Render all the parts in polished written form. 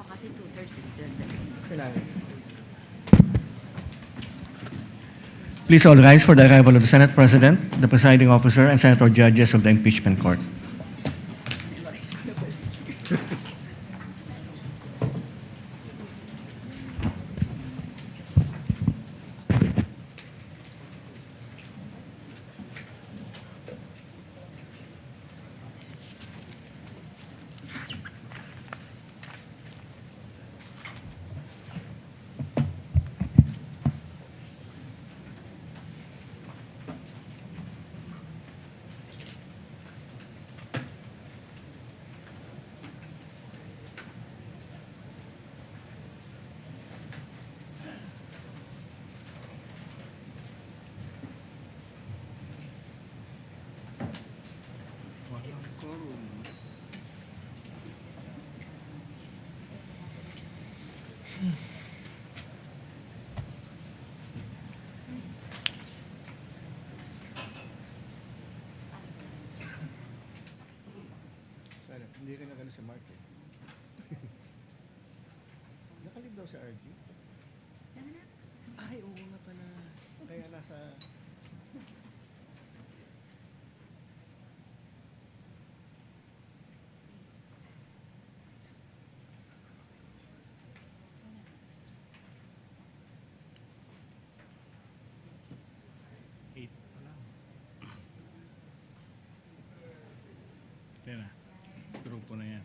O kasi 2/3 is still present. Please all rise for the arrival of the Senate President, the presiding officer, and Senator judges of the impeachment court. Hindi ka nagano sa Mark eh. Nakalib daw sa RG. Ay, oo nga pala. Kaya nasa... Kaya na. Grupo na yan.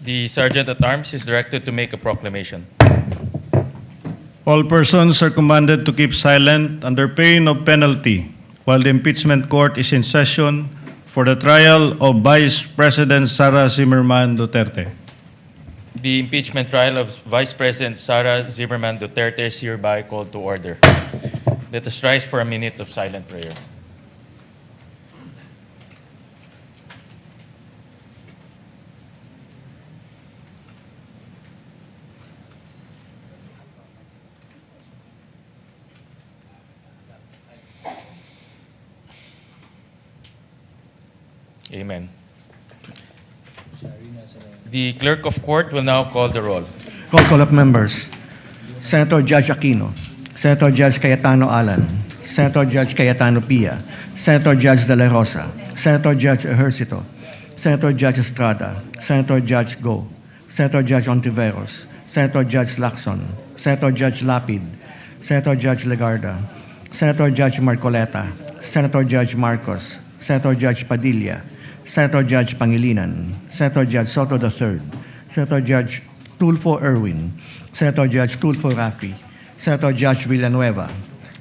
The Sergeant-at-Arms is directed to make a proclamation. All persons are commanded to keep silent under pain of penalty while the impeachment court is in session for the trial of Vice President Sara Duterte. The impeachment trial of Vice President Sara Duterte is hereby called to order. Let us rise for a minute of silent prayer. Amen. The clerk of court will now call the roll. Roll call of members. Senator Judge Aquino, Senator Judge Cayetano Alan, Senator Judge Cayetano Pia, Senator Judge De La Rosa, Senator Judge Ejercito, Senator Judge Estrada, Senator Judge Go, Senator Judge Ontiveros, Senator Judge Lacson, Senator Judge Lapid, Senator Judge Legarda, Senator Judge Marcoleta, Senator Judge Marcos, Senator Judge Padilla, Senator Judge Pangilinan, Senator Judge Soto III, Senator Judge Tulfo Erwin, Senator Judge Tulfo Rafi, Senator Judge Villanueva,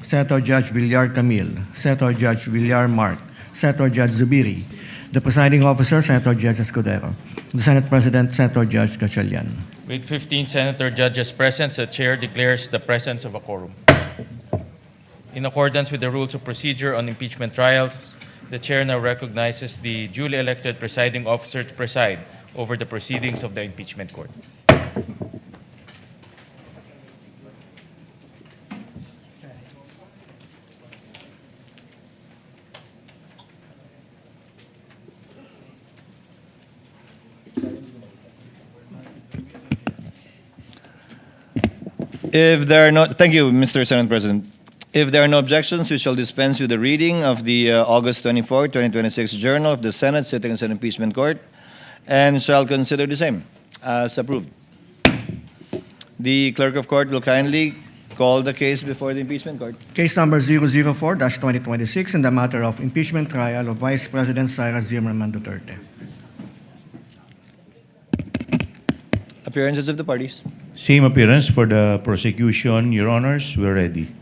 Senator Judge Villar Camille, Senator Judge Villar Mark, Senator Judge Zubiri, the presiding officer, Senator Judge Escudero, the Senate President, Senator Judge Gatchalian. With 15 senator judges present, the chair declares the presence of a quorum. In accordance with the rules of procedure on impeachment trials, the chair now recognizes the duly elected presiding officer to preside over the proceedings of the impeachment court. If there are no, thank you, Mr. Senate President. If there are no objections, we shall dispense with the reading of the August 24, 2026 Journal of the Senate sitting in Impeachment Court and shall consider the same as approved. The Clerk of Court will kindly call the case before the Impeachment Court. Case number 004-2026 in the matter of impeachment trial of Vice President Sara Duterte. Appearances of the parties. Same appearance for the prosecution, Your Honors. We're ready.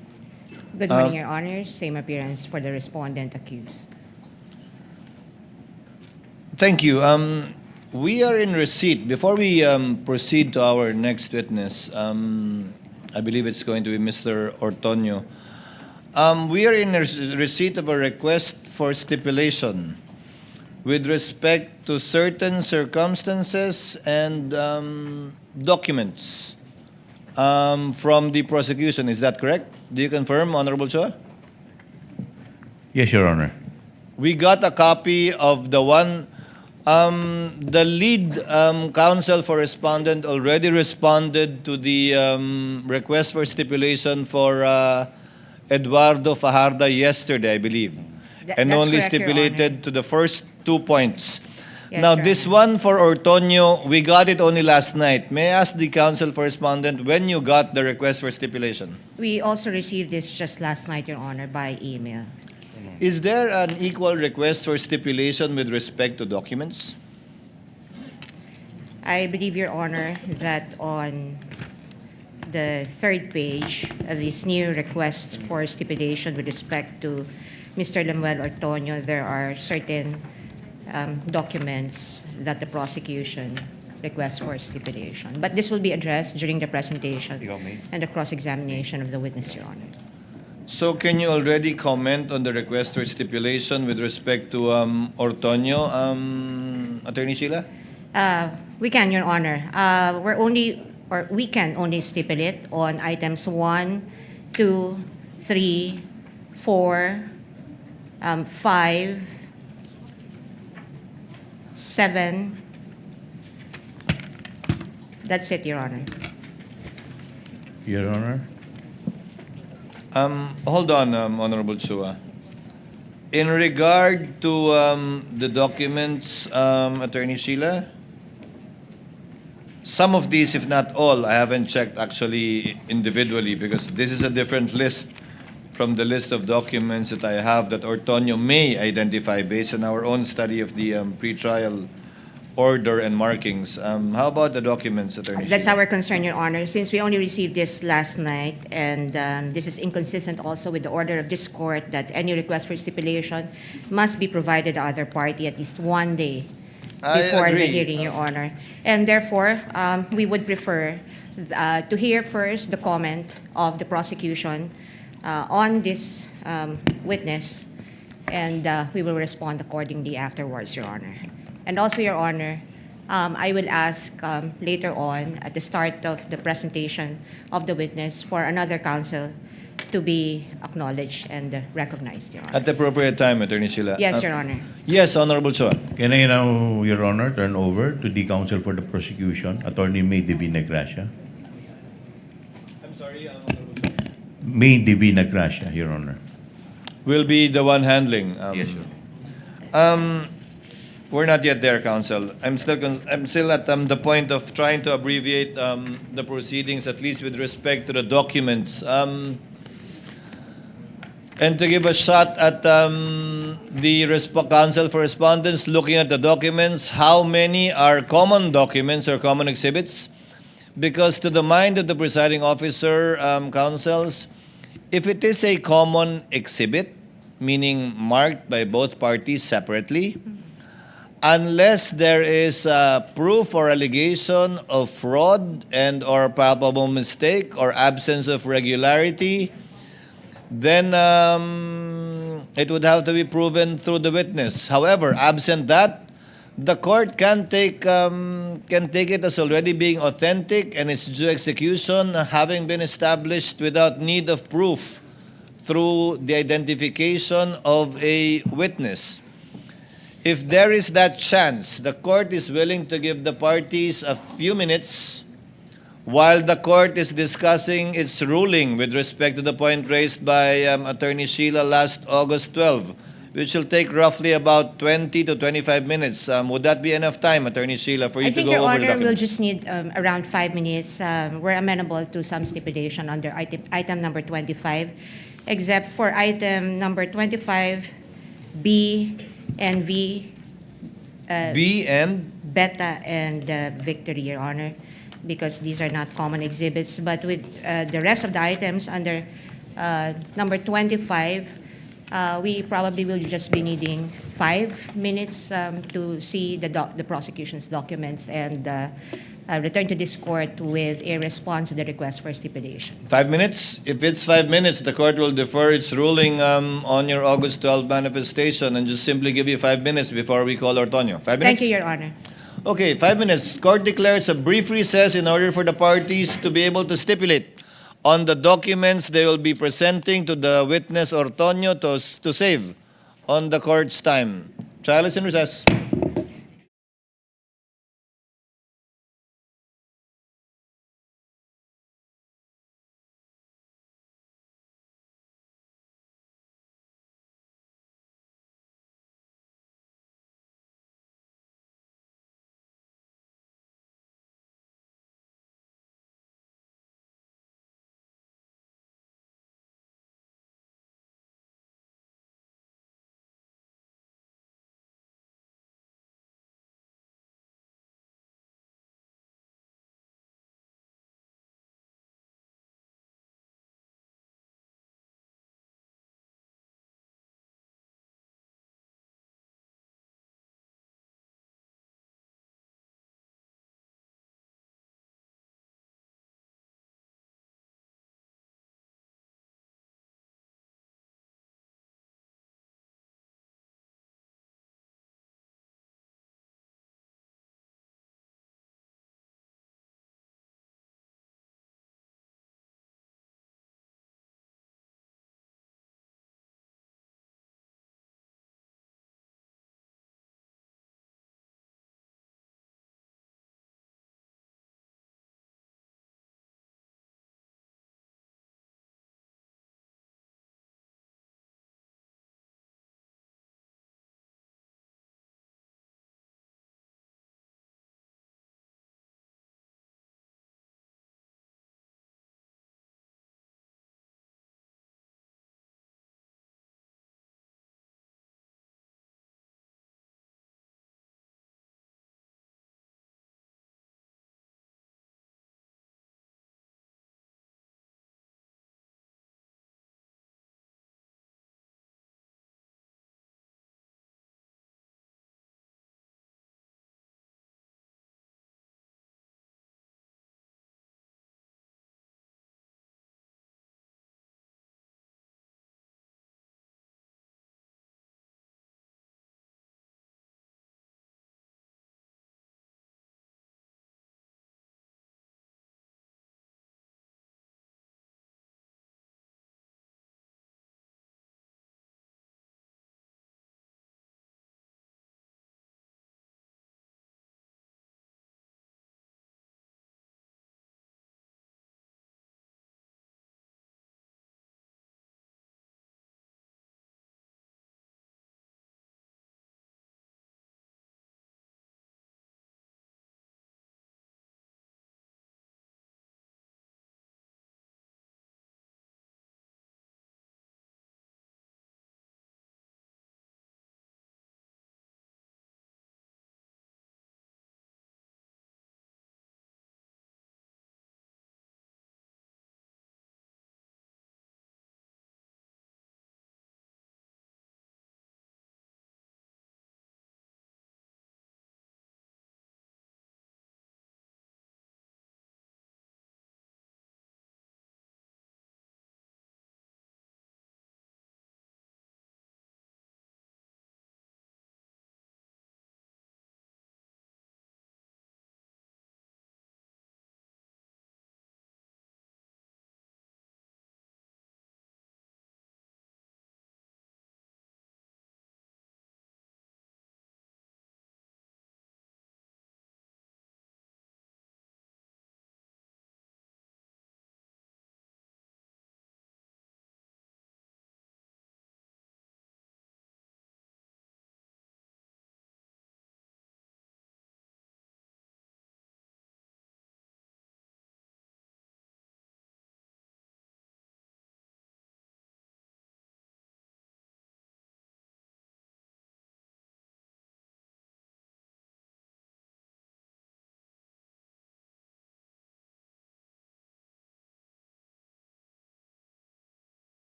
Good morning, Your Honors. Same appearance for the respondent accused. Thank you. We are in receipt. Before we proceed to our next witness, I believe it's going to be Mr. Ortonio. We are in receipt of a request for stipulation with respect to certain circumstances and documents from the prosecution. Is that correct? Do you confirm, Honorable Chua? Yes, Your Honor. We got a copy of the one. The lead counsel for respondent already responded to the request for stipulation for Eduardo Fajardo yesterday, I believe, and That's only correct, Your stipulated to the first 2 points. Yes, Now, Your this Honor. one for Ortonio, we got it only last night. May I ask the counsel for respondent when you got the request for stipulation? We also received this just last night, Your Honor, by email. Is there an equal request for stipulation with respect to documents? I believe, Your Honor, that on the third page of this new request for stipulation with respect to Mr. Lemuel Ortonio, there are certain documents that the prosecution requests for stipulation. But this will be addressed during the presentation and the cross-examination of the witness, Your Honor. So can you already comment on the request for stipulation with respect to Ortonio, Attorney Sheila? We can, Your Honor. We can only stipulate on items 1, 2, 3, 4, 5, 7. That's it, Your Honor. Your Honor. Hold on, Honorable Chua. In regard to the documents, Attorney Sheila, some of these, if not all, I haven't checked actually individually because this is a different list from the list of documents that I have that Ortonio may identify based on our own study of the pretrial order and markings. How about the documents, Attorney That's Sheila? our concern, Your Honor. Since we only received this last night, and this is inconsistent also with the order of this court that any request for stipulation must be provided to the other party at least 1 day I before the agree. hearing, Your Honor. And therefore, we would prefer to hear first the comment of the prosecution on this witness, and we will respond accordingly afterwards, Your Honor. And also, Your Honor, I will ask later on at the start of the presentation of the witness for another counsel to be acknowledged and recognized, Your Honor. At the appropriate time, Attorney Sheila. Yes, Your Honor. Yes, Honorable Chua. Can I now, Your Honor, turn over to the counsel for the prosecution, Attorney May Divina Gracia? I'm sorry, Honorable Chua. May Divina Gracia, Your Honor. Will be the one handling. Yes, sir. We're not yet there, counsel. I'm still at the point of trying to abbreviate the proceedings, at least with respect to the documents. And to give a shot at the counsel for respondents looking at the documents, how many are common documents or common exhibits? Because to the mind of the presiding officer, counsels, if it is a common exhibit, meaning marked by both parties separately, unless there is proof or allegation of fraud and or palpable mistake or absence of regularity, then it would have to be proven through the witness. However, absent that, the court can take it as already being authentic and its due execution having been established without need of proof through the identification of a witness. If there is that chance, the court is willing to give the parties a few minutes while the court is discussing its ruling with respect to the point raised by Attorney Sheila last August 12, which will take roughly about 20 to 25 minutes. Would that be enough time, Attorney Sheila, for you I to think, go Your over the Honor, we'll documents? just need around 5 minutes. We're amenable to some stipulation under item number 25, except for item number 25, B and V, B and Beta and Victory, Your Honor, because these are not common exhibits. But with the rest of the items under number 25, we probably will just be needing 5 minutes to see the prosecution's documents and return to this court with a response to the request for stipulation. 5 minutes? If it's 5 minutes, the court will defer its ruling on your August 12 manifestation and just simply give you 5 minutes before we call Ortonio. 5 minutes? Thank you, Your Honor. Okay, 5 minutes. Court declares a brief recess in order for the parties to be able to stipulate on the documents they will be presenting to the witness Ortonio to save on the court's time. Trial is in recess.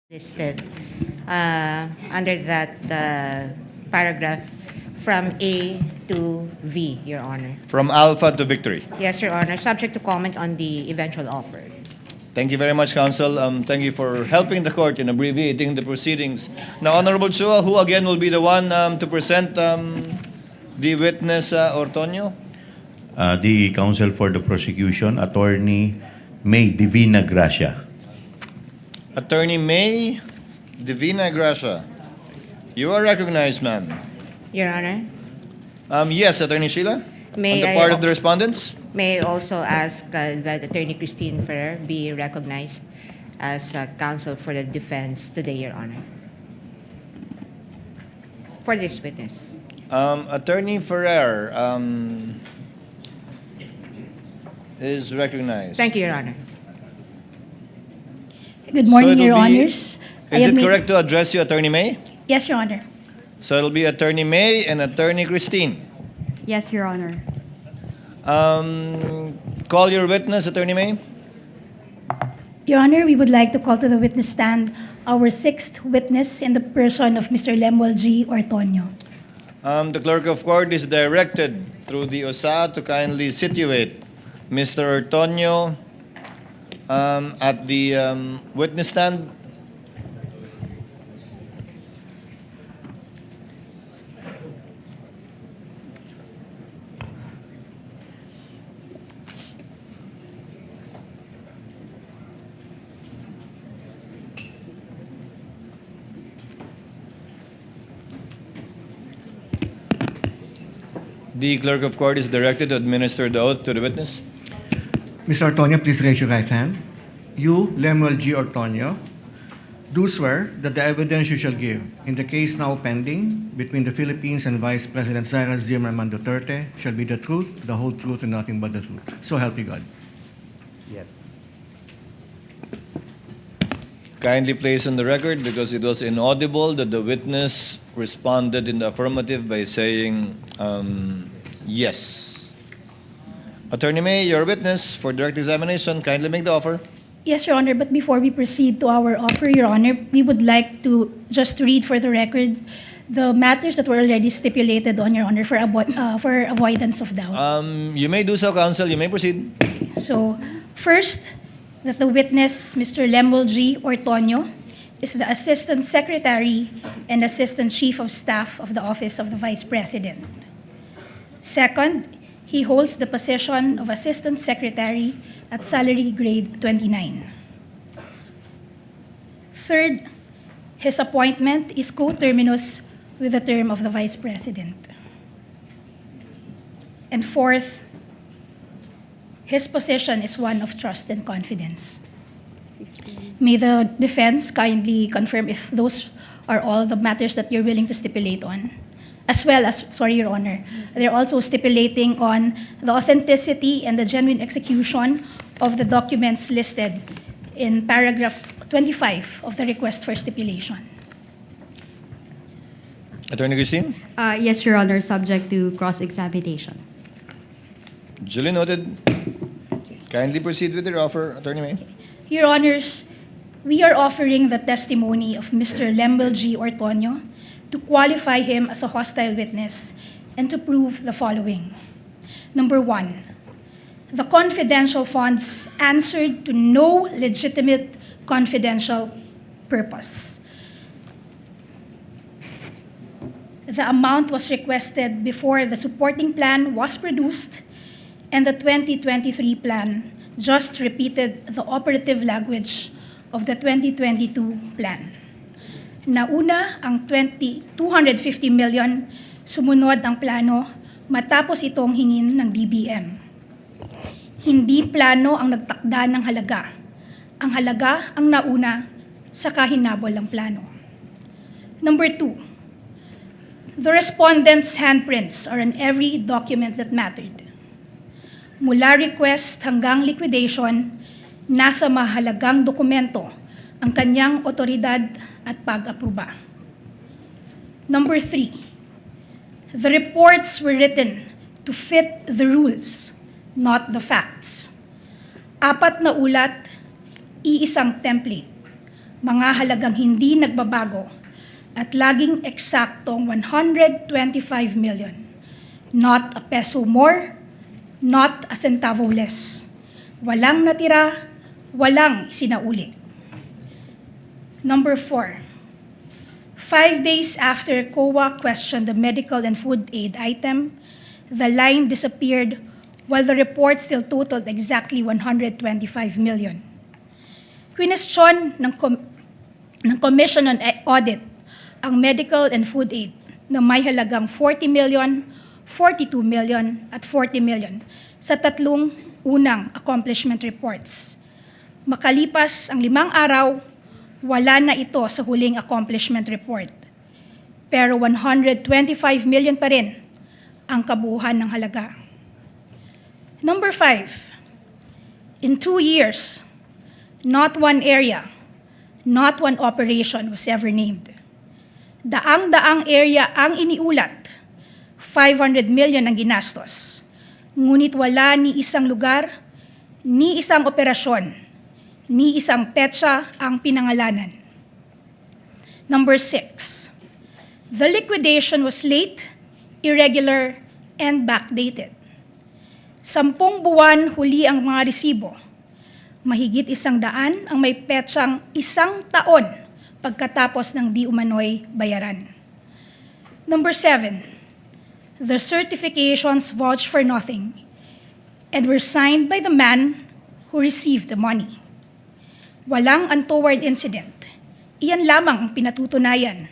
listed under that paragraph from A to V, Your Honor. From Alpha to Victory. Yes, Your Honor, subject to comment on the eventual offer. Thank you very much, counsel. Thank you for helping the court in abbreviating the proceedings. Now, Honorable Chua, who again will be the one to present the witness, Ortonio? The counsel for the prosecution, Attorney May Divina Gracia. Attorney May Divina Gracia. You are recognized, ma'am. Your Honor, Yes, Attorney Sheila? May On the I part al- of the respondents? may I also ask that Attorney Christine Ferrer be recognized as counsel for the defense today, Your Honor, for this witness. Attorney Ferrer is recognized. Thank you, Your Honor. Good morning, it'll Your be- Honors. I Is have it made- correct to address you, Attorney May? Yes, Your Honor. So it'll be Attorney May and Attorney Christine. Yes, Your Honor. Call your witness, Attorney May. Your Honor, we would like to call to the witness stand our sixth witness in the person of Mr. Lemuel G. Ortonio. The clerk of court is directed through the OSA to kindly situate Mr. Ortonio at the witness stand. The clerk of court is directed to administer the oath to the witness. Mr. Ortonio, please raise your right hand. You, Lemuel G. Ortonio, do swear that the evidence you shall give in the case now pending between the Philippines and Vice President Sara Duterte shall be the truth, the whole truth, and nothing but the truth. So help you God. Yes. Kindly place on the record, because it was inaudible, that the witness responded in the affirmative by saying yes. Attorney May, your witness for direct examination, kindly make the offer. Yes, Your Honor, but before we proceed to our offer, Your Honor, we would like to just read for the record the matters that were already stipulated on, Your Honor, for avoidance of doubt. You may do so, counsel. You may proceed. So, first, that the witness, Mr. Lemuel G. Ortonio, is the Assistant Secretary and Assistant Chief of Staff of the Office of the Vice President. Second, he holds the position of Assistant Secretary at salary grade 29. Third, his appointment is coterminous with the term of the Vice President. And fourth, his position is one of trust and confidence. May the defense kindly confirm if those are all the matters that you're willing to stipulate on. As well as, sorry, Your Honor, they're also stipulating on the authenticity and the genuine execution of the documents listed in paragraph 25 of the request for stipulation. Attorney Christine? Yes, Your Honor, subject to cross-examination. Duly noted. Kindly proceed with your offer, Attorney May. Your Honors, we are offering the testimony of Mr. Lemuel G. Ortonio to qualify him as a hostile witness and to prove the following. Number one, the confidential funds answered to no legitimate confidential purpose. The amount was requested before the supporting plan was produced, and the 2023 plan just repeated the operative language of the 2022 plan. Nauna ang 250 million, sumunod ang plano matapos itong hingin ng DBM. Hindi plano ang nagtakda ng halaga. Ang halaga ang nauna sa kahinabol ng plano. Number two, the respondent's handprints are on every document that mattered. Mula request hanggang liquidation, nasa mahalagang dokumento ang kanyang otoridad at pag-aproba. Number three, the reports were written to fit the rules, not the facts. 4 na ulat, iisang template. mga halagang hindi nagbabago at laging eksaktong 125 million. Not a peso more, not a centavo less. Walang natira, walang isinauli. Number 4, 5 days after COA questioned the medical and food aid item, the line disappeared while the report still totaled exactly 125 million. Kwinestyon ng Commission on Audit ang medical and food aid na may halagang 40 million, 42 million at 40 million sa tatlong unang accomplishment reports. Makalipas ang 5 araw, wala na ito sa huling accomplishment report. Pero 125 million pa rin ang kabuuan ng halaga. Number 5, in 2 years, not one area, not one operation was ever named. Daang-daang area ang iniulat, 500 million ang ginastos. Ngunit wala ni isang lugar, ni isang operasyon, ni isang petsa ang pinangalanan. Number 6, the liquidation was late, irregular, and backdated. 10 buwan huli ang mga resibo. Mahigit 100 ang may petsang 1 taon pagkatapos ng di umano'y bayaran. Number 7, the certifications vouched for nothing and were signed by the man who received the money. Walang untoward incident. Iyan lamang ang pinatutunayan.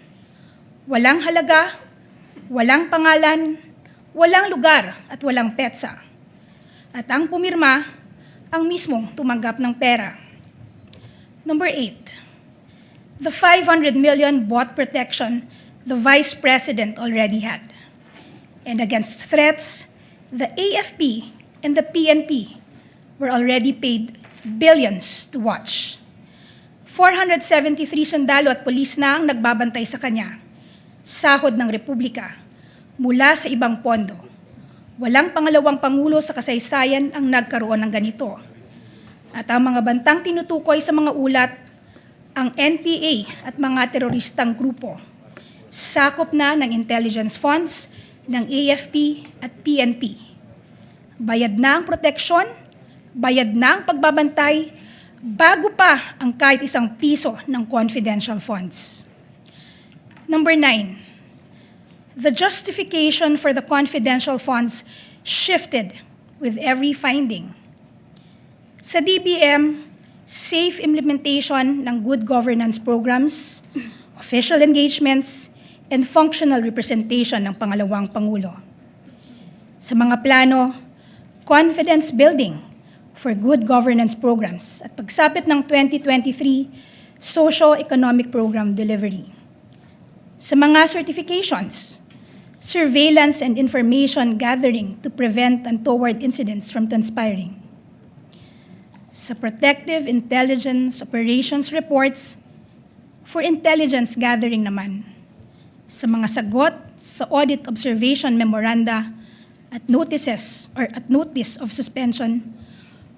Walang halaga, walang pangalan, walang lugar at walang petsa. At ang pumirma, ang mismong tumanggap ng pera. Number 8, the 500 million bought protection the Vice President already had. And against threats, the AFP and the PNP were already paid billions to watch. 473 sundalo at pulis na ang nagbabantay sa kanya. Sahod ng Republika mula sa ibang pondo. Walang pangalawang pangulo sa kasaysayan ang nagkaroon ng ganito. At ang mga bantang tinutukoy sa mga ulat, ang NPA at mga teroristang grupo. Sakop na ng intelligence funds ng AFP at PNP. Bayad na ang proteksyon, bayad na ang pagbabantay, bago pa ang kahit 1 piso ng confidential funds. Number 9, the justification for the confidential funds shifted with every finding. Sa DBM, safe implementation ng good governance programs, official engagements, and functional representation ng pangalawang Pangulo. Sa mga plano, confidence building for good governance programs at pagsapit ng 2023 socio-economic program delivery. Sa mga certifications, surveillance and information gathering to prevent untoward incidents from transpiring. Sa protective intelligence operations reports, for intelligence gathering naman. Sa mga sagot sa audit observation memoranda at notice of suspension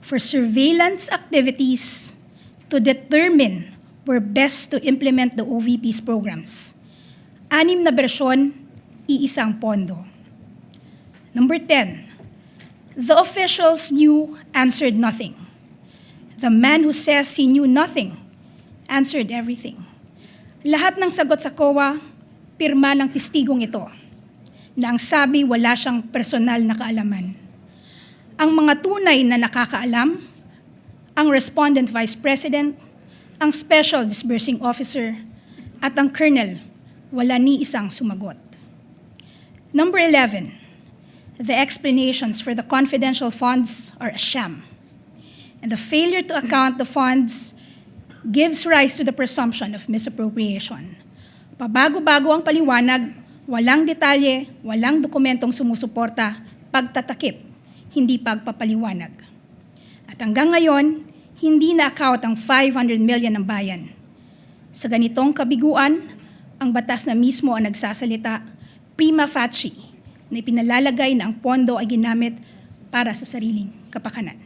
for surveillance activities to determine where best to implement the OVP's programs. 6 na bersyon, iisang pondo. Number 10, the officials knew, answered nothing. The man who says he knew nothing answered everything. Lahat ng sagot sa COA, pirma ng testigong ito, na ang sabi wala siyang personal na kaalaman. Ang mga tunay na nakakaalam, ang Respondent Vice President, ang Special Disbursing Officer, at ang Colonel, wala ni isang sumagot. Number 11, the explanations for the confidential funds are a sham. And the failure to account the funds gives rise to the presumption of misappropriation. Pabago-bago ang paliwanag, walang detalye, walang dokumentong sumusuporta, pagtatakip, hindi pagpapaliwanag. At hanggang ngayon, hindi na-account ang 500 million ng bayan. Sa ganitong kabiguan, ang batas na mismo ang nagsasalita, prima facie, na ipinalalagay na ang pondo ay ginamit para sa sariling kapakanan.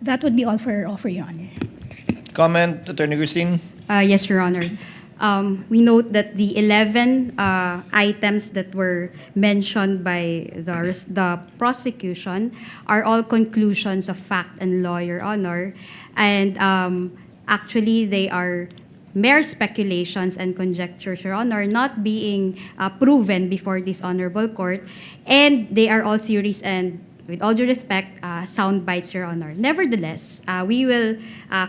That would be all for Your Honor. Comment, Attorney Christine? Yes, Your Honor. We note that the 11 items that were mentioned by the prosecution are all conclusions of fact and law, Your Honor. And actually, they are mere speculations and conjectures, Your Honor, not being proven before this honorable court. And they are all theories and, with all due respect, sound bites, Your Honor. Nevertheless, we will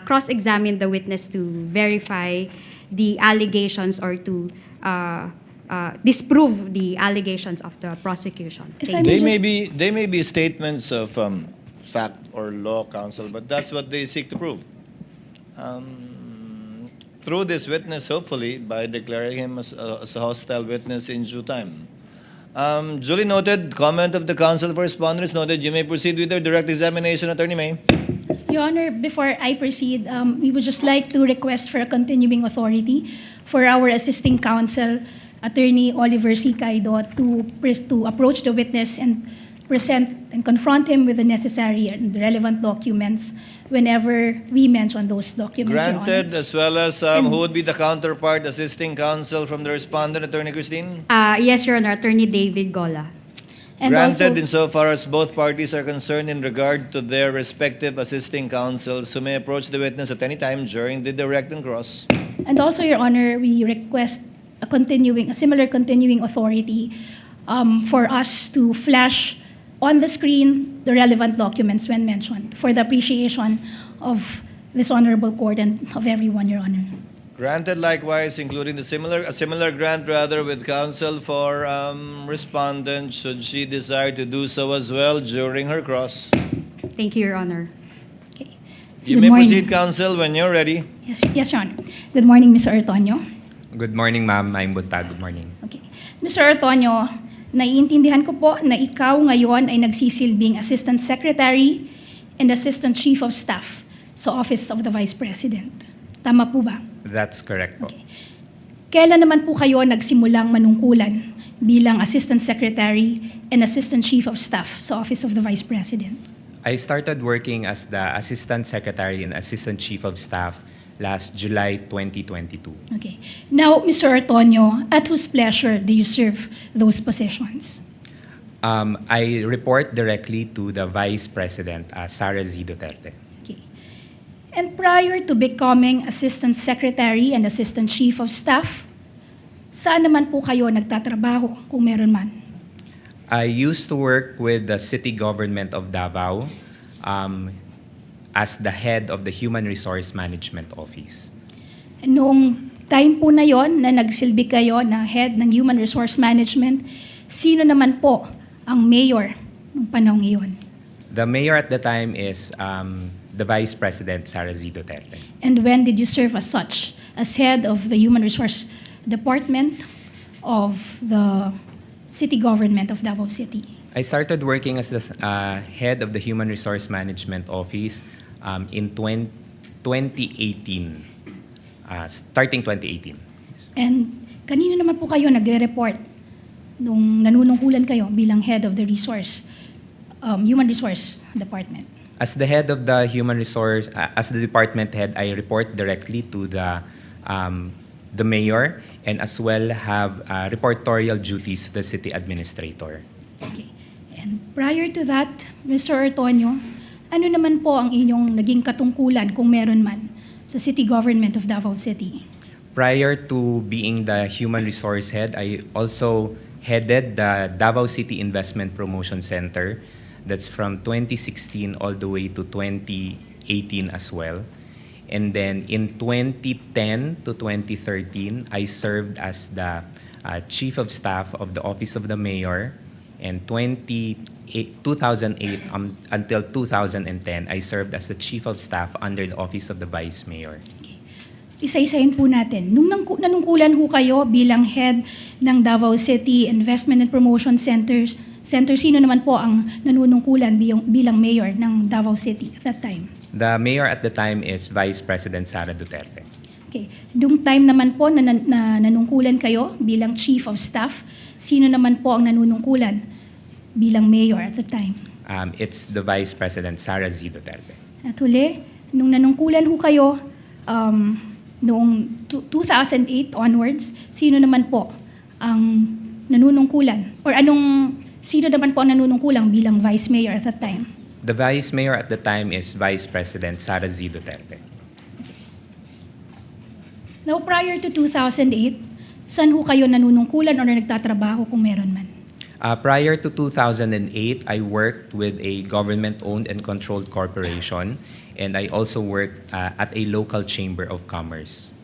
cross-examine the witness to verify the allegations or to disprove the allegations of the prosecution. If Thank I you. may They may be statements of fact or law, counsel, but that's what they seek to prove. Through this witness, hopefully, by declaring him as a hostile witness in due time. Duly noted, comment of the counsel for respondents noted. You may proceed with your direct examination, Attorney May. Your Honor, before I proceed, we would just like to request for a continuing authority for our assisting counsel, Attorney Oliver C. Caido, to approach the witness and present and confront him with the necessary and relevant documents whenever we mention those documents, Your Honor. Granted, as well as who would be the counterpart assisting counsel from the respondent, Attorney Christine? Yes, Your Honor. Attorney David Gola. And Granted, also, insofar as both parties are concerned in regard to their respective assisting counsels who may approach the witness at any time during the direct and cross. and also, Your Honor, we request a similar continuing authority for us to flash on the screen the relevant documents when mentioned for the appreciation of this honorable court and of everyone, Your Honor. Granted likewise, including a similar grant rather with counsel for respondent should she desire to do so as well during her cross. Thank you, Your Honor. Okay. You Good may morning. proceed, counsel, when you're ready. Yes, Your Honor. Good morning, Mr. Ortonio. Good morning, ma'am. I'm Buntag. Good morning. Okay. Mr. Ortonio, naiintindihan ko po na ikaw ngayon ay nagsisilbing Assistant Secretary and Assistant Chief of Staff sa Office of the Vice President. Tama po ba? That's correct po. Okay. Kailan naman po kayo nagsimulang manungkulan bilang Assistant Secretary and Assistant Chief of Staff sa Office of the Vice President? I started working as the Assistant Secretary and Assistant Chief of Staff last July 2022. Okay. Now, Mr. Ortonio, at whose pleasure do you serve those positions? I report directly to the Vice President, Sara Duterte. Okay. And prior to becoming Assistant Secretary and Assistant Chief of Staff, saan naman po kayo nagtatrabaho kung meron man? I used to work with the city government of Davao as the head of the Human Resource Management Office. Noong time po na yon na nagsilbi kayo na head ng Human Resource Management, sino naman po ang mayor ng panahong iyon? The mayor at the time is the Vice President, Sara Duterte. And when did you serve as such, as head of the Human Resource Department of the city government of Davao City? I started working as the head of the Human Resource Management Office in 2018, starting 2018. Yes. And kanino naman po kayo nagre-report nung nanunungkulan kayo bilang head of the Human Resource Department? As the head of the Human Resource, as the department head, I report directly to the mayor and as well have reportorial duties to the city administrator. Okay. And prior to that, Mr. Ortonio, ano naman po ang inyong naging katungkulan kung meron man sa city government of Davao City? Prior to being the human resource head, I also headed the Davao City Investment Promotion Center. That's from 2016 all the way to 2018 as well. And then in 2010 to 2013, I served as the Chief of Staff of the Office of the Mayor. And 2008 until 2010, I served as the Chief of Staff under the Office of the Vice Mayor. Isa-isahin po natin. Nung nanungkulan ho kayo bilang head ng Davao City Investment and Promotion Center, sino naman po ang nanunungkulan bilang mayor ng Davao City at that time? The mayor at the time is Vice President Sara Duterte. Okay. Nung time naman po na nanungkulan kayo bilang Chief of Staff, sino naman po ang nanunungkulan bilang mayor at the time? It's the Vice President Sara Duterte. At huli, nung nanungkulan ho kayo noong 2008 onwards, sino naman po ang nanunungkulan? Or sino naman po ang nanunungkulang bilang Vice Mayor at that time? The Vice Mayor at the time is Vice President Sara Duterte. Now, prior to 2008, saan ho kayo nanunungkulan or nagtatrabaho kung meron man? Prior to 2008, I worked with a government-owned and controlled corporation, and I also worked at a local chamber of commerce.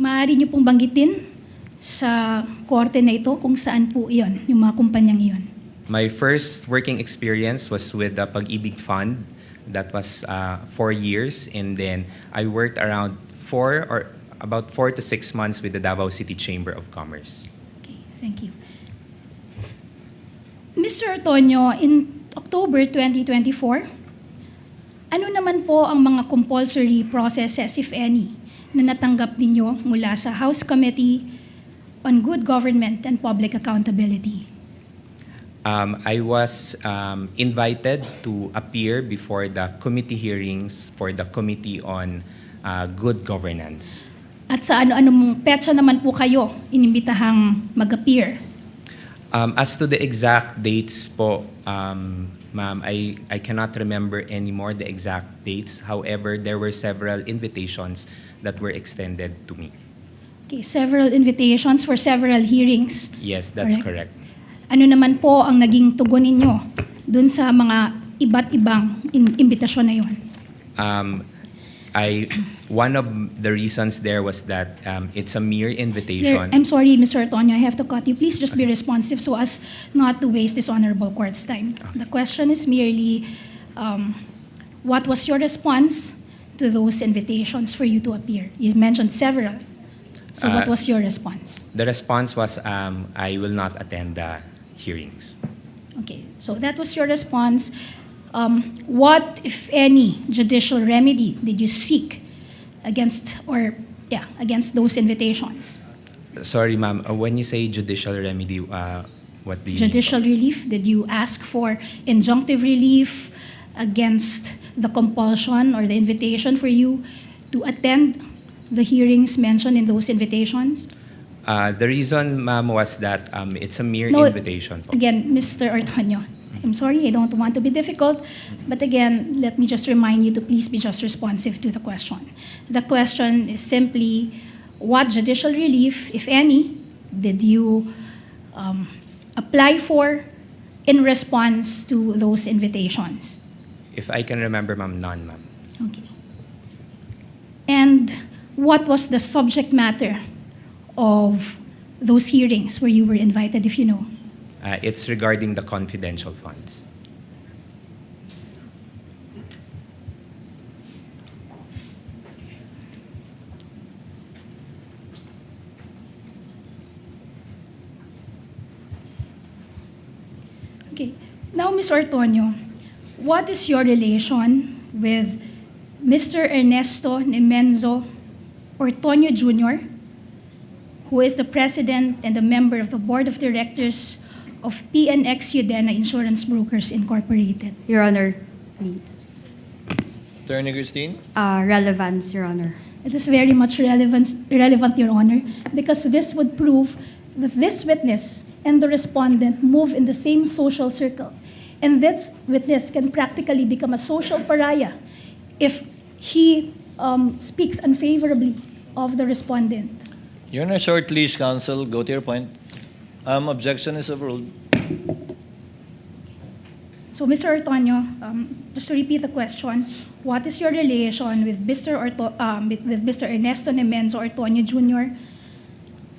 Maaari niyo pong banggitin sa korte na ito kung saan po iyon, yung mga kumpanyang iyon. My first working experience was with the Pag-ibig Fund. That was 4 years, and then I worked around about 4 to 6 months with the Davao City Chamber of Commerce. Okay, thank you. Mr. Antonio, in October 2024, ano naman po ang mga compulsory processes, if any, na natanggap ninyo mula sa House Committee on Good Government and Public Accountability? I was invited to appear before the committee hearings for the Committee on Good Governance. At sa ano-anong petsa naman po kayo inimbitahang mag-appear? As to the exact dates po, ma'am, I cannot remember anymore the exact dates. However, there were several invitations that were extended to me. Okay, several invitations for several hearings. Yes, that's correct. Ano naman po ang naging tugon ninyo dun sa mga iba't ibang imbitasyon na yun? One of the reasons there was that it's a mere invitation. I'm sorry, Mr. Antonio, I have to cut you. Please just be responsive so as not to waste this honorable court's time. The question is merely, what was your response to those invitations for you to appear? You mentioned several. So what was your response? The response was, I will not attend the hearings. Okay, so that was your response. What, if any, judicial remedy did you seek against those invitations? Sorry, ma'am. When you say judicial remedy, what do you Judicial relief? Did you ask for injunctive relief against the compulsion or the invitation for you to attend the hearings mentioned in those invitations? The reason, ma'am, was that it's a mere invitation. Po. Again, Mr. Antonio, I'm sorry, I don't want to be difficult, but again, let me just remind you to please be just responsive to the question. The question is simply, what judicial relief, if any, did you apply for in response to those invitations? If I can remember, ma'am, none, ma'am. Okay. And what was the subject matter of those hearings where you were invited, if you know? It's regarding the confidential funds. Okay. Now, Ms. Ortonio, what is your relation with Mr. Ernesto Nemenzo Ortonio Jr., who is the president and a member of the board of directors of PNX Udena Insurance Brokers Incorporated? Your Honor, please. Attorney Christine? Relevance, Your Honor. It is very much relevant, Your Honor, because this would prove that this witness and the respondent move in the same social circle. And this witness can practically become a social pariah if he speaks unfavorably of the respondent. You're on a short leash, counsel. Go to your point. Objection is overruled. So, Mr. Ortonio, just to repeat the question, what is your relation with Mr. Ernesto Nemenzo Ortonio Jr.,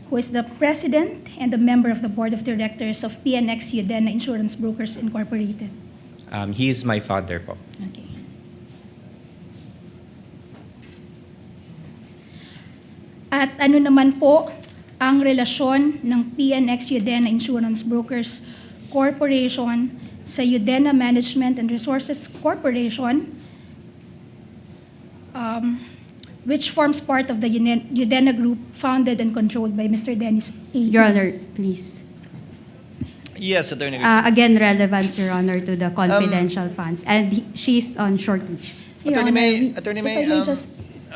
who is the president and a member of the board of directors of PNX Udena Insurance Brokers Incorporated? He is my father, po. Okay. At ano naman po ang relasyon ng PNX Udena Insurance Brokers Corporation sa Udena Management and Resources Corporation, which forms part of the Udena Group founded and controlled by Mr. Dennis A. Your Honor, please. Yes, Attorney Christine. Again, relevance, Your Honor, to the confidential funds. And she's on short leash. Your Attorney Honor, May, if I may just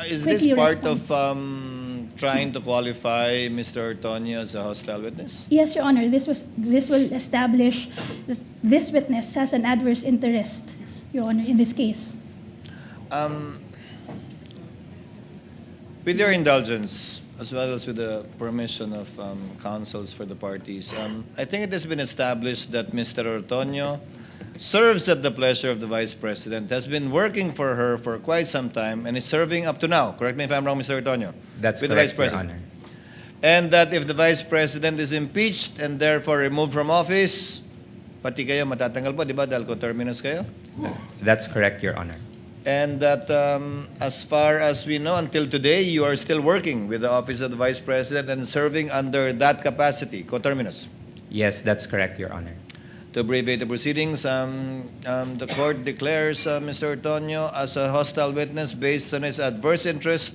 is this quickly part respond. of trying to qualify Mr. Ortonio as a hostile witness? Yes, Your Honor, this will establish that this witness has an adverse interest, Your Honor, in this case. With your indulgence, as well as with the permission of counsels for the parties, I think it has been established that Mr. Ortonio serves at the pleasure of the Vice President, has been working for her for quite some time, and is serving up to now. Correct me if I'm wrong, Mr. Ortonio. That's with the Vice correct, Your President. Honor. And that if the Vice President is impeached and therefore removed from office, pati kayo matatanggal po, di ba? Dahil coterminous kayo. That's correct, Your Honor. And that as far as we know, until today, you are still working with the Office of the Vice President and serving under that capacity, coterminous. Yes, that's correct, Your Honor. To abbreviate the proceedings, the court declares Mr. Ortonio as a hostile witness based on his adverse interest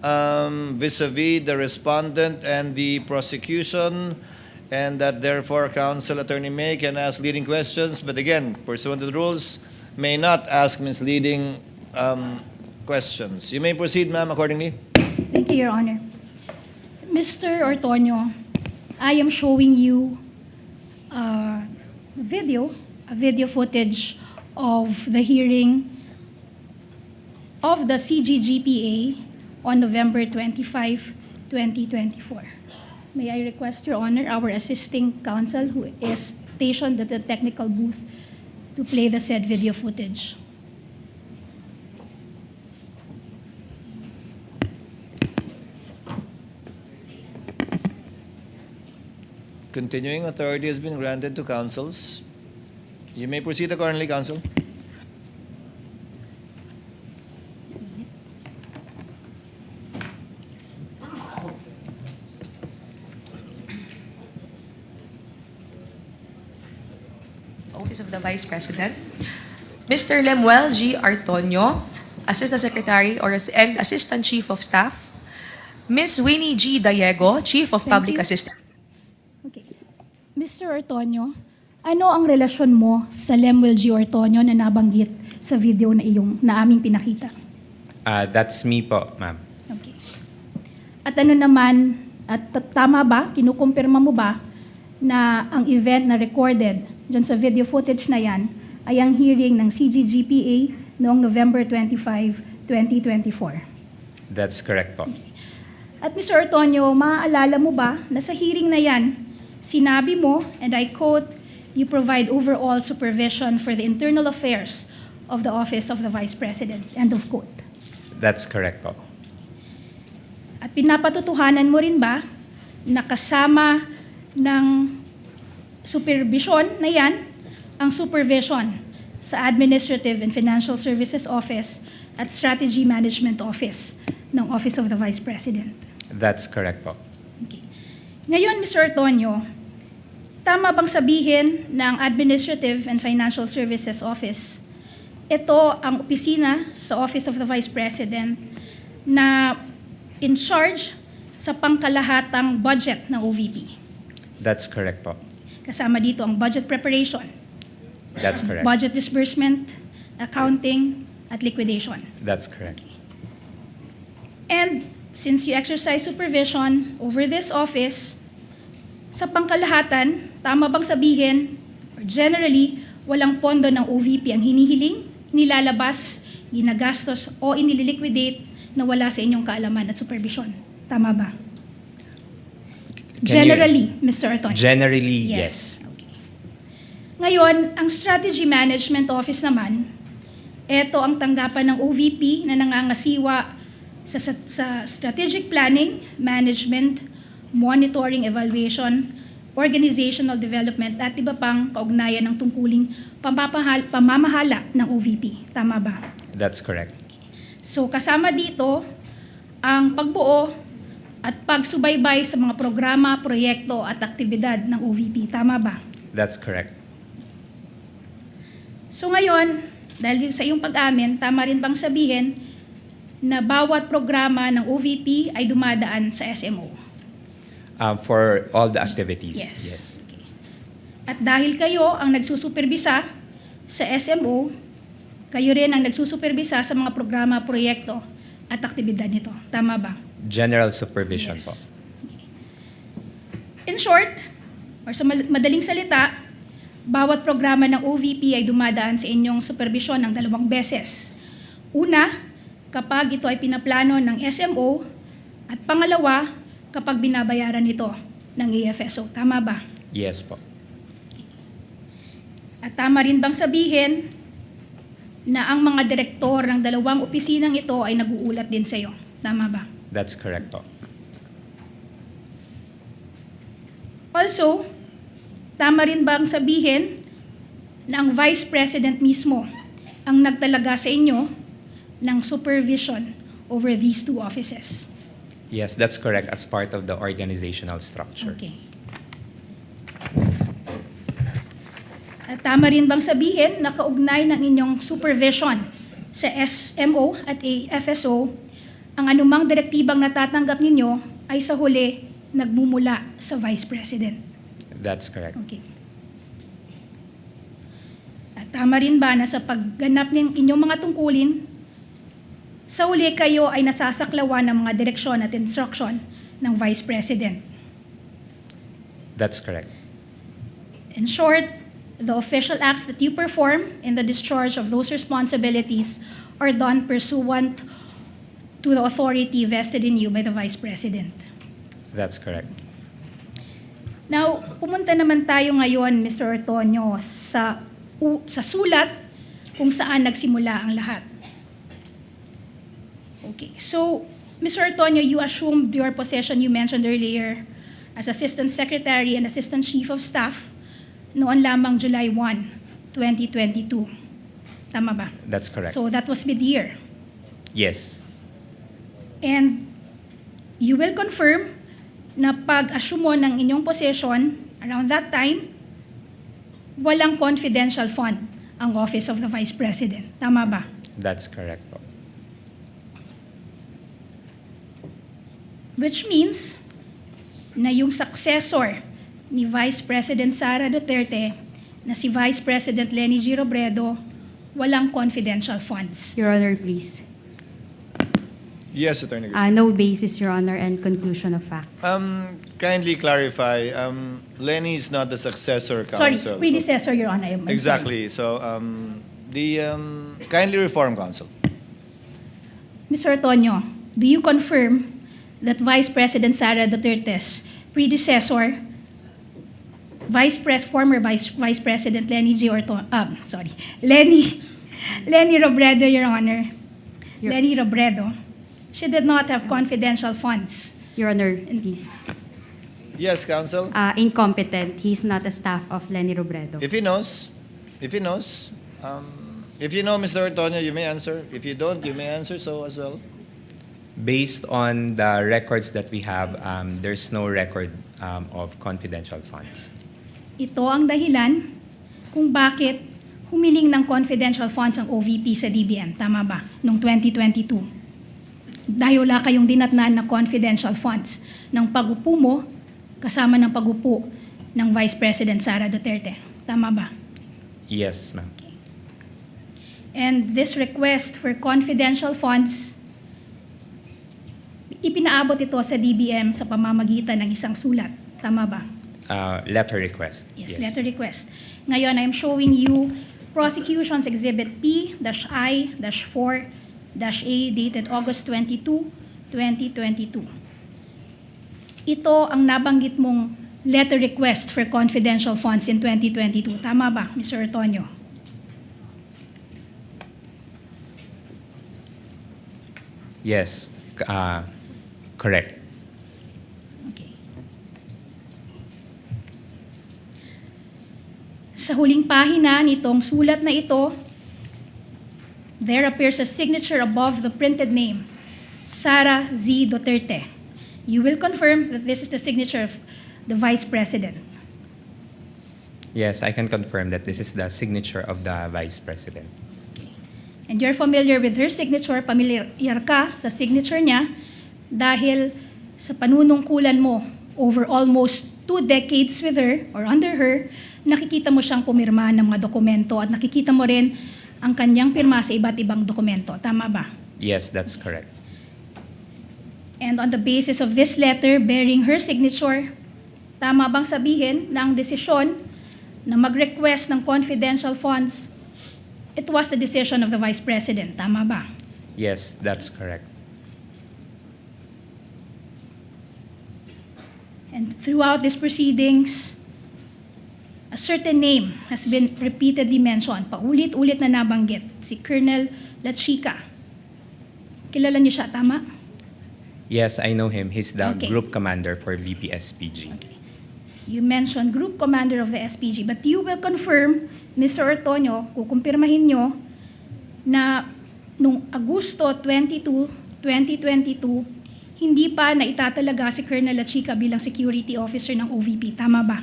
vis-a-vis the respondent and the prosecution, and that therefore counsel Attorney May can ask leading questions, but again, pursuant to the rules, may not ask misleading questions. You may proceed, ma'am, accordingly. Thank you, Your Honor. Mr. Ortonio, I am showing you a video footage of the hearing of the CGGPA on November 25, 2024. May I request, Your Honor, our assisting counsel who is stationed at the technical booth to play the said video footage. Continuing authority has been granted to counsels. You may proceed accordingly, counsel. Office of the Vice President. Mr. Lemuel G. Artonio, Assistant Secretary and Assistant Chief of Staff. Ms. Winnie G. Diego, Chief of Thank Public you. Assistance. Okay. Mr. Ortonio, ano ang relasyon mo sa Lemuel G. Ortonio na nabanggit sa video na aming pinakita? That's me po, ma'am. Okay. At ano naman, tama ba, kinukumpirma mo ba na ang event na recorded dyan sa video footage na yan ay ang hearing ng CGGPA noong November 25, 2024? That's correct po. At Mr. Ortonio, maaalala mo ba na sa hearing na yan, sinabi mo, and I quote, you provide overall supervision for the internal affairs of the Office of the Vice President, end of quote. That's correct po. At pinapatutuhanan mo rin ba na kasama ng supervision na yan, ang supervision sa Administrative and Financial Services Office at Strategy Management Office ng Office of the Vice President? That's correct po. Okay. Ngayon, Mr. Ortonio, tama bang sabihin ng Administrative and Financial Services Office, ito ang opisina sa Office of the Vice President na in charge sa pangkalahatang budget ng OVP? That's correct po. Kasama dito ang budget preparation, That's correct. budget disbursement, accounting, at liquidation. That's correct. And since you exercise supervision over this office, sa pangkalahatan, tama bang sabihin, or generally, walang pondo ng OVP ang hinihiling, nilalabas, ginagastos, o inililiquidate na wala sa inyong kaalaman at supervision? Tama ba? Generally, Mr. Ortonio. Generally, yes. Okay. Ngayon, ang Strategy Management Office naman, ito ang tanggapan ng OVP na nangangasiwa sa strategic planning, management, monitoring, evaluation, organizational development, at iba pang kaugnayan ng tungkuling pamamahala ng OVP. Tama ba? That's correct. So kasama dito ang pagbuo at pagsubaybay sa mga programa, proyekto at aktibidad ng OVP. Tama ba? That's correct. So ngayon, dahil sa iyong pag-amin, tama rin bang sabihin na bawat programa ng OVP ay dumadaan sa SMO? For all the activities. Yes. Okay. At dahil kayo ang nagsusuperbisa sa SMO, Kayo rin ang nagsusupervisa sa mga programa, proyekto at aktibidad nito. Tama ba? General supervision Yes. po. In short, or sa madaling salita, bawat programa ng OVP ay dumadaan sa inyong supervision ng 2 beses. Una, kapag ito ay pinaplano ng SMO, at pangalawa, kapag binabayaran ito ng AFSO. Tama ba? Yes po. At tama rin bang sabihin na ang mga direktor ng 2 opisinang ito ay nag-uulat din sa iyo? Tama ba? That's correct po. Also, tama rin bang sabihin na ang Vice President mismo ang nagtalaga sa inyo ng supervision over these 2 offices? Yes, that's correct as part of the organizational structure. Okay. At tama rin bang sabihin na kaugnay ng inyong supervision sa SMO at AFSO, ang anumang direktibang natatanggap ninyo ay sa huli nagmumula sa Vice President? That's correct. Okay. At tama rin ba na sa pagganap ng inyong mga tungkulin, sa huli kayo ay nasasaklawan ng mga direksyon at instruction ng Vice President? That's correct. In short, the official acts that you perform in the discharge of those responsibilities are done pursuant to the authority vested in you by the Vice President. That's correct. Now, pumunta naman tayo ngayon, Mr. Ortonio, sa sulat kung saan nagsimula ang lahat. Okay, so, Mr. Ortonio, you assumed your position you mentioned earlier as Assistant Secretary and Assistant Chief of Staff noon lamang July 1, 2022. Tama ba? That's correct. So that was mid-year. Yes. And you will confirm na pag-assume mo ng inyong position around that time, walang confidential fund ang Office of the Vice President. Tama ba? That's correct po. Which means na yung successor ni Vice President Sara Duterte na si Vice President Leni G. Robredo, walang confidential funds. Your Honor, please. Yes, Attorney Garcia. No basis, Your Honor, and conclusion of fact. Kindly clarify, Lenny is not the successor Sorry, counsel. predecessor, Your Honor. I'm sorry. Exactly. So, kindly reform counsel. Mr. Antonio, do you confirm that Vice President Sara Duterte's predecessor, former Vice President Leni Robredo, Your Honor, Leni Robredo, she did not have confidential funds? Your Honor, please. Yes, counsel. Incompetent. He's not a staff of Leni Robredo. If he knows, if you know, Mr. Antonio, you may answer. If you don't, you may answer so as well. Based on the records that we have, there's no record of confidential funds. Ito ang dahilan kung bakit humiling ng confidential funds ang OVP sa DBM. Tama ba? Noong 2022. Dahil wala kayong dinatnan na confidential funds ng pag-upo mo kasama ng pag-upo ng Vice President Sara Duterte. Tama ba? Yes, ma'am. And this request for confidential funds, ipinaabot ito sa DBM sa pamamagitan ng isang sulat. Tama ba? Letter request. Yes, letter request. Ngayon, I'm showing you Prosecution's Exhibit P-I-4-A dated August 22, 2022. Ito ang nabanggit mong letter request for confidential funds in 2022. Tama ba, Mr. Antonio? Yes, correct. Okay. Sa huling pahina nitong sulat na ito, there appears a signature above the printed name, Sara Z. Duterte. You will confirm that this is the signature of the Vice President. Yes, I can confirm that this is the signature of the Vice President. And you're familiar with her signature, familiar ka sa signature niya dahil sa panunungkulan mo over almost 2 decades with her or under her, nakikita mo siyang pumirma ng mga dokumento at nakikita mo rin ang kanyang pirma sa iba't ibang dokumento. Tama ba? Yes, that's correct. And on the basis of this letter bearing her signature, tama bang sabihin na ang desisyon na mag-request ng confidential funds, it was the decision of the Vice President? Tama ba? Yes, that's correct. And throughout these proceedings, a certain name has been repeatedly mentioned, paulit-ulit na nabanggit, si Colonel Lachica. Kilala niyo siya, tama? Yes, I know him. He's the Okay. group commander for VPSPG. You mentioned group commander of the SPG, but you will confirm, Mr. Ortonio, kukumpirmahin nyo na nung Agosto 22, 2022, hindi pa naitatalaga si Colonel Lachica bilang security officer ng OVP. Tama ba?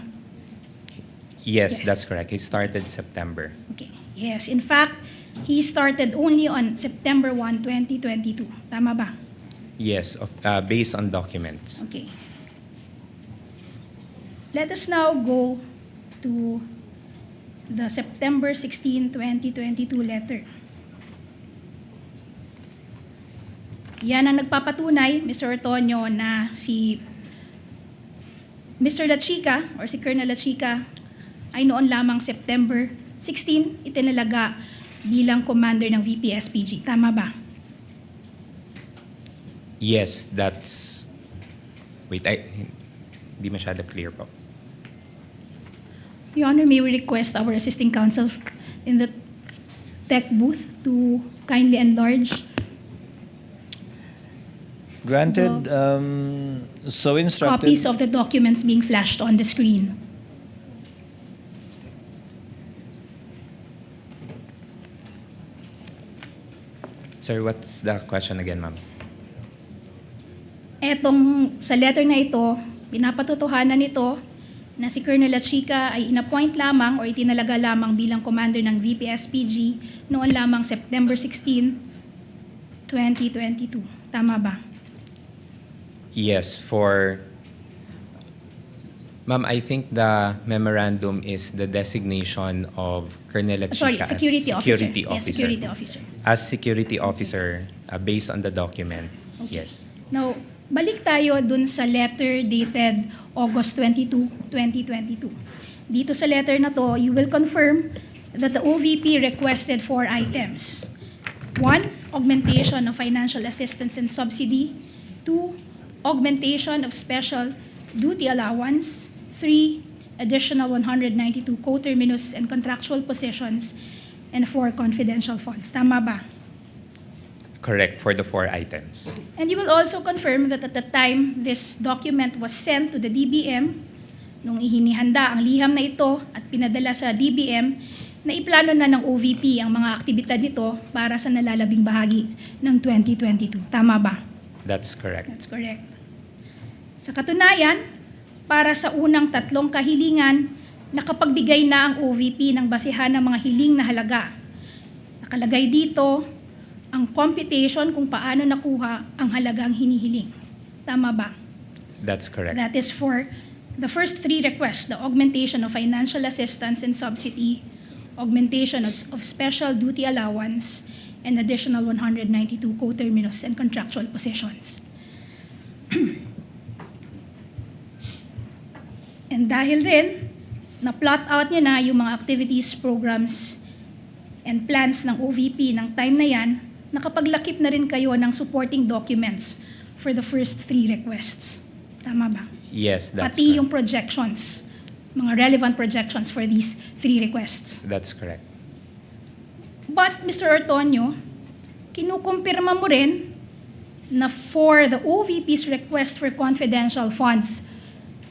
Yes, Yes. that's correct. He started September. Okay. Yes. In fact, he started only on September 1, 2022. Tama ba? Yes, based on documents. Okay. Let us now go to the September 16, 2022 letter. Yan ang nagpapatunay, Mr. Ortonio, na si Mr. Lachica or si Colonel Lachica ay noon lamang September 16 itinalaga bilang commander ng VPSPG. Tama ba? Yes, that's... Wait, hindi masyado clear po. Your Honor, may we request our assisting counsel in the tech booth to kindly enlarge. Granted, so instructed. Copies of the documents being flashed on the screen. Sir, what's the question again, ma'am? Etong sa letter na ito, pinapatotohanan nito na si Colonel Lachica ay inappoint lamang o itinalaga lamang bilang commander ng VPSPG noon lamang September 16, 2022. Tama ba? Yes, for... Ma'am, I think the memorandum is the designation of Colonel Lachica Sorry, security as officer. security Yes, officer. security officer. As security officer, based on the document, Okay. yes. Now, balik tayo dun sa letter dated August 22, 2022. Dito sa letter na to, you will confirm that the OVP requested 4 items. 1, augmentation of financial assistance and subsidy. 2, augmentation of special duty allowance. 3, additional 192 co-terminus and contractual positions. And 4, confidential funds. Tama ba? Correct, for the 4 items. And you will also confirm that at the time this document was sent to the DBM, nung ihinihanda ang liham na ito at pinadala sa DBM, na iplano na ng OVP ang mga aktibidad nito para sa nalalabing bahagi ng 2022. Tama ba? That's correct. That's correct. Sa katunayan, para sa unang 3 kahilingan, nakapagbigay na ang OVP ng basihan ng mga hiling na halaga. Nakalagay dito ang computation kung paano nakuha ang halagang hinihiling. Tama ba? That's correct. That is for the first 3 requests, the augmentation of financial assistance and subsidy, augmentation of special duty allowance, and additional 192 co-terminus and contractual positions. And dahil rin, na-plot out niya na yung mga activities, programs, and plans ng OVP ng time na yan, nakapaglakip na rin kayo ng supporting documents for the first 3 requests. Tama ba? Yes, that's Pati correct. yung projections, mga relevant projections for these 3 requests. That's correct. But, Mr. Ortonio, kinukumpirma mo rin na for the OVP's request for confidential funds,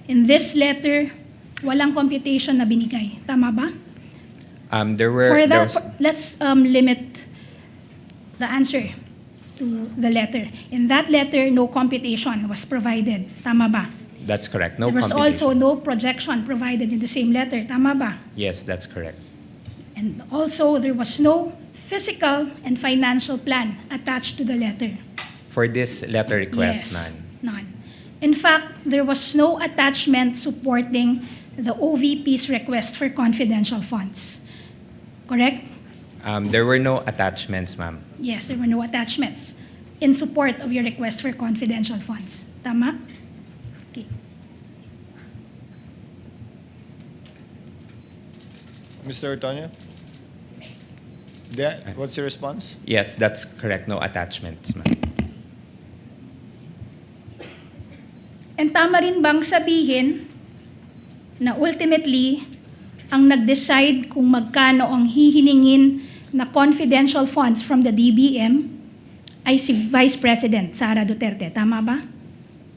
in this letter, walang computation na binigay. Tama ba? There For that, was- let's limit the answer to the letter. In that letter, no computation was provided. Tama ba? That's correct. No There was computation. also no projection provided in the same letter. Tama ba? Yes, that's correct. And also, there was no physical and financial plan attached to the letter. For this letter request, Yes, none. none. In fact, there was no attachment supporting the OVP's request for confidential funds. Correct? There were no attachments, ma'am. Yes, there were no attachments in support of your request for confidential funds. Tama? Okay. Mr. Ortonio? What's your response? Yes, that's correct. No attachments, ma'am. And tama rin bang sabihin na ultimately, ang nag-decide kung magkano ang hihilingin na confidential funds from the DBM ay si Vice President Sara Duterte. Tama ba?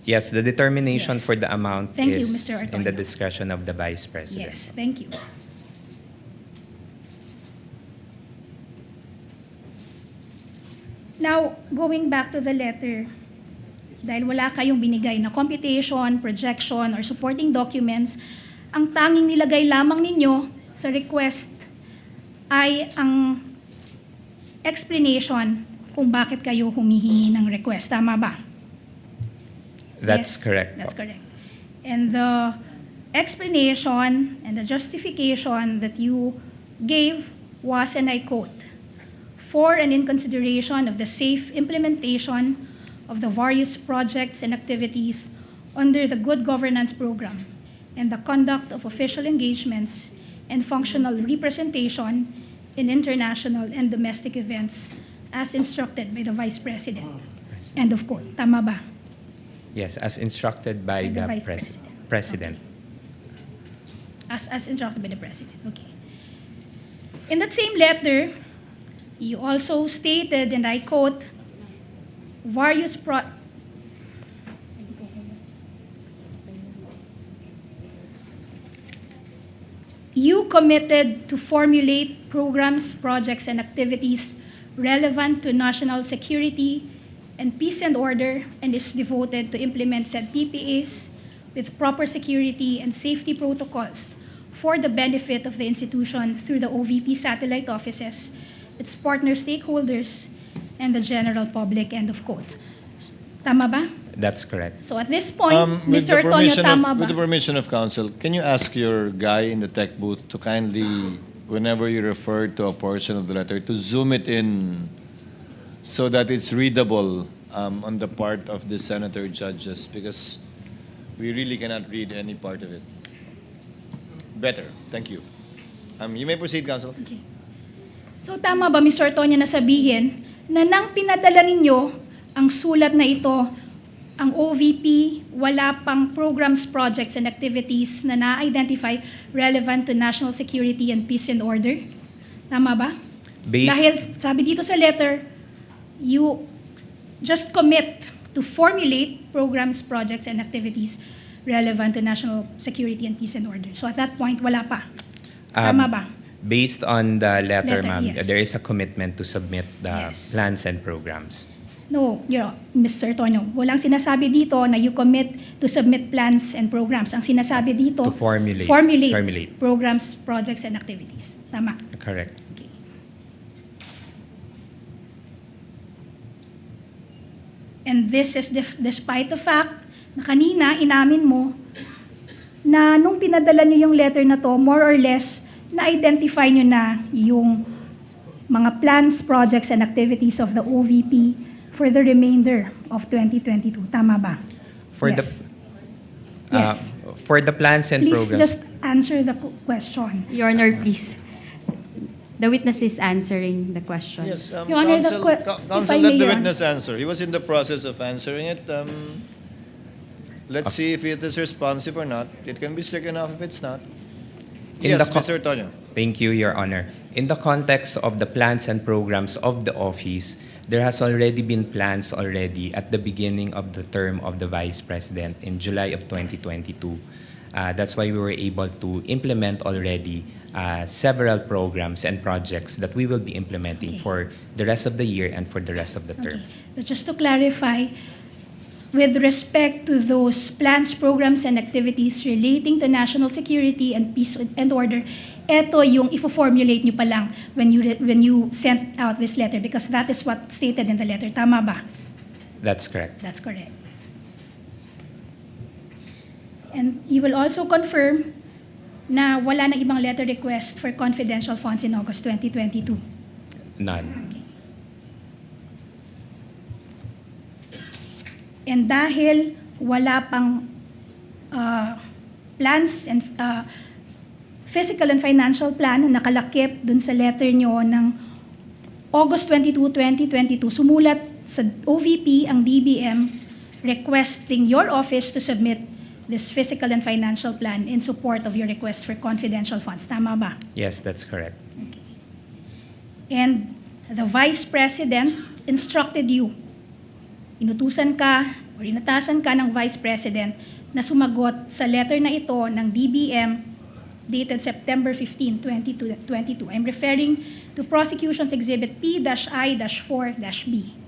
Yes, the determination Yes. for the amount Thank you, is Mr. in the Ortonio. discretion of the Vice President. Yes, thank you. Now, going back to the letter, dahil wala kayong binigay na computation, projection, or supporting documents, ang tanging nilagay lamang ninyo sa request ay ang explanation kung bakit kayo humihingi ng request. Tama ba? That's Yes, correct. That's correct. And the explanation and the justification that you gave was, and I quote, for and in consideration of the safe implementation of the various projects and activities under the Good Governance Program and the conduct of official engagements and functional representation in international and domestic events as instructed by the Vice President. End of quote. Tama ba? Yes, as instructed by By the the Vice President. As instructed by the President. Okay. In that same letter, you also stated, and I quote, you committed to formulate programs, projects, and activities relevant to national security and peace and order, and is devoted to implement said PPAs with proper security and safety protocols for the benefit of the institution through the OVP satellite offices, its partner stakeholders, and the general public, end of quote. Tama ba? That's correct. So at this point, With Mr. the Ortonio, permission tama with the ba? permission of counsel, can you ask your guy in the tech booth to kindly, whenever you refer to a portion of the letter, to zoom it in so that it's readable on the part of the senator judges, because we really cannot read any part of it. Better. Thank you. You may proceed, counsel. Okay. So tama ba, Mr. Ortonio, na sabihin na nang pinadala ninyo ang sulat na ito, ang OVP, wala pang programs, projects, and activities na na-identify relevant to national security and peace and order? Tama ba? Dahil sabi dito sa letter, you just commit to formulate programs, projects, and activities relevant to national security and peace and order. So at that point, wala pa. Tama ba? Based on the letter, ma'am, yes. there is a commitment to submit the Yes. plans and programs. No, Mr. Tonyo, walang sinasabi dito na you commit to submit plans and programs. Ang sinasabi dito, To formulate. formulate programs, projects, and activities. Tama. Correct. Okay. And this is despite the fact na kanina inamin mo na nung pinadala niyo yung letter na to, more or less, na-identify niyo na yung mga plans, projects, and activities of the OVP for the remainder of 2022. Tama ba? For Yes. Yes. For the plans and Please programs. just answer the question. Your Honor, please. The witness is answering the question. Yes, Your Honor, the counsel, if I let may, the Your witness answer. He was in the process of answering it. Let's see if it is responsive or not. It can be stricken off if it's not. In Yes, the Mr. Ortonio. Thank you, Your Honor. In the context of the plans and programs of the office, there has already been plans already at the beginning of the term of the Vice President in July of 2022. That's why we were able to implement already several programs and projects that we will be implementing Okay. for the rest of the year and for the rest of the term. Okay. But just to clarify, with respect to those plans, programs, and activities relating to national security and peace and order, eto yung ifo-formulate nyo pa lang when you sent out this letter, because that is what stated in the letter. Tama ba? That's correct. That's correct. And you will also confirm na wala nang ibang letter request for confidential funds in August 2022. None. And dahil wala pang plans and fiscal and financial plan na nakalakip dun sa letter nyo ng August 22, 2022, sumulat sa OVP ang DBM requesting your office to submit this fiscal and financial plan in support of your request for confidential funds. Tama ba? Yes, that's correct. And the Vice President instructed you, inutusan ka o inatasan ka ng Vice President na sumagot sa letter na ito ng DBM dated September 15, 2022. I'm referring to Prosecution's Exhibit P-I-4-B.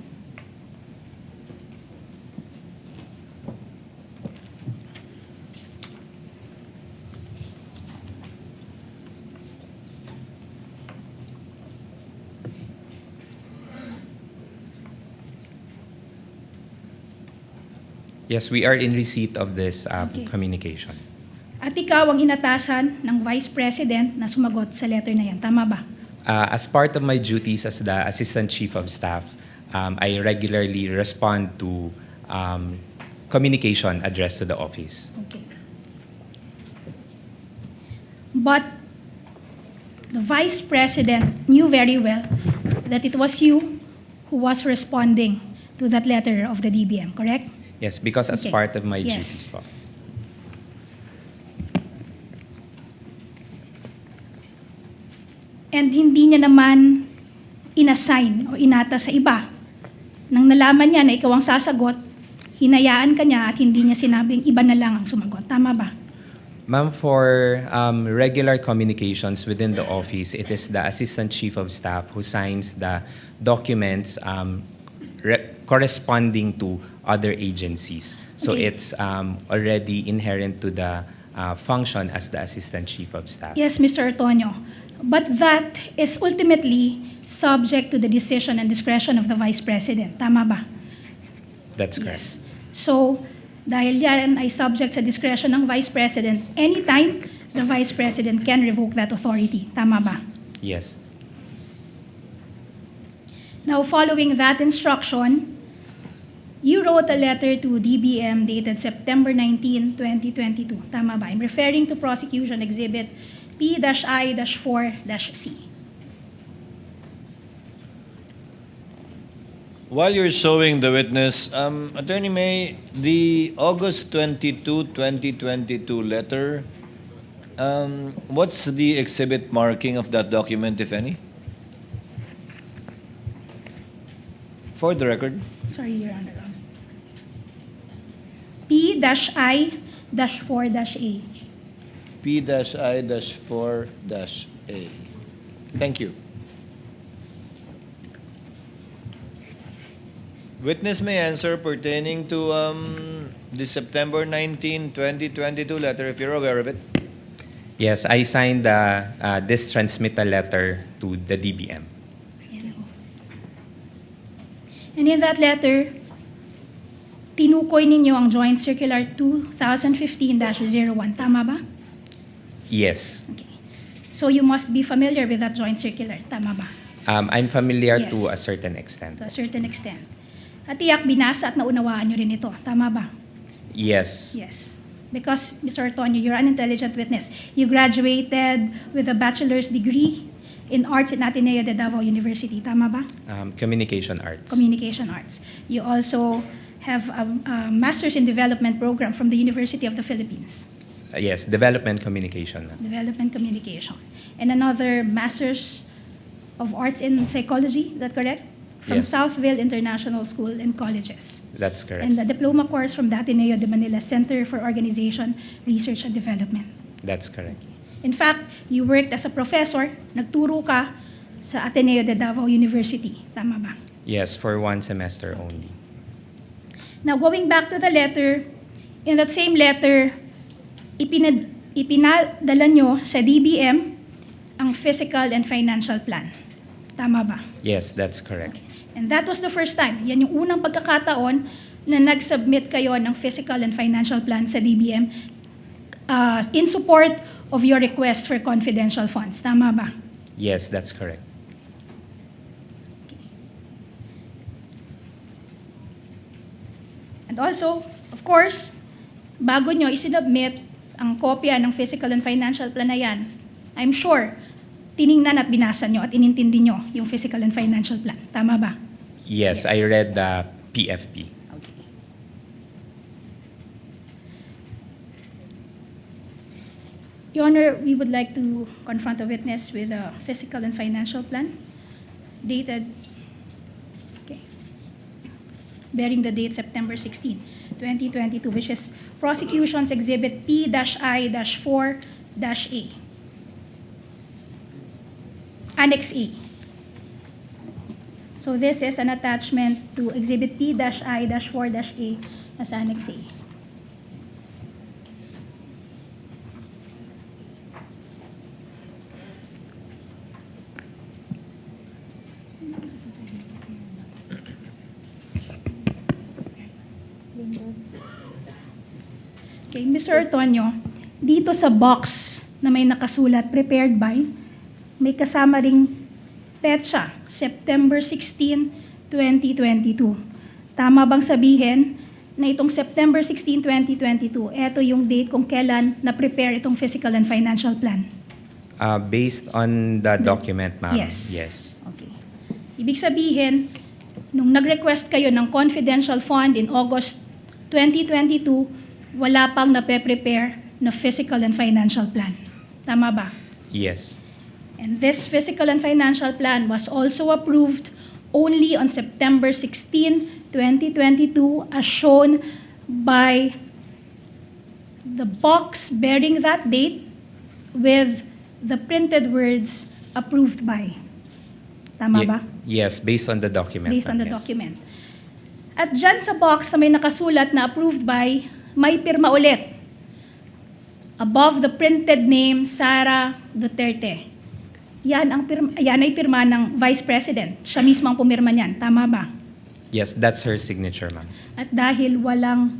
Yes, we are in receipt of this Okay. communication. At ikaw ang inatasan ng Vice President na sumagot sa letter na yan. Tama ba? As part of my duties as the Assistant Chief of Staff, I regularly respond to communication addressed to the office. Okay. But the Vice President knew very well that it was you who was responding to that letter of the DBM, correct? Yes, because as Okay. part of my Yes. duties po. And hindi niya naman inassign o inata sa iba. Nang nalaman niya na ikaw ang sasagot, hinayaan ka niya at hindi niya sinabing iba na lang ang sumagot. Tama ba? Ma'am, for regular communications within the office, it is the Assistant Chief of Staff who signs the documents corresponding to other agencies. So Okay. it's already inherent to the function as the Assistant Chief of Staff. Yes, Mr. Ortonio. But that is ultimately subject to the decision and discretion of the Vice President. Tama ba? That's correct. Yes. So, dahil yan ay subject sa discretion ng Vice President, anytime the Vice President can revoke that authority. Tama ba? Yes. Now, following that instruction, you wrote a letter to DBM dated September 19, 2022. Tama ba? I'm referring to Prosecution Exhibit P-I-4-C. While you're showing the witness, Attorney May, the August 22, 2022 letter, what's the exhibit marking of that document, if any? For the record. Sorry, Your Honor. P-I-4-A. P-I-4-A. Thank you. Witness may answer pertaining to the September 19, 2022 letter, if you're aware of it. Yes, I signed this transmittal letter to the DBM. And in that letter, tinukoy ninyo ang Joint Circular 2015-01. Tama ba? Yes. Okay. So you must be familiar with that Joint Circular. Tama ba? I'm familiar Yes. to a certain extent. To a certain extent. At tiyak binasa at naunawaan nyo rin ito. Tama ba? Yes. Yes. Because, Mr. Ortonio, you're an intelligent witness. You graduated with a bachelor's degree in Arts in Ateneo de Davao University. Tama ba? Communication arts. Communication Arts. You also have a Master's in Development program from the University of the Philippines. Yes, development communication. Development Communication. And another Master's of Arts in Psychology, is that correct? From Yes. Southville International School and Colleges. That's correct. And a diploma course from the Ateneo de Manila Center for Organization, Research and Development. That's correct. In fact, you worked as a professor, nagturo ka sa Ateneo de Davao University. Tama ba? Yes, for one semester only. Now, going back to the letter, in that same letter, ipinadala nyo sa DBM ang physical and financial plan. Tama ba? Yes, that's correct. And that was the first time. Yan yung unang pagkakataon na nag-submit kayo ng physical and financial plan sa DBM in support of your request for confidential funds. Tama ba? Yes, that's correct. And also, of course, bago nyo isinubmit ang kopya ng physical and financial plan na yan, I'm sure, tiningnan at binasa nyo at inintindi nyo yung physical and financial plan. Tama ba? Yes, I read the PFP. Your Honor, we would like to confront the witness with a physical and financial plan dated, bearing the date September 16, 2022, which is Prosecution's Exhibit P-I-4-A. Annex A. So this is an attachment to Exhibit P-I-4-A as Annex A. Okay, Mr. Antonio, dito sa box na may nakasulat, prepared by, may kasama ring petsa, September 16, 2022. Tama bang sabihin na itong September 16, 2022, ito yung date kung kailan na-prepare itong physical and financial plan? Based on the document, ma'am. Yes. Yes. Okay. Ibig sabihin, nung nag-request kayo ng confidential fund in August 2022, wala pang nape-prepare na physical and financial plan. Tama ba? Yes. And this physical and financial plan was also approved only on September 16, 2022, as shown by the box bearing that date with the printed words approved by. Tama ba? Yes, based on the document. Based on ma'am, the yes. document. At dyan sa box na may nakasulat na approved by, may pirma ulit. Above the printed name, Sara Duterte. Yan ay pirma ng Vice President. Siya mismo ang pumirma niyan. Tama ba? Yes, that's her signature, ma'am. At dahil walang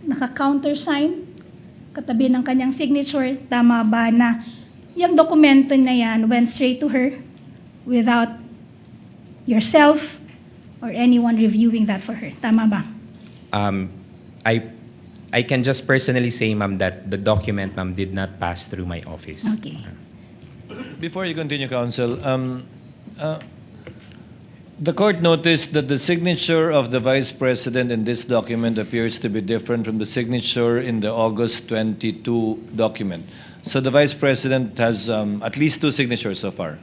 naka-countersign katabi ng kanyang signature, tama ba na yung dokumento na yan went straight to her without yourself or anyone reviewing that for her? Tama ba? I can just personally say, ma'am, that the document, ma'am, did not pass through my office. Okay. Before you continue, counsel, the court noticed that the signature of the Vice President in this document appears to be different from the signature in the August 22 document. So the Vice President has at least two signatures so far.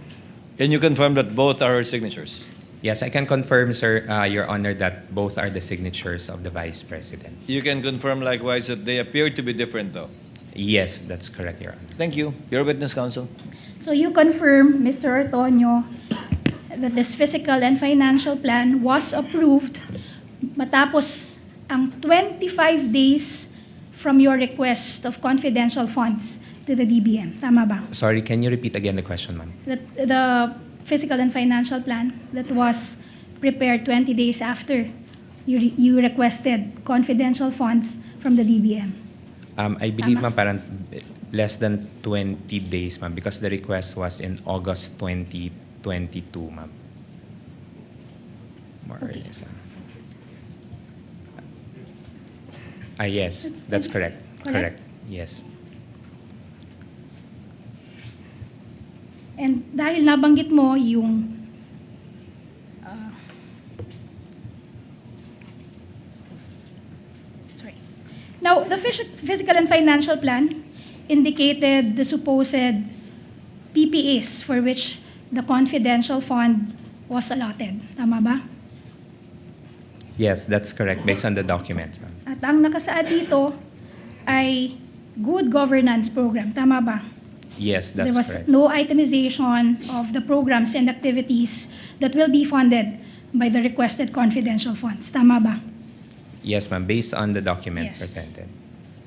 Can you confirm that both are her signatures? Yes, I can confirm, sir, Your Honor, that both are the signatures of the Vice President. You can confirm likewise that they appear to be different, though. Yes, that's correct, Your Honor. Thank you. Your witness, counsel. So you confirm, Mr. Antonio, that this physical and financial plan was approved matapos ang 25 days from your request of confidential funds to the DBM. Tama ba? Sorry, can you repeat again the question, ma'am? The physical and financial plan that was prepared 20 days after you requested confidential funds from the DBM. I believe, Tama. ma'am, parang less than 20 days, ma'am, because the request was in August 2022, ma'am. More or less. Yes, that's correct. Correct? Yes. And dahil nabanggit mo yung now, the physical and financial plan indicated the supposed PPAs for which the confidential fund was allotted. Tama ba? Yes, that's correct, based on the document, ma'am. At ang nakasaad dito ay good governance program. Tama ba? Yes, There that's was correct. no itemization of the programs and activities that will be funded by the requested confidential funds. Tama ba? Yes, ma'am, based on the document Yes. presented.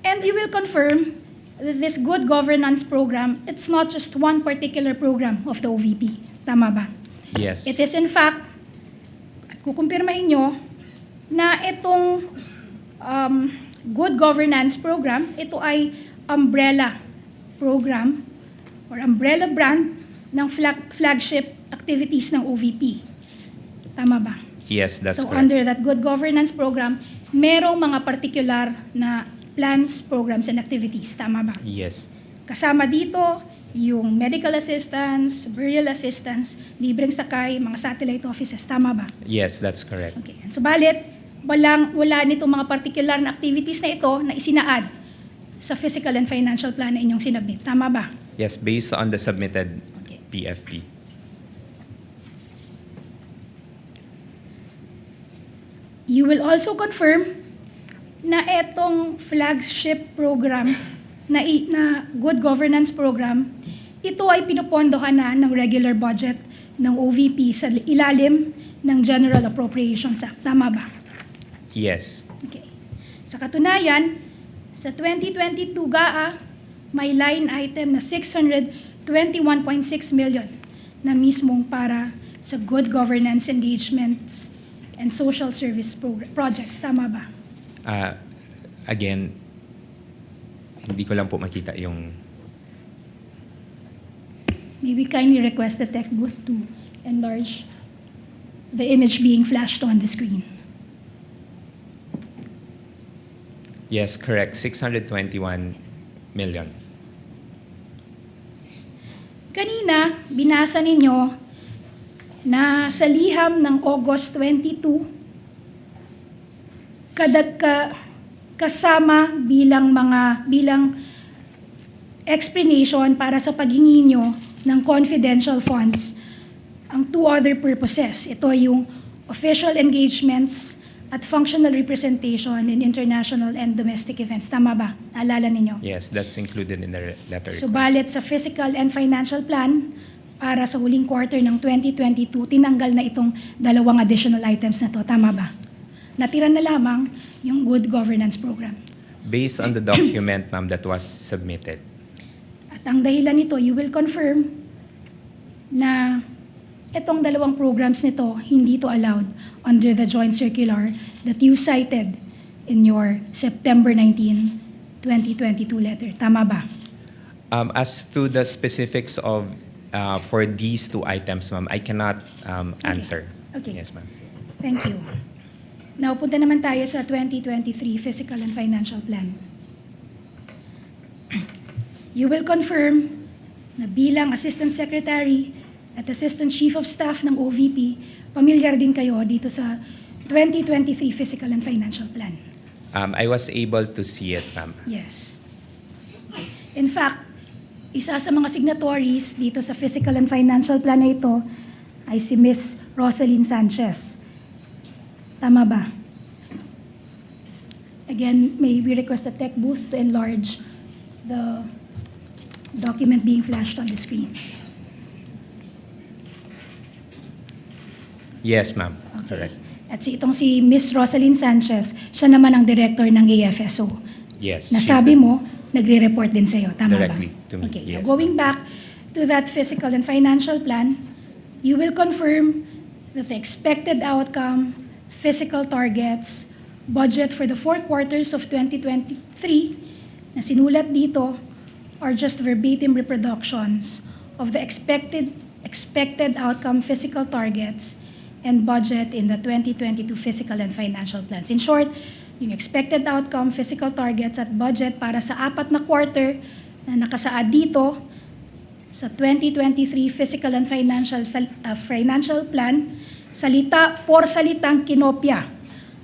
And you will confirm that this good governance program, it's not just one particular program of the OVP. Tama ba? Yes. It is in fact, at kukumpirmahin nyo, na itong good governance program, ito ay umbrella program or umbrella brand ng flagship activities ng OVP. Tama ba? Yes, that's So correct. under that good governance program, merong mga particular na plans, programs, and activities. Tama ba? Yes. Kasama dito yung medical assistance, burial assistance, libreng sakay, mga satellite offices. Tama ba? Yes, that's correct. Okay. And subalit, wala nitong mga particular na activities na ito na isinaad sa physical and financial plan na inyong sinabit. Tama ba? Yes, based on the submitted Okay. PFP. You will also confirm na etong flagship program na good governance program, ito ay pinupondohan na ng regular budget ng OVP sa ilalim ng General Appropriations Act. Tama ba? Yes. Okay. Sa katunayan, sa 2022 GAA, may line item na 621.6 million na mismong para sa good governance engagements and social service projects. Tama ba? Again, hindi ko lang po makita yung... May we kindly request the tech booth to enlarge the image being flashed on the screen. Yes, correct. 621 million. Kanina, binasa ninyo na sa liham ng August 22, kasama bilang explanation para sa paghingi nyo ng confidential funds ang two other purposes. Ito yung official engagements at functional representation in international and domestic events. Tama ba? Naalala ninyo? Yes, that's included in the letter request. Subalit sa fiscal and financial plan, para sa huling quarter ng 2022, tinanggal na itong dalawang additional items na to. Tama ba? Natira na lamang yung good governance program. Based on the document, ma'am, that was submitted. At ang dahilan nito, you will confirm na itong dalawang programs nito, hindi to allowed under the joint circular that you cited in your September 19, 2022 letter. Tama ba? As to the specifics of for these two items, ma'am, I cannot answer. Okay. Yes, ma'am. Thank you. Now, punta naman tayo sa 2023 Fiscal and Financial Plan. You will confirm na bilang Assistant Secretary at Assistant Chief of Staff ng OVP, pamilyar din kayo dito sa 2023 Fiscal and Financial Plan. I was able to see it, ma'am. Yes. In fact, isa sa mga signatories dito sa Fiscal and Financial Plan na ito ay si Ms. Rosalyn Sanchez. Tama ba? Again, may we request the tech booth to enlarge the document being flashed on the screen. Yes, ma'am. Correct. At itong si Ms. Rosalyn Sanchez, siya naman ang director ng AFSO. Yes. Nasabi mo, nagre-report din sa'yo. Tama Directly ba? to me, Okay. yes, Now, going back to that fiscal and financial plan, you will confirm that the expected outcome, fiscal targets, budget for the 4 quarters of 2023 na sinulat dito are just verbatim reproductions of the expected outcome, fiscal targets, and budget in the 2022 fiscal and financial plans. In short, yung expected outcome, fiscal targets, at budget para sa 4 na quarter na nakasaad dito sa 2023 fiscal and financial plan, salitang kinopya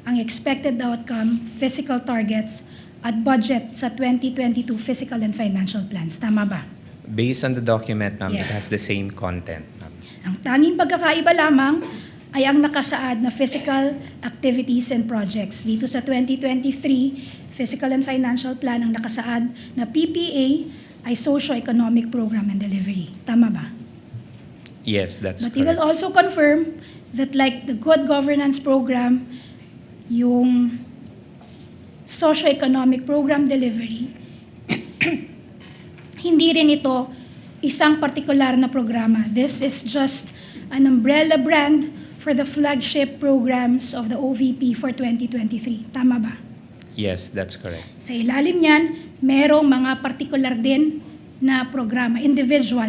ang expected outcome, fiscal targets, at budget sa 2022 fiscal and financial plans. Tama ba? Based on the document, ma'am, it Yes. has the same content, ma'am. Ang tanging pagkakaiba lamang ay ang nakasaad na physical activities and projects. Dito sa 2023 Fiscal and Financial Plan, ang nakasaad na PPA ay Socio-Economic Program and Delivery. Tama ba? Yes, that's But he will correct. also confirm that like the Good Governance Program, yung Socio-Economic Program Delivery, hindi rin ito isang partikular na programa. This is just an umbrella brand for the flagship programs of the OVP for 2023. Tama ba? Yes, that's correct. Sa ilalim niyan, merong mga partikular din na programa, individual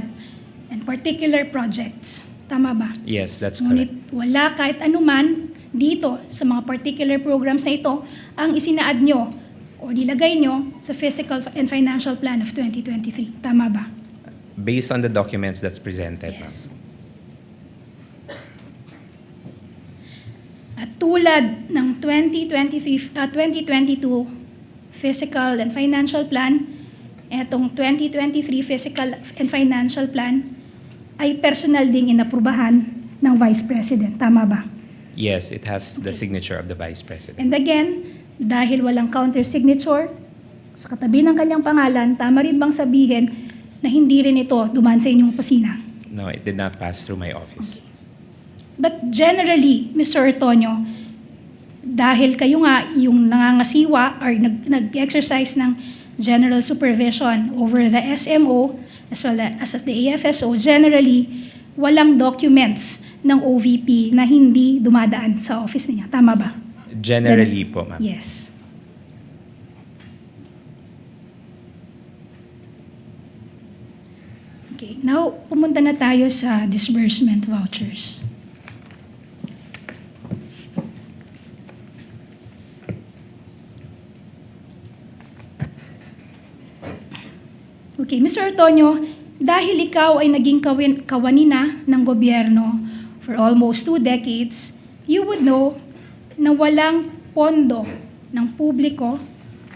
and particular projects. Tama ba? Yes, that's Ngunit correct. wala kahit anuman dito sa mga particular programs na ito ang isinaad nyo o nilagay nyo sa Fiscal and Financial Plan of 2023. Tama ba? Based on the documents that's presented, ma'am. Yes. At tulad ng 2022 Fiscal and Financial Plan, etong 2023 Fiscal and Financial Plan ay personal ding inaprubahan ng Vice President. Tama ba? Yes, it has the signature of the Vice President. And again, dahil walang counter-signature sa katabi ng kanyang pangalan, tama rin bang sabihin na hindi rin ito dumaan sa inyong opisina? No, it did not pass through my office. But generally, Mr. Ortonio, dahil kayo nga yung nangangasiwa or nag-exercise ng general supervision over the SMO as well as the AFSO, generally, walang documents ng OVP na hindi dumadaan sa office niya. Tama ba? Generally po, ma'am. Yes. Okay, now pumunta na tayo sa disbursement vouchers. Okay, Mr. Ortonio, dahil ikaw ay naging kawanina ng gobyerno for almost 2 decades, you would know na walang pondo ng publiko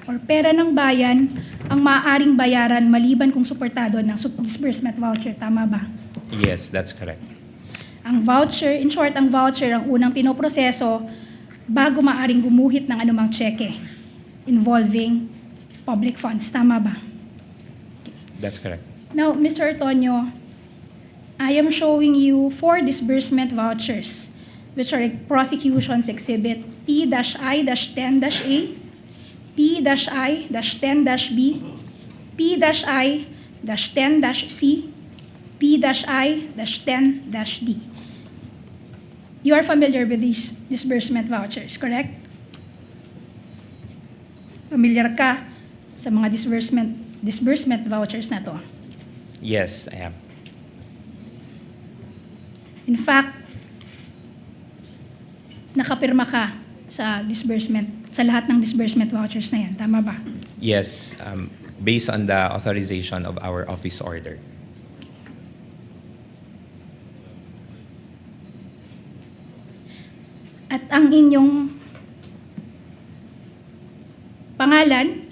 or pera ng bayan ang maaaring bayaran maliban kung suportado ng disbursement voucher. Tama ba? Yes, that's correct. Ang voucher, in short, ang voucher ang unang pinoproseso bago maaaring gumuhit ng anumang cheque involving public funds. Tama ba? That's correct. Now, Mr. Ortonio, I am showing you 4 disbursement vouchers, which are Prosecution's Exhibit P-I-10-A, P-I-10-B, P-I-10-C, P-I-10-D. You are familiar with these disbursement vouchers, correct? Familiar ka sa mga disbursement vouchers na to? Yes, I am. In fact, nakapirma ka sa lahat ng disbursement vouchers na yan. Tama ba? Yes, based on the authorization of our office order. At ang inyong pangalan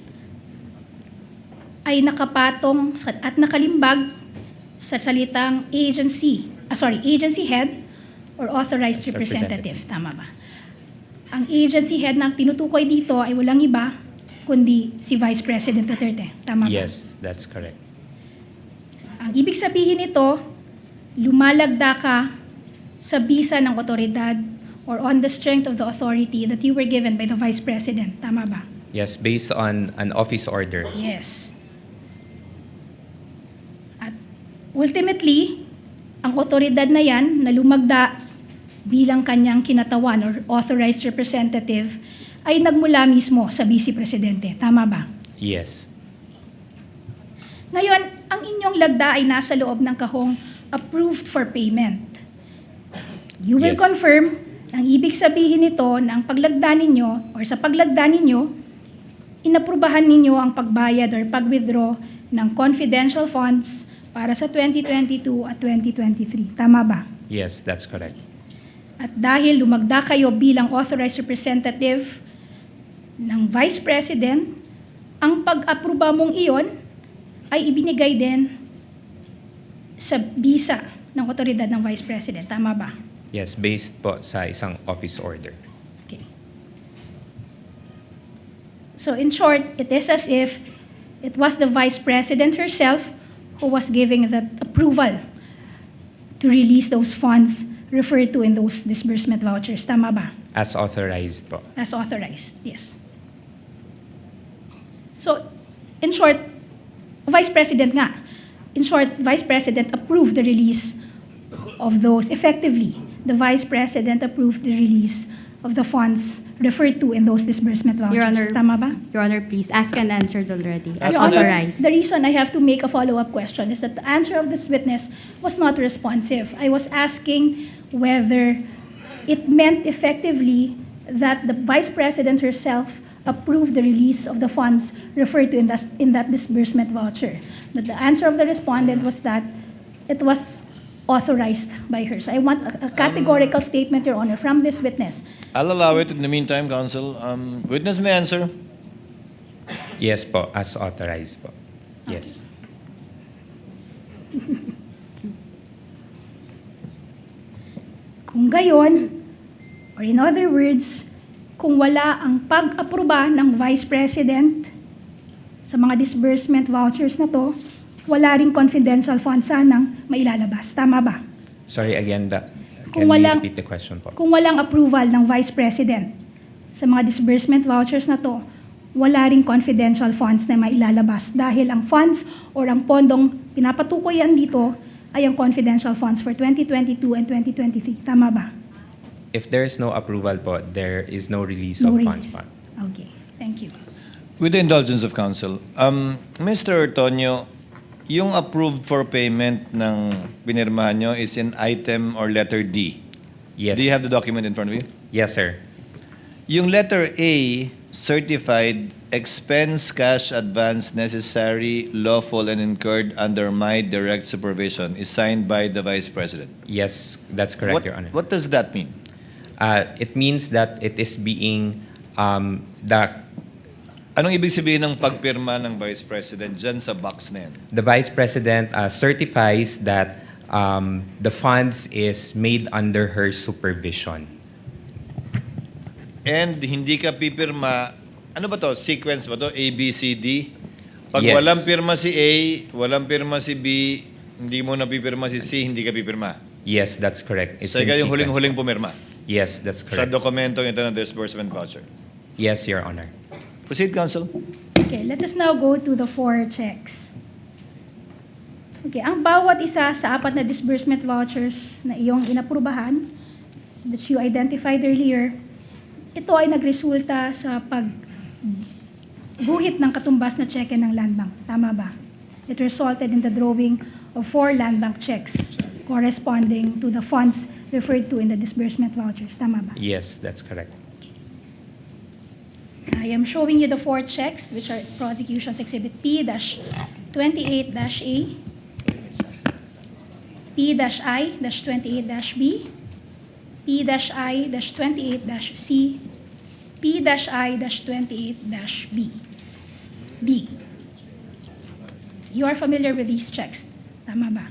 ay nakapatong at nakalimbag sa salitang agency head or authorized representative. Tama ba? Ang agency head na tinutukoy dito ay walang iba kundi si Vice President Duterte. Tama ba? Yes, that's correct. Ang ibig sabihin nito, lumalagda ka sa bisa ng otoridad or on the strength of the authority that you were given by the Vice President. Tama ba? Yes, based on an office order. Yes. At ultimately, ang otoridad na yan na lumagda bilang kanyang kinatawan or authorized representative ay nagmula mismo sa Vice Presidente. Tama ba? Yes. Ngayon, ang inyong lagda ay nasa loob ng kahong approved for payment. You will Yes. confirm ang ibig sabihin nito na ang paglagda ninyo or sa paglagda ninyo, inaprubahan ninyo ang pagbayad or pag-withdraw ng confidential funds para sa 2022 at 2023. Tama ba? Yes, that's correct. At dahil lumagda kayo bilang authorized representative ng Vice President, ang pag-aproba mong iyon ay ibinigay din sa bisa ng otoridad ng Vice President. Tama ba? Yes, based po sa isang office order. Okay. So in short, it is as if it was the Vice President herself who was giving that approval to release those funds referred to in those disbursement vouchers. Tama ba? As authorized po. As authorized, yes. So, in short, Vice President nga, in short, Vice President approved the release of those, effectively, the Vice President approved the release of the funds referred to in those disbursement vouchers. Your Honor, Tama ba? Your Honor, please, asked and answered already. As Your Honor, authorized. The reason I have to make a follow-up question is that the answer of this witness was not responsive. I was asking whether it meant effectively that the Vice President herself approved the release of the funds referred to in that disbursement voucher. But the answer of the respondent was that it was authorized by her. So I want a categorical statement, Your Honor, from this witness. I'll allow it in the meantime, counsel. Witness may answer. Yes po, as authorized po. Yes. Kung gayon, or in other words, kung wala ang pag-aproba ng Vice President sa mga disbursement vouchers na to, wala ring confidential funds sanang mailalabas. Tama ba? Sorry again, Kung can we walang- repeat the question po? Kung walang approval ng Vice President sa mga disbursement vouchers na to, wala ring confidential funds na mailalabas dahil ang funds or ang pondong pinapatukoy yan dito ay ang confidential funds for 2022 and 2023. Tama ba? If there is no approval po, there is no release No of funds release. po. Okay, thank you. With the indulgence of counsel, Mr. Tonyo, yung approved for payment ng pinirmahan nyo is in item or letter D. Yes. Do you have the document in front of you? Yes, sir. Yung letter A, certified expense cash advance necessary, lawful, and incurred under my direct supervision is signed by the Vice President. Yes, that's correct, Your Honor. What does that mean? It means that it is being Anong ibig sabihin ng pagpirma ng Vice President dyan sa box na yan? the Vice President certifies that the funds is made under her supervision. And hindi ka pipirma, ano ba to? Sequence ba to? A, B, C, D? Pag Yes. walang pirma si A, walang pirma si B, hindi mo na pipirma si C, hindi ka pipirma. Yes, that's correct. It's So in ikaw yung sequence. huling-huling pumirma Yes, that's sa correct. dokumentong ito ng disbursement voucher. Yes, Your Honor. Proceed, counsel. Okay, let us now go to the 4 checks. Okay, ang bawat isa sa 4 na disbursement vouchers na iyong inaprubahan, that you identified earlier, ito ay nagresulta sa pagguhit ng katumbas na cheque ng Land Bank. Tama ba? It resulted in the drawing of 4 Land Bank checks corresponding to the funds referred to in the disbursement vouchers. Tama ba? Yes, that's correct. I am showing you the 4 checks, which are Prosecution's Exhibit P-28-A, P-I-28-B, P-I-28-C, P-I-28-B. D. You are familiar with these checks. Tama ba?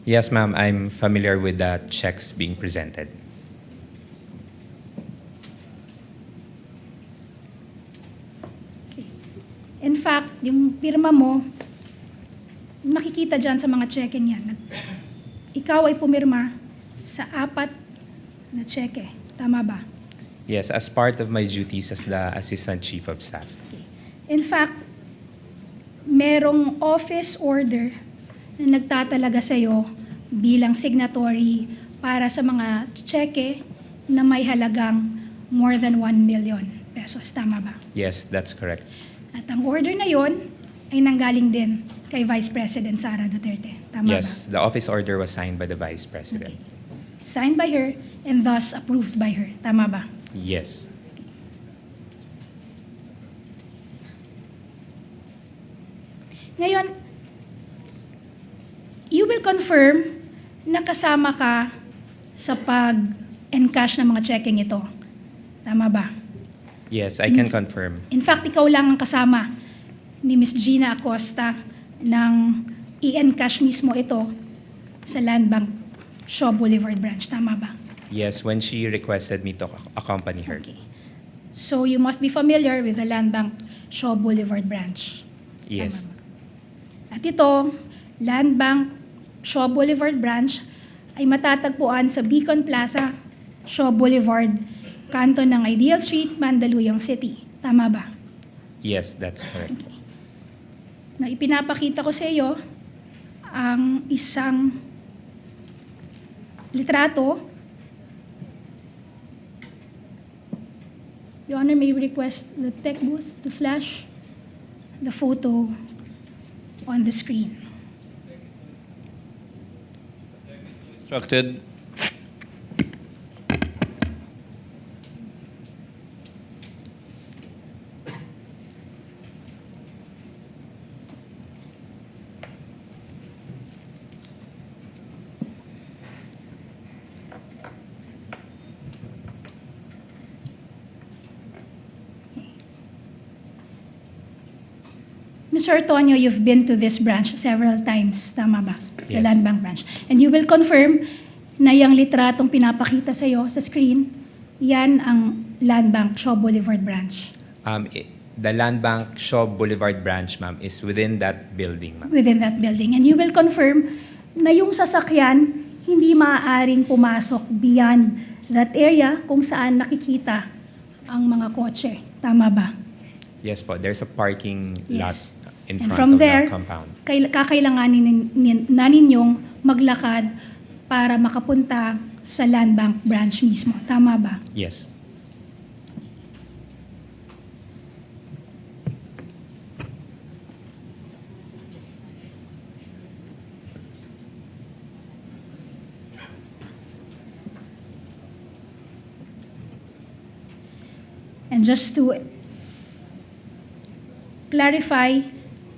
Yes, ma'am, I'm familiar with the checks being presented. Okay. In fact, yung pirma mo, makikita dyan sa mga checking yan. Ikaw ay pumirma sa 4 na cheque. Tama ba? Yes, as part of my duties as the Assistant Chief of Staff. In fact, merong office order na nagtatalaga sa iyo bilang signatory para sa mga cheque na may halagang more than 1 million pesos. Tama ba? Yes, that's correct. At ang order na yon ay nanggaling din kay Vice President Sara Duterte. Tama Yes, the office order was signed by the Vice ba? President. Okay. Signed by her and thus approved by her. Tama ba? Yes. Ngayon, you will confirm na kasama ka sa pag-encash ng mga checking ito. Tama ba? Yes, I can confirm. In fact, ikaw lang ang kasama ni Ms. Gina Acosta nang i-encash mismo ito sa Land Bank Shaw Boulevard branch. Tama ba? Yes, when she requested me to accompany her. Okay. So you must be familiar with the Land Bank Shaw Boulevard branch. Yes. Tama ba? At ito, Land Bank Shaw Boulevard branch ay matatagpuan sa Beacon Plaza, Shaw Boulevard, kanto ng Ideal Street, Mandaluyong City. Tama ba? Yes, that's correct. Na ipinapakita ko sa iyo ang isang litrato Your Honor, may we request the tech booth to flash the photo on the screen. Instructed. Mr. Antonio, you've been to this branch several times, tama ba? The Yes. Land Bank branch. And you will confirm na yung litratong pinapakita sa'yo sa screen, yan ang Land Bank Shaw Boulevard branch. The Land Bank Shaw Boulevard branch, ma'am, is within that building, ma'am. Within that building. And you will confirm na yung sasakyan hindi maaaring pumasok beyond that area kung saan nakikita ang mga kotse. Tama ba? Yes po, there's a parking lot Yes. in And front from of there, the compound. kakailanganin na ninyong maglakad para makapunta sa Land Bank branch mismo. Tama ba? Yes. And just to clarify,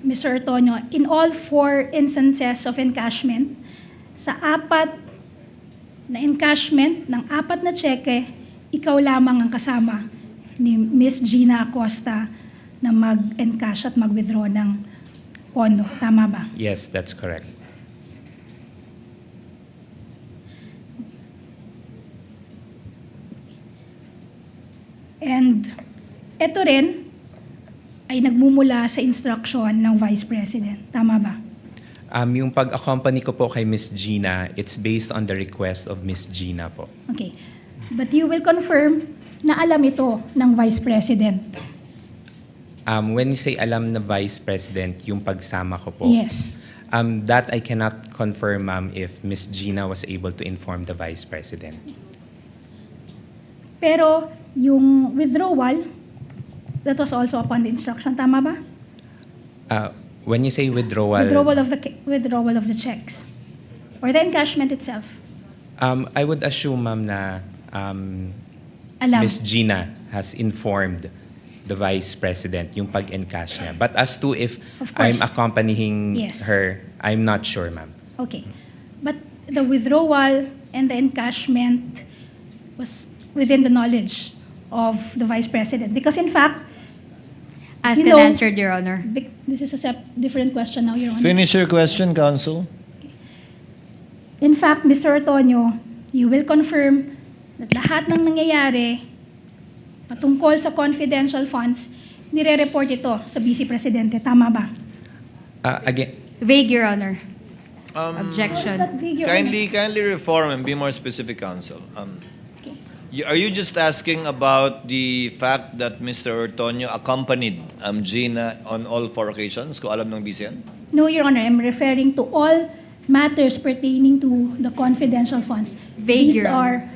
Mr. Antonio, in all 4 instances of encashment, sa 4 na encashment ng 4 na cheque, ikaw lamang ang kasama ni Miss Gina Acosta na mag-encash at mag-withdraw ng pondo. Tama ba? Yes, that's correct. And ito rin ay nagmumula sa instruction ng Vice President. Tama ba? Yung pag-accompany ko po kay Miss Gina, it's based on the request of Miss Gina po. Okay. But you will confirm na alam ito ng Vice President. When you say alam na Vice President, yung pagsama ko po. Yes. That I cannot confirm, ma'am, if Miss Gina was able to inform the Vice President. Pero yung withdrawal, that was also upon the instruction. Tama ba? When you say withdrawal, Withdrawal of the checks. Or the encashment itself. I would assume, ma'am, na Alam. Miss Gina has informed the Vice President yung pag-encash niya. But as to if Of course. I'm accompanying Yes. her, I'm not sure, ma'am. Okay. But the withdrawal and the encashment was within the knowledge of the Vice President. Because in fact, Asked you and know- answered, Your Honor. this is a different question now, Your Honor. Finish your question, counsel. In fact, Mr. Antonio, you will confirm that lahat ng nangyayari patungkol sa confidential funds, nire-report ito sa Vice Presidente. Tama ba? Again, Vague, Your Honor. How is Objection. that vague, Your Honor? Kindly reform and be more specific, counsel. Okay. Are you just asking about the fact that Mr. Ortonio accompanied Gina on all 4 occasions? Kung alam ng BC yan? No, Your Honor, I'm referring to all matters pertaining to the confidential funds. Vague, These Your are Honor.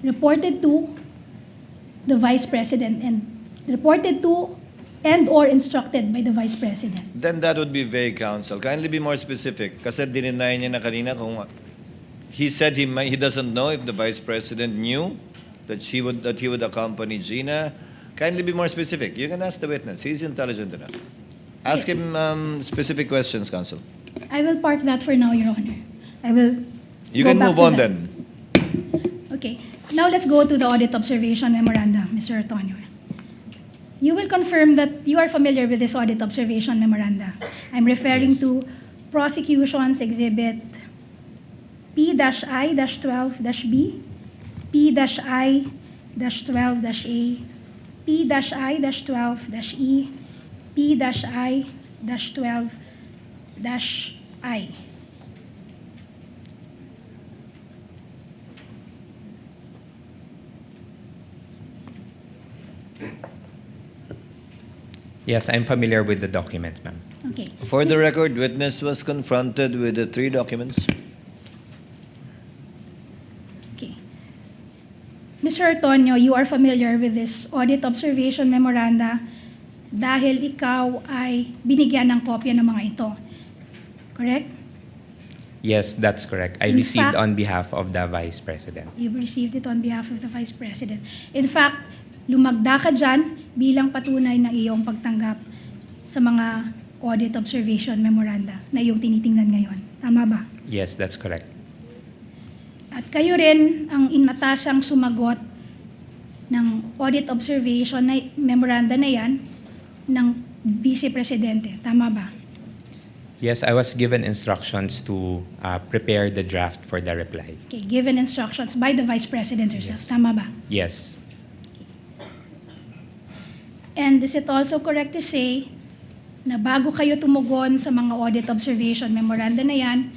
reported to the Vice President and reported to and or instructed by the Vice President. Then that would be vague, counsel. Kindly be more specific. Kasi dininay niya na kanina kung he said he doesn't know if the Vice President knew that he would accompany Gina. Kindly be more specific. You can ask the witness. He's intelligent enough. Ask him specific questions, counsel. I will park that for now, Your Honor. I will You go can back move to on that. then. Okay. Now let's go to the audit observation memorandum, Mr. Antonio. You will confirm that you are familiar with this audit observation memoranda. I'm referring Yes. to Prosecution's Exhibit P-I-12-B, P-I-12-A, P-I-12-E, P-I-12-I. yes, I'm familiar with the document, ma'am. Okay. For the record, witness was confronted with the 3 documents. Okay. Mr. Artonio, you are familiar with this audit observation memoranda dahil ikaw ay binigyan ng kopya ng mga ito. Correct? Yes, that's correct. I In received fact- on behalf of the Vice President. You've received it on behalf of the Vice President. In fact, lumagda ka dyan bilang patunay ng iyong pagtanggap sa mga audit observation memoranda na iyong tinitingnan ngayon. Tama ba? Yes, that's correct. At kayo rin ang inatasang sumagot ng audit observation na memoranda na yan ng Vice Presidente. Tama ba? Yes, I was given instructions to prepare the draft for the reply. Okay, given instructions by the Vice President herself. Yes. Tama ba? Yes. And is it also correct to say na bago kayo tumugon sa mga audit observation memoranda na yan,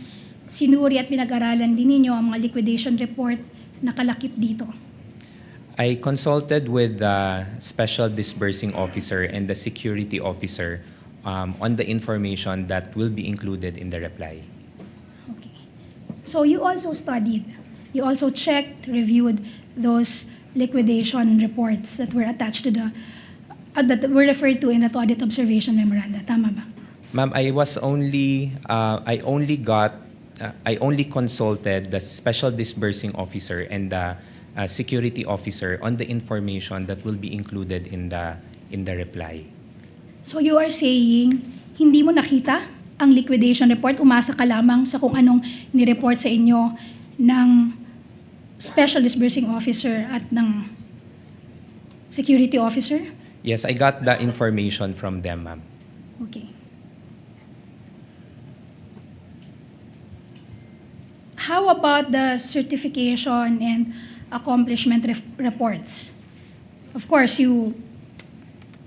sinuri at pinag-aralan din ninyo ang mga liquidation report na kalakip dito? I consulted with the Special Disbursing Officer and the Security Officer on the information that will be included in the reply. Okay. So you also studied, you also checked, reviewed those liquidation reports that were attached to the, that were referred to in that audit observation memoranda. Tama ba? Ma'am, I only consulted the Special Disbursing Officer and the Security Officer on the information that will be included in the reply. So you are saying, hindi mo nakita ang liquidation report, umasa ka lamang sa kung anong nireport sa inyo ng Special Disbursing Officer at ng Security Officer? Yes, I got the information from them, ma'am. Okay. How about the certification and accomplishment reports? Of course, you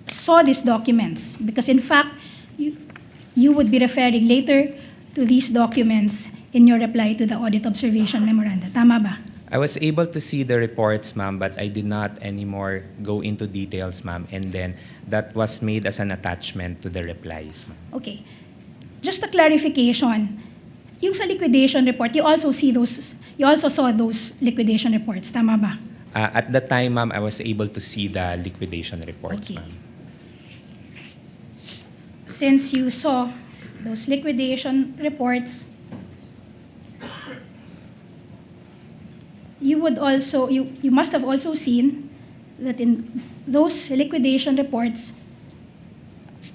saw these documents because in fact, you would be referring later to these documents in your reply to the audit observation memoranda. Tama ba? I was able to see the reports, ma'am, but I did not anymore go into details, ma'am, and then that was made as an attachment to the replies, ma'am. Okay. Just a clarification. Yung sa liquidation report, you also saw those liquidation reports. Tama ba? At the time, ma'am, I was able to see the liquidation reports, Okay. ma'am. Since you saw those liquidation reports, you must have also seen that in those liquidation reports,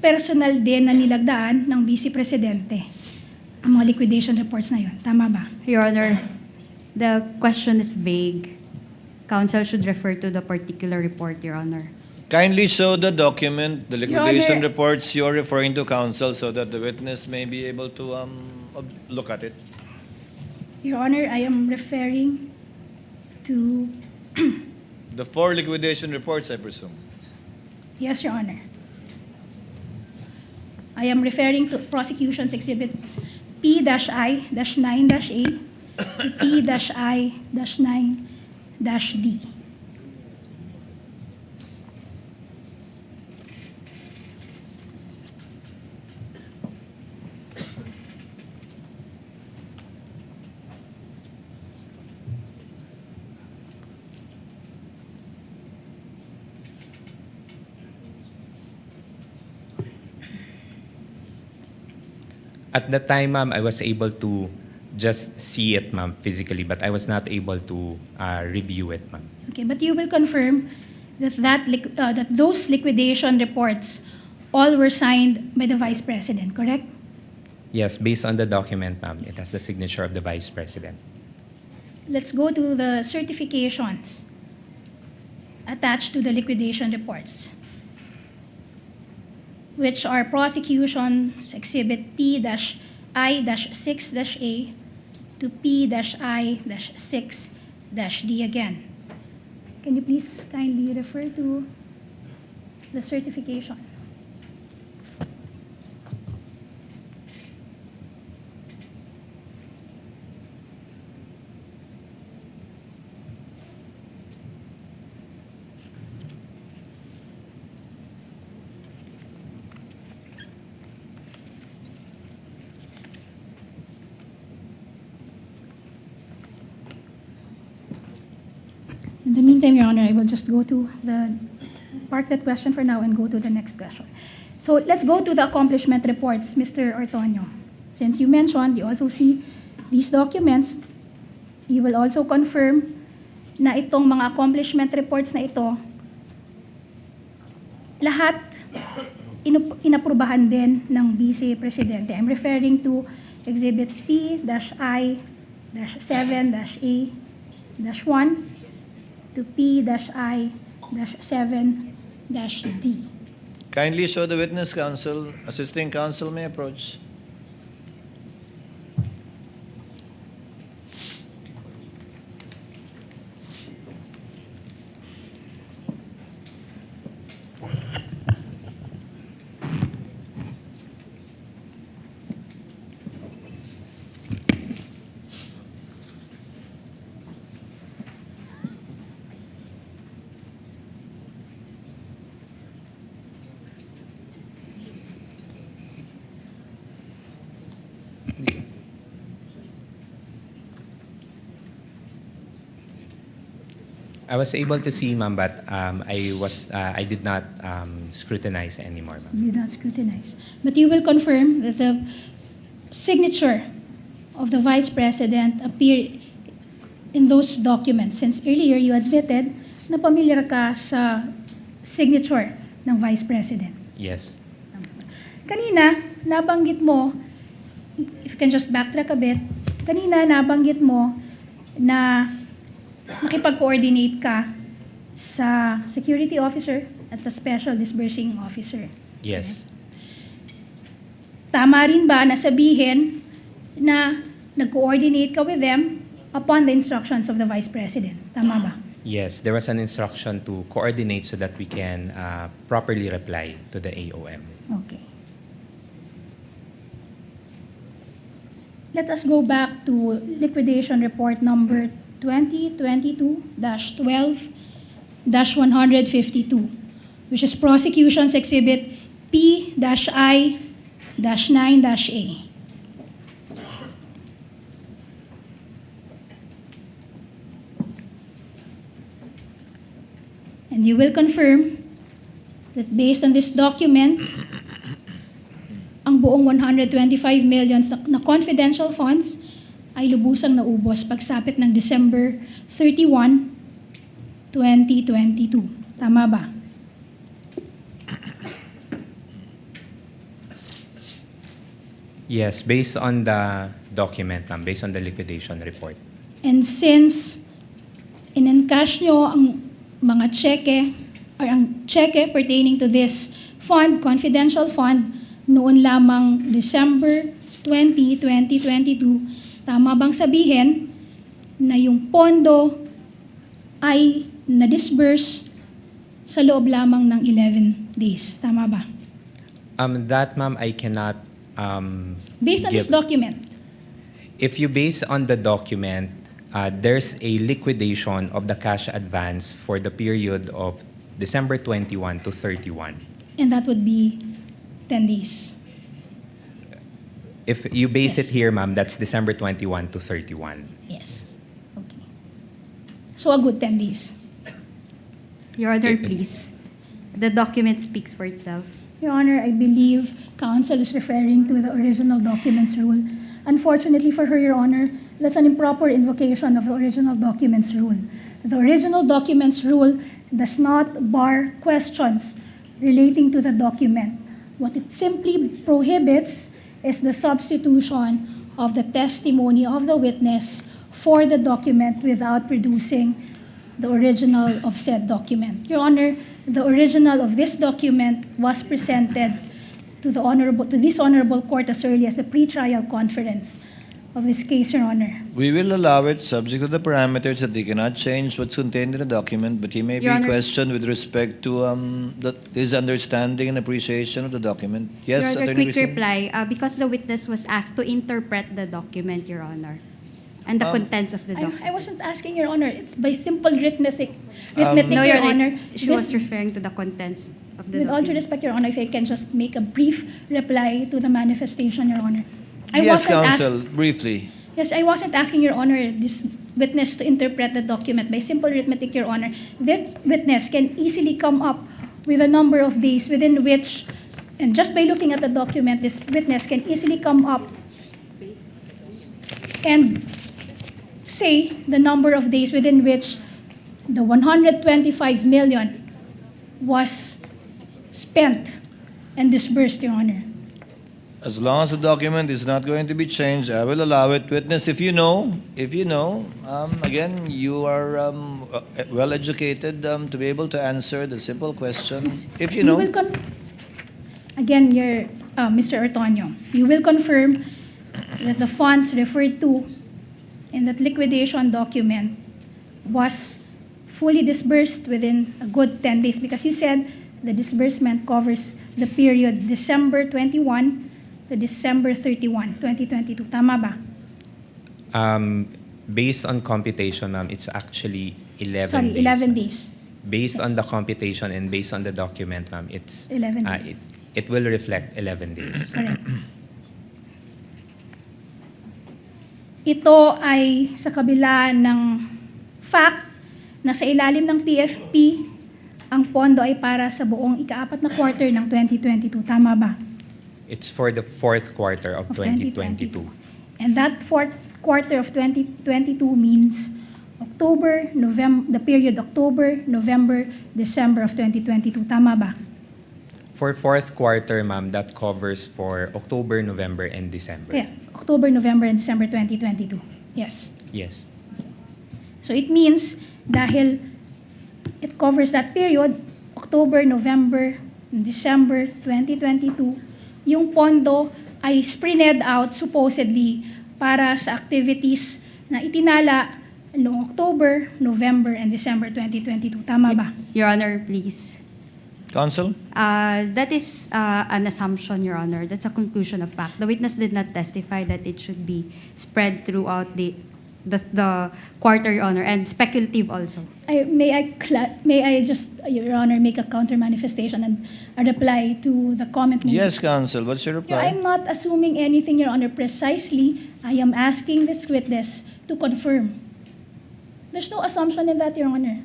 personal din na nilagdaan ng Vice Presidente ang mga liquidation reports na yun. Tama ba? Your Honor, the question is vague. Counsel should refer to the particular report, Your Honor. Kindly show the document, the liquidation Honor. reports you're referring to, counsel, so that the witness may be able to look at it. Your Honor, I am referring to... The 4 liquidation reports, I presume. Yes, Your Honor. I am referring to prosecution's exhibits P-I-9-A to P-I-9-D. At the time, ma'am, I was able to just see it, ma'am, physically, but I was not able to review it, ma'am. Okay, but you will confirm that that those liquidation reports all were signed by the Vice President, correct? Yes, based on the document, ma'am, it has the signature of the Vice President. Let's go to the certifications attached to the liquidation reports, which are prosecution's exhibit P-I-6-A to P-I-6-D again. Can you please kindly refer to the certification? In the meantime, Your Honor, I will just park that question for now and go to the next question. So let's go to the accomplishment reports, Mr. Ortonio. Since you mentioned, you also see these documents, you will also confirm na itong mga accomplishment reports na ito, lahat inaprubahan din ng Vice Presidente. I'm referring to Exhibits P-I-7-A-1 to P-I-7-D. Kindly show the witness, counsel. Assisting counsel may approach. I was able to see, ma'am, but I did not scrutinize anymore, ma'am. You did not scrutinize. But you will confirm that the signature of the Vice President appear in those documents, since earlier you admitted na pamilyar ka sa signature ng Vice President. Yes. Kanina, nabanggit mo, if you can just backtrack a bit, kanina nabanggit mo na makipag-coordinate ka sa security officer at sa special disbursing officer. Yes. Tama rin ba na sabihin na nag-coordinate ka with them upon the instructions of the Vice President? Tama ba? Yes, there was an instruction to coordinate so that we can properly reply to the AOM. Okay. Let us go back to liquidation report number 2022-12-152, which is Prosecution's Exhibit P-I-9-A. And you will confirm that based on this document, ang buong 125 million na confidential funds ay lubusang naubos pagsapit ng December 31, 2022. Tama ba? Yes, based on the document, ma'am, based on the liquidation report. And since in-encash nyo ang mga cheque or ang cheque pertaining to this fund, confidential fund, noon lamang December 20, 2022, tama bang sabihin na yung pondo ay na-disburse sa loob lamang ng 11 days? Tama ba? That, ma'am, I cannot Based on this document, If you base on the document, there's a liquidation of the cash advance for the period of December 21 to 31. and that would be 10 days. If you base Yes. it here, ma'am, that's December 21 to 31. Yes. Okay. So a good 10 days. Your Honor, please. The document speaks for itself. Your Honor, I believe counsel is referring to the original documents rule. Unfortunately for her, Your Honor, that's an improper invocation of the original documents rule. The original documents rule does not bar questions relating to the document. What it simply prohibits is the substitution of the testimony of the witness for the document without producing the original of said document. Your Honor, the original of this document was presented to this honorable court as early as the pretrial conference of this case, Your Honor. We will allow it subject to the parameters that they cannot change what's contained in the document, but he may Your be Honor. questioned with respect to his understanding and appreciation of the document. Yes, Your Honor, Attorney quick Christine? reply. Because the witness was asked to interpret the document, Your Honor, and the contents of the document. I wasn't asking, Your Honor. It's by simple arithmetic, No, Your Your Honor. She was referring to the contents of the With all due document. respect, Your Honor, if I can just make a brief reply to the manifestation, Your Honor. Yes, counsel, briefly. Yes, I wasn't asking, Your Honor, this witness to interpret the document by simple arithmetic, Your Honor, this witness can easily come up with a number of days within which, and just by looking at the document, this witness can easily come up and say the number of days within which the 125 million was spent and disbursed, Your Honor. As long as the document is not going to be changed, I will allow it. Witness, if you know, again, you are well educated to be able to answer the simple question. If you know. will again, Mr. Ortonio, you will confirm that the funds referred to in that liquidation document was fully disbursed within a good 10 days, because you said the disbursement covers the period December 21 to December 31, 2022. Tama ba? Based on computation, ma'am, it's actually 11 Sorry, days. 11 days. Based on Yes. the computation and based on the document, ma'am, it's 11 days. it will reflect 11 days. Correct. Ito ay sa kabila ng fact na sa ilalim ng PFP, ang pondo ay para sa buong ika-4 na quarter ng 2022. Tama ba? It's for the fourth quarter of 2022. And that fourth quarter of 2022 means the period October, November, December of 2022. Tama ba? For fourth quarter, ma'am, that covers for October, November, and December. Kaya, October, November, and December 2022. Yes. Yes. So it means dahil it covers that period, October, November, December 2022, yung pondo ay spread out supposedly para sa activities na itinala noong October, November, and December 2022. Tama ba? Your Honor, please. Counsel? That is an assumption, Your Honor. That's a conclusion of fact. The witness did not testify that it should be spread throughout the quarter, Your Honor, and speculative also. May I just, Your Honor, make a counter manifestation and a reply to the comment made? Yes, Counsel. What's your reply? I'm not assuming anything, Your Honor. Precisely, I am asking this witness to confirm. There's no assumption in that, Your Honor.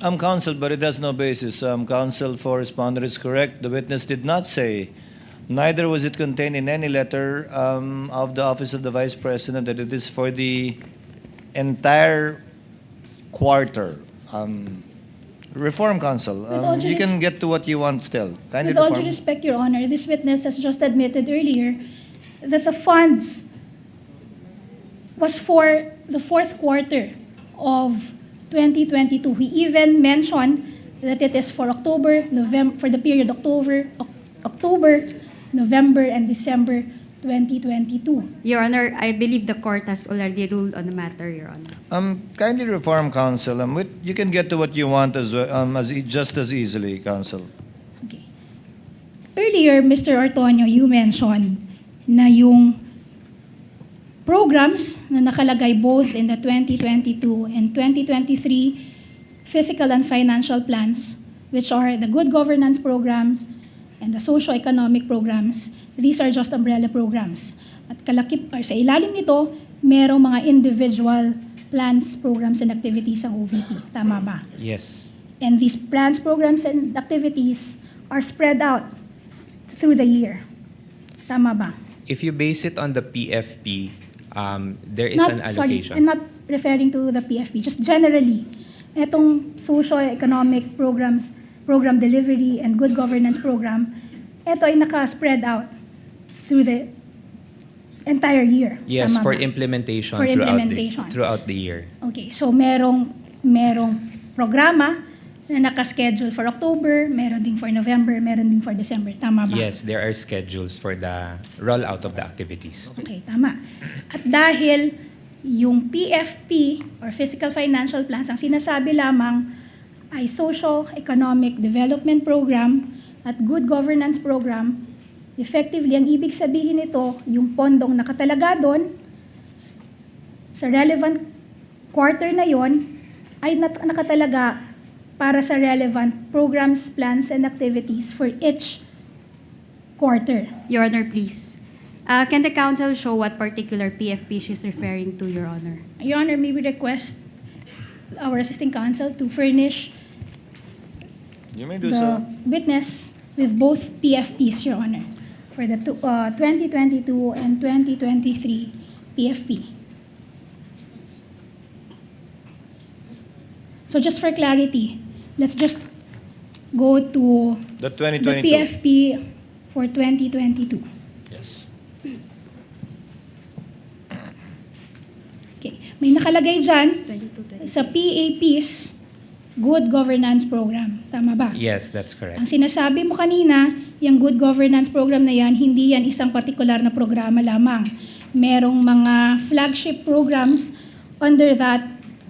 Counsel, but it has no basis. Counsel for respondent is correct. The witness did not say, neither was it contained in any letter of the Office of the Vice President, that it is for the entire quarter. Reform, Counsel. With all due You can get to what you want still. Kindly With all due reform. respect, Your Honor, this witness has just admitted earlier that the funds was for the fourth quarter of 2022. He even mentioned that it is for October, November, for the period October, November, and December 2022. Your Honor, I believe the court has already ruled on the matter, Your Honor. Kindly reform, Counsel. You can get to what you want just as easily, Counsel. Okay. Earlier, Mr. Ortonio, you mentioned na yung programs na nakalagay both in the 2022 and 2023 fiscal and financial plans, which are the good governance programs and the socio-economic programs, these are just umbrella programs. At sa ilalim nito, merong mga individual plans, programs, and activities ang OVP. Tama ba? Yes. And these plans, programs, and activities are spread out through the year. Tama ba? If you base it on the PFP, there is an allocation. I'm not referring to the PFP, just generally. Etong socio-economic programs, program delivery, and good governance program, ito ay naka-spread out through the entire year. Yes, Tama for ba? implementation, For implementation. throughout the year. Okay, so merong programa na naka-schedule for October, meron din for November, meron din for December. Tama ba? Yes, there are schedules for the rollout of the activities. Okay, tama. At dahil yung PFP or Fiscal Financial Plans, ang sinasabi lamang ay Socio-Economic Development Program at Good Governance Program, effectively, ang ibig sabihin nito, yung pondong nakatalaga doon sa relevant quarter na yon ay nakatalaga para sa relevant programs, plans, and activities for each quarter. Your Honor, please. Can the council show what particular PFP she's referring to, Your Honor? Your Honor, may we request our assisting counsel to furnish You may do the so. witness with both PFPs, Your Honor, for the 2022 and 2023 PFP. So just for clarity, let's just go to The the 2022. PFP for 2022. Yes. Okay. May nakalagay dyan sa PAP's Good Governance Program. Tama ba? Yes, that's Ang correct. sinasabi mo kanina, yung Good Governance Program na yan, hindi yan isang partikular na programa lamang. Merong mga flagship programs under that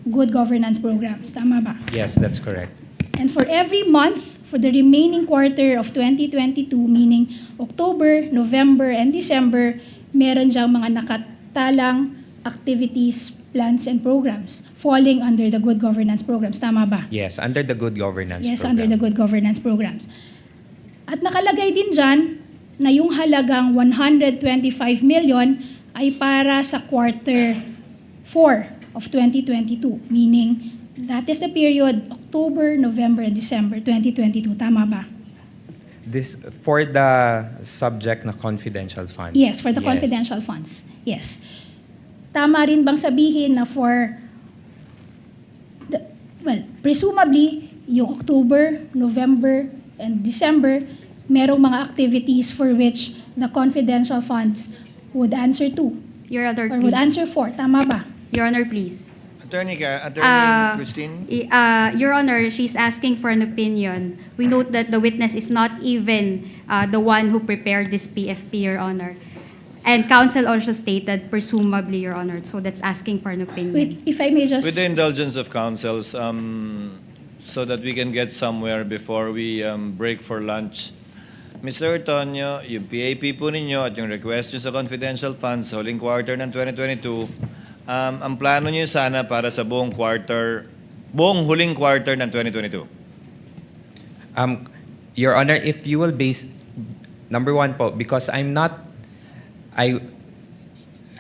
Good Governance Programs. Tama ba? Yes, that's correct. And for every month, for the remaining quarter of 2022, meaning October, November, and December, meron diyang mga nakatalang activities, plans, and programs falling under the Good Governance Programs. Tama ba? Yes, under the Good Governance Yes, Program. under the Good Governance Programs. At nakalagay din dyan na yung halagang 125 million ay para sa quarter 4 of 2022, meaning that is the period October, November, and December 2022. Tama ba? This for the subject na confidential funds. Yes, for the Yes. confidential funds. Yes. Tama rin bang sabihin na presumably, yung October, November, and December, merong mga activities for which the confidential funds would answer to, Your Honor, or would please. answer for. Tama ba? Your Honor, please. Attorney Christine? Your Honor, she's asking for an opinion. We note that the witness is not even the one who prepared this PFP, Your Honor. And counsel also stated, presumably, Your Honor. So that's asking for an opinion. Wait, if I may just... With the indulgence of counsels, so that we can get somewhere before we break for lunch. Mr. Ortonio, yung PAP po ninyo at yung request nyo sa confidential funds sa huling quarter ng 2022, ang plano nyo sana para sa buong huling quarter ng 2022. Your Honor, if you will base, number one po, because I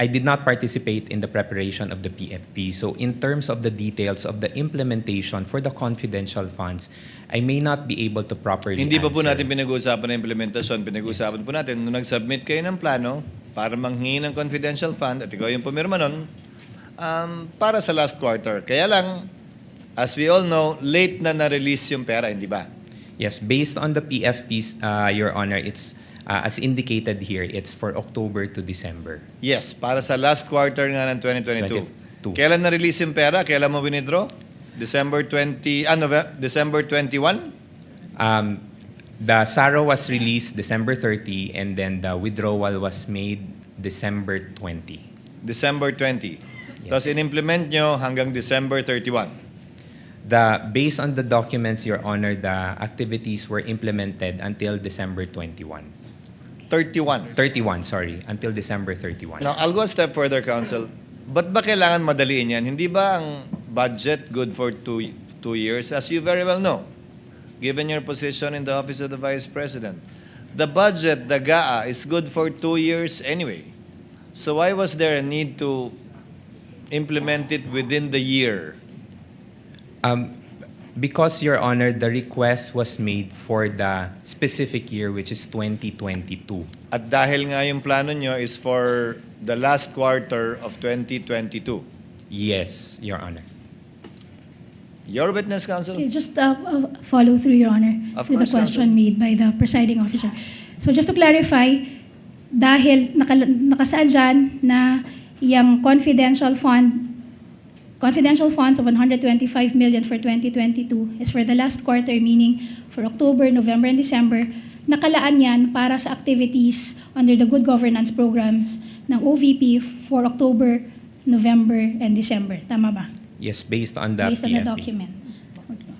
did not participate in the preparation of the PFP. So in terms of the details of the implementation for the confidential funds, I may not be able to properly Hindi pa po answer. natin pinag-uusapan na implementasyon. Pinag-uusapan po natin nung nag-submit kayo ng plano para manghingi ng confidential fund at ikaw yung pumirma nun para sa last quarter. Kaya lang, as we all know, late na na-release yung pera, hindi ba? Yes, based on the PFPs, Your Honor, it's as indicated here, it's for October to December. Yes, para sa last quarter nga ng 2022. 22. Kailan na-release yung pera? Kailan mo withdraw? December 21? The SARO was released December 30, and then the withdrawal was made December 20. December 20. Yes. Tapos in-implement nyo hanggang December 31. Based on the documents, Your Honor, the activities were implemented until December 21. 31. 31, sorry, until December 31. Now, I'll go a step further, Counsel. Ba't ba kailangan madaliin yan? Hindi ba ang budget good for two years? As you very well know, given your position in the Office of the Vice President, the budget, the GAA, is good for 2 years anyway. So why was there a need to implement it within the year? Because, Your Honor, the request was made for the specific year, which is 2022. At dahil nga yung plano nyo is for the last quarter of 2022. Yes, Your Honor. Your witness, Counsel? Okay, just follow through, Your Honor, Of with the course, question made by the presiding officer. So just to clarify, dahil nakasaad dyan na yung confidential funds of 125 million for 2022 is for the last quarter, meaning for October, November, and December. Nakalaan yan para sa activities under the Good Governance Programs ng OVP for October, November, and December. Tama ba? Yes, based on the Based on the PFP. document. Okay.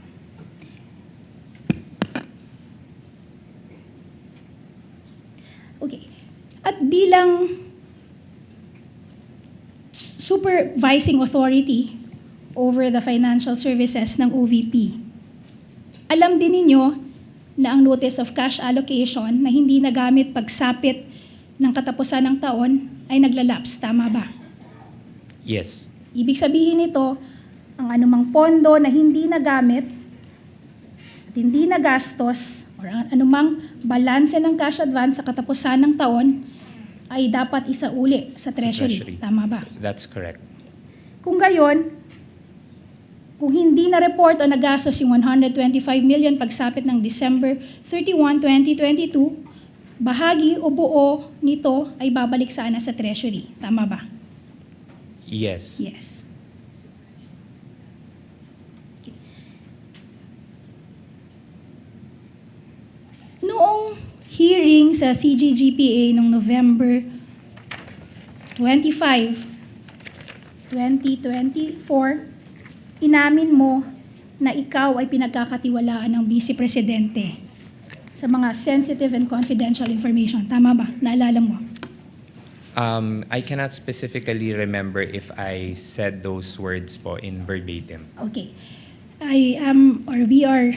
Okay. At bilang supervising authority over the financial services ng OVP, alam din ninyo na ang notice of cash allocation na hindi nagamit pagsapit ng katapusan ng taon ay naglalapse. Tama ba? Yes. Ibig sabihin nito, ang anumang pondo na hindi nagamit at hindi nagastos o ang anumang balanse ng cash advance sa katapusan ng taon ay dapat isauli sa Treasury. Tama ba? That's correct. Kung gayon, kung hindi na-report o nagastos yung 125 million pagsapit ng December 31, 2022, bahagi o buo nito ay babalik sana sa Treasury. Tama ba? Yes. Yes. Okay. Noong hearing sa CGGPA noong November 25, 2024, inamin mo na ikaw ay pinagkakatiwalaan ng Vice Presidente sa mga sensitive and confidential information. Tama ba? Naalala mo? I cannot specifically remember if I said those words po in verbatim. Okay. We are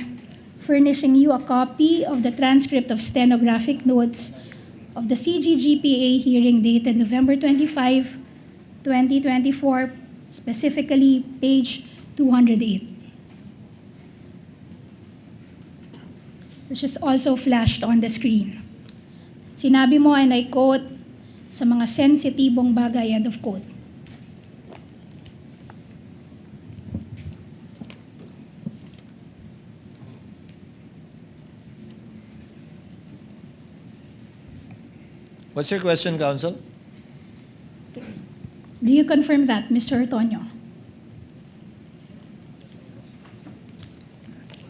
furnishing you a copy of the transcript of stenographic notes of the CGGPA hearing dated November 25, 2024, specifically page 208. Which is also flashed on the screen. Sinabi mo, and I quote, sa mga sensitibong bagay, end of quote. What's your question, Counsel? Do you confirm that, Mr. Ortonio?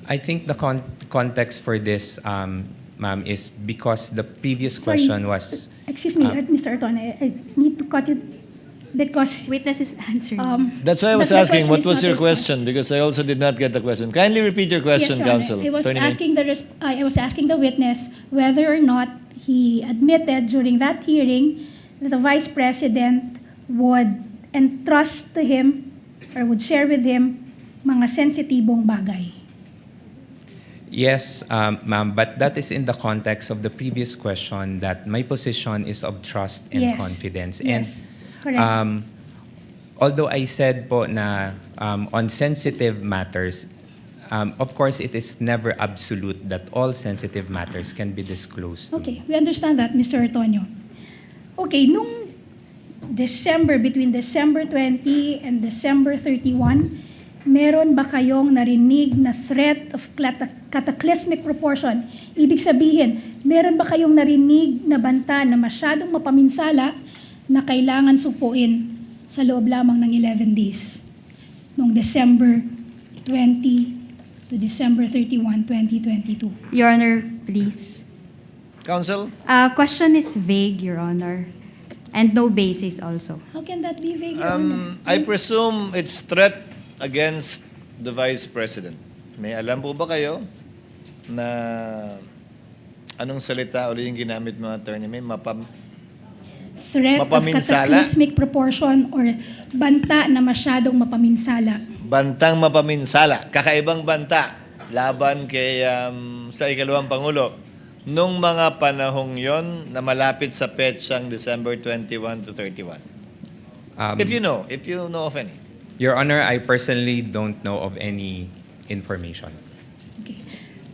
I think the context for this, ma'am, is because the previous question was... Excuse me, Mr. Ortonio, I need to cut you because... Witness is answering. That's why I was my asking, question what is was not your responsive. question? Because I also did not get the question. Kindly repeat your question, Yes, Your Honor. Counsel. I was Attorney May. asking the witness whether or not he admitted during that hearing that the Vice President would entrust to him or would share with him mga sensitibong bagay. Yes, ma'am, but that is in the context of the previous question that my position is of trust and Yes. confidence. Yes, And correct. although I said po na on sensitive matters, of course, it is never absolute that all sensitive matters can be disclosed. Okay, we understand that, Mr. Ortonio. Okay, nung between December 20 and December 31, meron ba kayong narinig na threat of cataclysmic proportion? Ibig sabihin, meron ba kayong narinig na banta na masyadong mapaminsala na kailangan supuin sa loob lamang ng 11 days? Noong December 20 to December 31, 2022. Your Honor, please. Counsel? Question is vague, Your Honor, and no basis also. How can that be vague, Your Honor? I presume it's threat against the Vice President. May alam po ba kayo na anong salita ulit yung ginamit mo, Attorney May? Threat of mapaminsala? cataclysmic proportion or banta na masyadong mapaminsala. Bantang mapaminsala. Kakaibang banta. Laban kay sa ikalawang Pangulo. Nung mga panahong yon na malapit sa petsang December 21 to 31. If you know of any. Your Honor, I personally don't know of any information. Okay.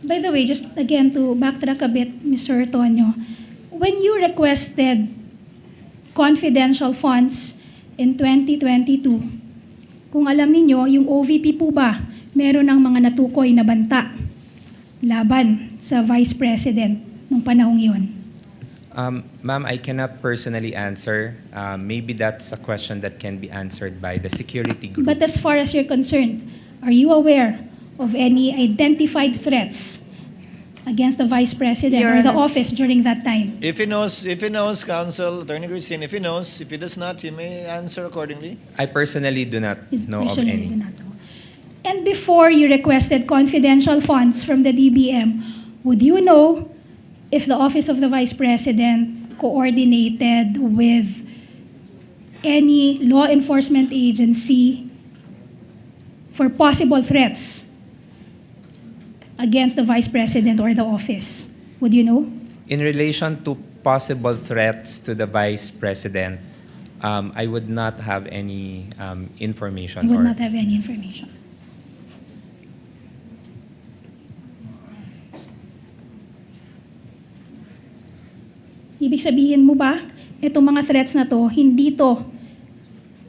By the way, just again to backtrack a bit, Mr. Ortonio, when you requested confidential funds in 2022, kung alam ninyo, yung OVP po ba, meron ng mga natukoy na banta laban sa Vice President nung panahong yon? Ma'am, I cannot personally answer. Maybe that's a question that can be answered by the security group. But as far as you're concerned, are you aware of any identified threats against the Vice President Your or the Honor. office during that time? If he knows, Counsel, Attorney Christine, if he knows, if he does not, he may answer accordingly. I personally do not know of Personally, do any. not know. And before you requested confidential funds from the DBM, would you know if the Office of the Vice President coordinated with any law enforcement agency for possible threats against the Vice President or the office? Would you know? In relation to possible threats to the Vice President, I would not have any information. You would or- not have any information. Ibig sabihin mo ba, itong mga threats na to, hindi to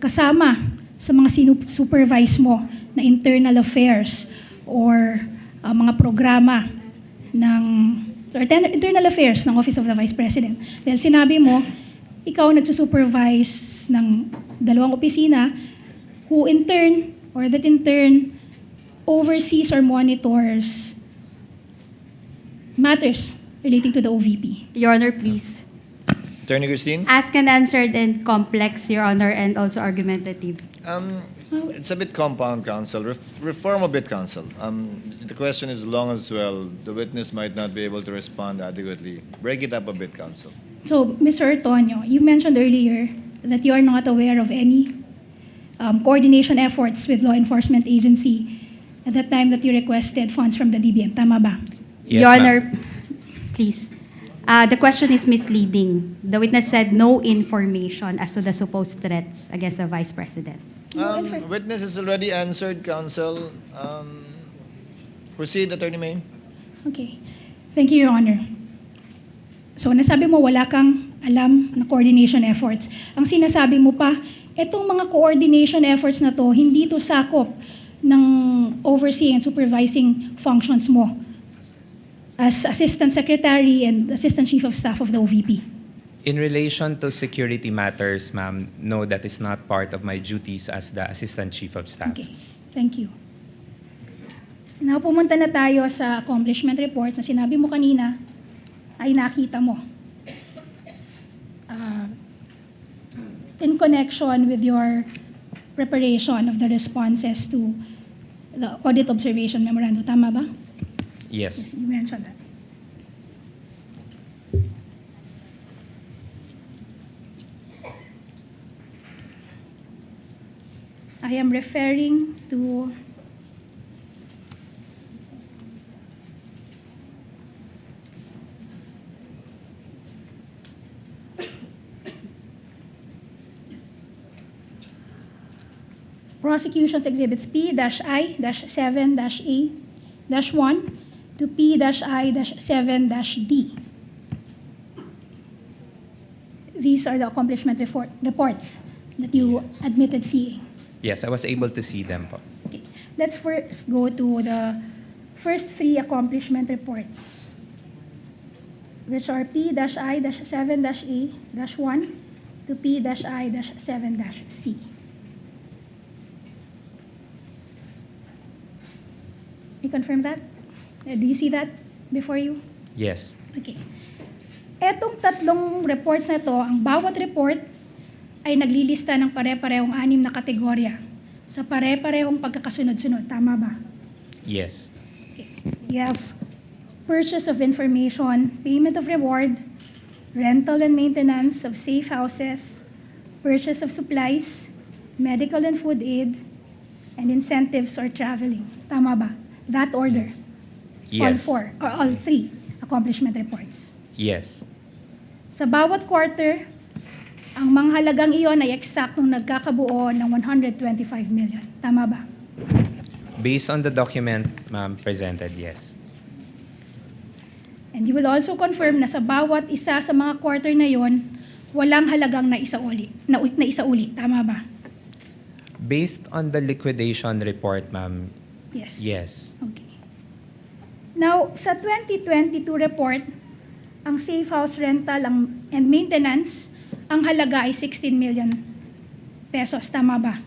kasama sa mga supervise mo na internal affairs or mga programa ng or internal affairs ng Office of the Vice President. Dahil sinabi mo, ikaw nagsusupervise ng 2 opisina who in turn or that in turn oversees or monitors matters relating to the OVP. Your Honor, please. Attorney Christine? Ask and answered and complex, Your Honor, and also argumentative. It's a bit compound, counsel. Reform a bit, counsel. The question is long as well. The witness might not be able to respond adequately. Break it up a bit, counsel. So, Mr. Ortonio, you mentioned earlier that you are not aware of any coordination efforts with law enforcement agency at the time that you requested funds from the DBM. Tama ba? Yes, Your ma'am. Honor, please. The question is misleading. The witness said no information as to the supposed threats against the Vice President. Witness has already answered, counsel. Proceed, Attorney May. Okay. Thank you, Your Honor. So, nasabi mo wala kang alam na coordination efforts. Ang sinasabi mo pa, itong mga coordination efforts na to, hindi to sakop ng overseeing and supervising functions mo as Assistant Secretary and Assistant Chief of Staff of the OVP. In relation to security matters, ma'am, no, that is not part of my duties as the Assistant Chief of Staff. Okay. Thank you. Now, pumunta na tayo sa accomplishment reports na sinabi mo kanina ay nakita mo. In connection with your preparation of the responses to the audit observation memorandum. Tama ba? Yes. You mentioned that. I am referring to Prosecution's Exhibits P-I-7-A-1 to P-I-7-D. These are the accomplishment reports that you admitted seeing. Yes, I was able to see them po. Okay. Let's first go to the first 3 accomplishment reports, which are P-I-7-A-1 to P-I-7-C. You confirm that? Do you see that before you? Yes. Okay. Etong 3 reports na to, ang bawat report ay naglilista ng pare-parehong 6 na kategorya sa pare-parehong pagkakasunod-sunod. Tama ba? Yes. Okay. You have purchase of information, payment of reward, rental and maintenance of safe houses, purchase of supplies, medical and food aid, and incentives or traveling. Tama ba? That order. Yes. All 3 accomplishment reports. Yes. Sa bawat quarter, ang mga halagang iyon ay eksaktong nagkakabuo ng 125 million. Tama ba? Based on the document, ma'am, presented, yes. And you will also confirm na sa bawat isa sa mga quarter na yon, walang halagang naisauli. Tama ba? Based on the liquidation report, ma'am, Yes. yes. Okay. Now, sa 2022 report, ang safe house rental and maintenance, ang halaga ay 16 million pesos. Tama ba?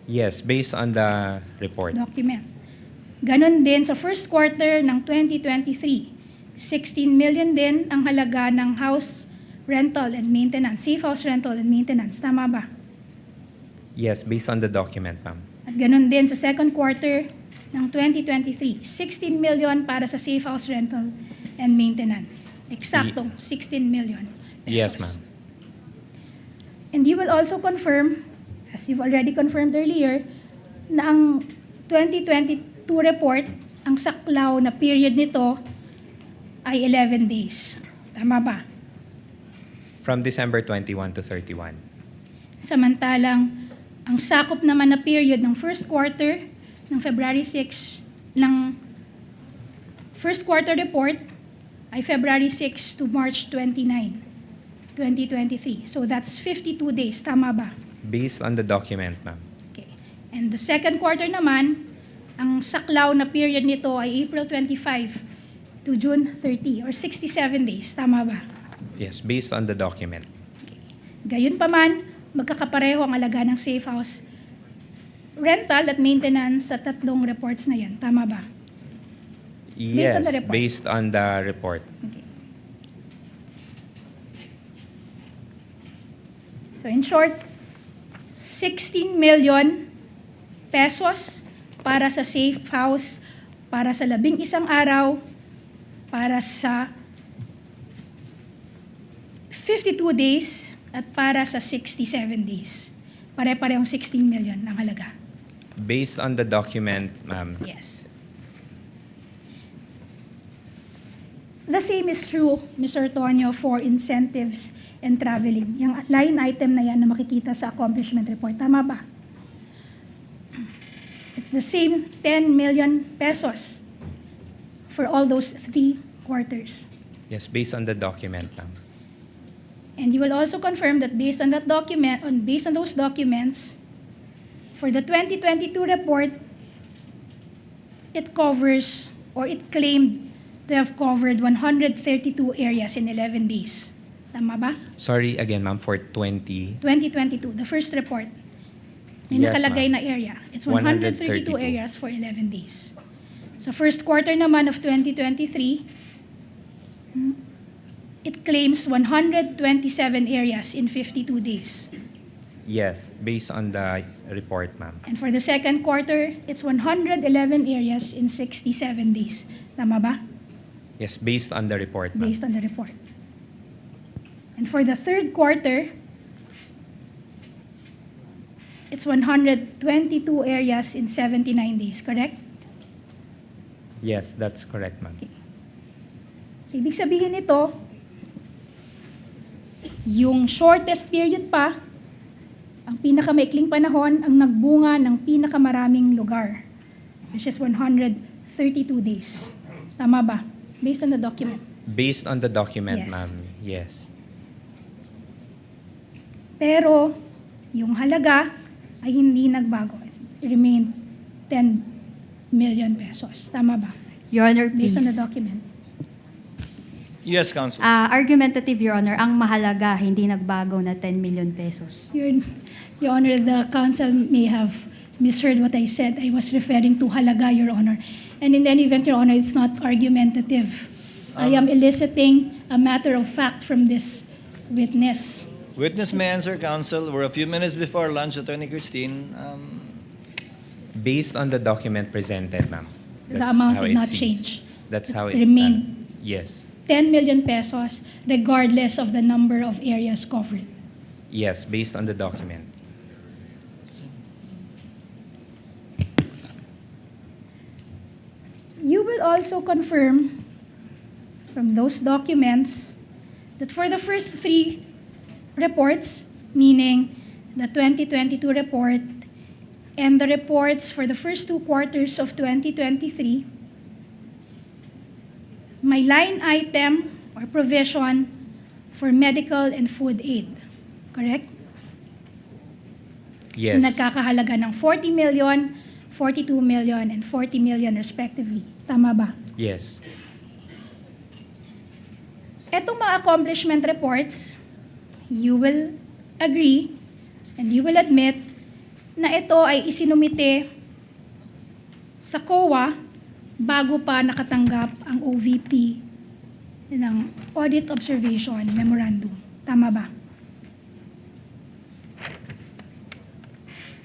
Yes, based on the report. Document. Ganon din sa first quarter ng 2023, 16 million din ang halaga ng house rental and maintenance, safe house rental and maintenance. Tama ba? Yes, based on the document, ma'am. At ganon din sa second quarter ng 2023, 16 million para sa safe house rental and maintenance. Eksaktong 16 million pesos. Yes, ma'am. And you will also confirm, as you've already confirmed earlier, na ang 2022 report, ang saklaw na period nito ay 11 days. Tama ba? From December 21 to 31. Samantalang, ang sakop naman na period ng first quarter ng February 6 ng first quarter report ay February 6 to March 29, 2023. So that's 52 days. Tama ba? Based on the document, ma'am. Okay. And the second quarter naman, ang saklaw na period nito ay April 25 to June 30 or 67 days. Tama ba? Yes, based on the document. Gayunpaman, magkakapareho ang alaga ng safe house rental at maintenance sa tatlong reports na yan. Tama ba? Yes, on the report. based on the report. Okay. So in short, 16 million pesos para sa safe house, para sa 11 araw, para sa 52 days, at para sa 67 days. Pare-parehong 16 million ang halaga. Based on the document, ma'am. Yes. The same is true, Mr. Tonyo, for incentives and traveling. Yung line item na yan na makikita sa accomplishment report. Tama ba? It's the same 10 million pesos for all those 3 quarters. Yes, based on the document, ma'am. And you will also confirm that based on that document, based on those documents, for the 2022 report, it covers or it claimed to have covered 132 areas in 11 days. Tama ba? Sorry again, ma'am, for 20. 2022, the first report. May Yes, nakalagay ma'am. na area. It's 132 132 areas for 11 days. Sa first quarter naman of 2023, it claims 127 areas in 52 days. Yes, based on the report, ma'am. And for the second quarter, it's 111 areas in 67 days. Tama ba? Yes, based on the report, ma'am. Based on the report. And for the third quarter, it's 122 areas in 79 days, correct? Yes, that's correct, ma'am. So, ibig sabihin nito, yung shortest period pa, ang pinakamaikling panahon, ang nagbunga ng pinakamaraming lugar, which is 132 days. Tama ba? Based on the document. Based on the document, Yes. ma'am. Yes. Pero, yung halaga ay hindi nagbago. It remained 10 million pesos. Tama ba? Your Honor, please. Based on the document. Yes, Counsel. Argumentative, Your Honor, ang mahalaga, hindi nagbago na 10 million pesos. Your Honor, the counsel may have misheard what I said. I was referring to halaga, Your Honor. And in any event, Your Honor, it's not argumentative. I am eliciting a matter of fact from this witness. Witness may answer, Counsel. We're a few minutes before lunch, Attorney Christine. Based on the document presented, ma'am. The That's amount how did it not seems. change. That's how it Remained. Yes. 10 million pesos regardless of the number of areas covered. Yes, based on the document. You will also confirm from those documents that for the first 3 reports, meaning the 2022 report and the reports for the first 2 quarters of 2023, may line item or provision for medical and food aid. Correct? Yes. Nagkakahalaga ng 40 million, 42 million, and 40 million respectively. Tama ba? Yes. Etong mga accomplishment reports, you will agree and you will admit na ito ay isinumite sa COA bago pa nakatanggap ang OVP ng Audit Observation Memorandum. Tama ba?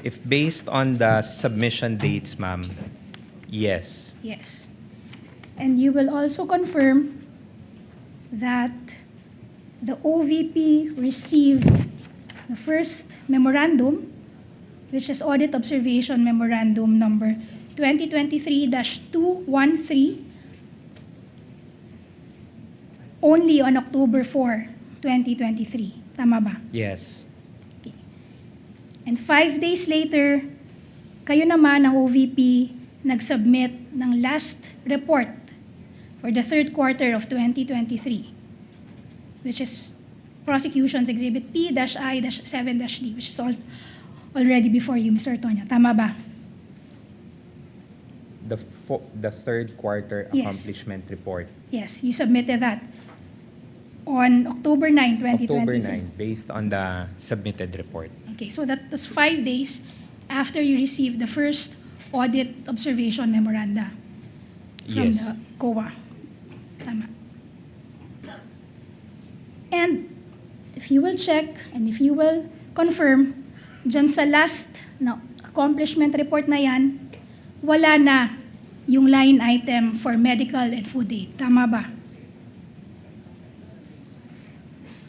If based on the submission dates, ma'am, yes. Yes. And you will also confirm that the OVP received the first memorandum, which is Audit Observation Memorandum number 2023-213, only on October 4, 2023. Tama ba? Yes. And 5 days later, kayo naman, ang OVP, nag-submit ng last report for the third quarter of 2023, which is Prosecution's Exhibit P-I-7-D, which is already before you, Mr. Tonyo. Tama ba? The third quarter Yes. accomplishment report. Yes, you submitted that on October 9, 2023. October 9, based on the submitted report. Okay, so that was 5 days after you received the first audit observation memoranda from Yes. the COA. Tama. And if you will check and if you will confirm, dyan sa last na accomplishment report na yan, wala na yung line item for medical and food aid. Tama ba?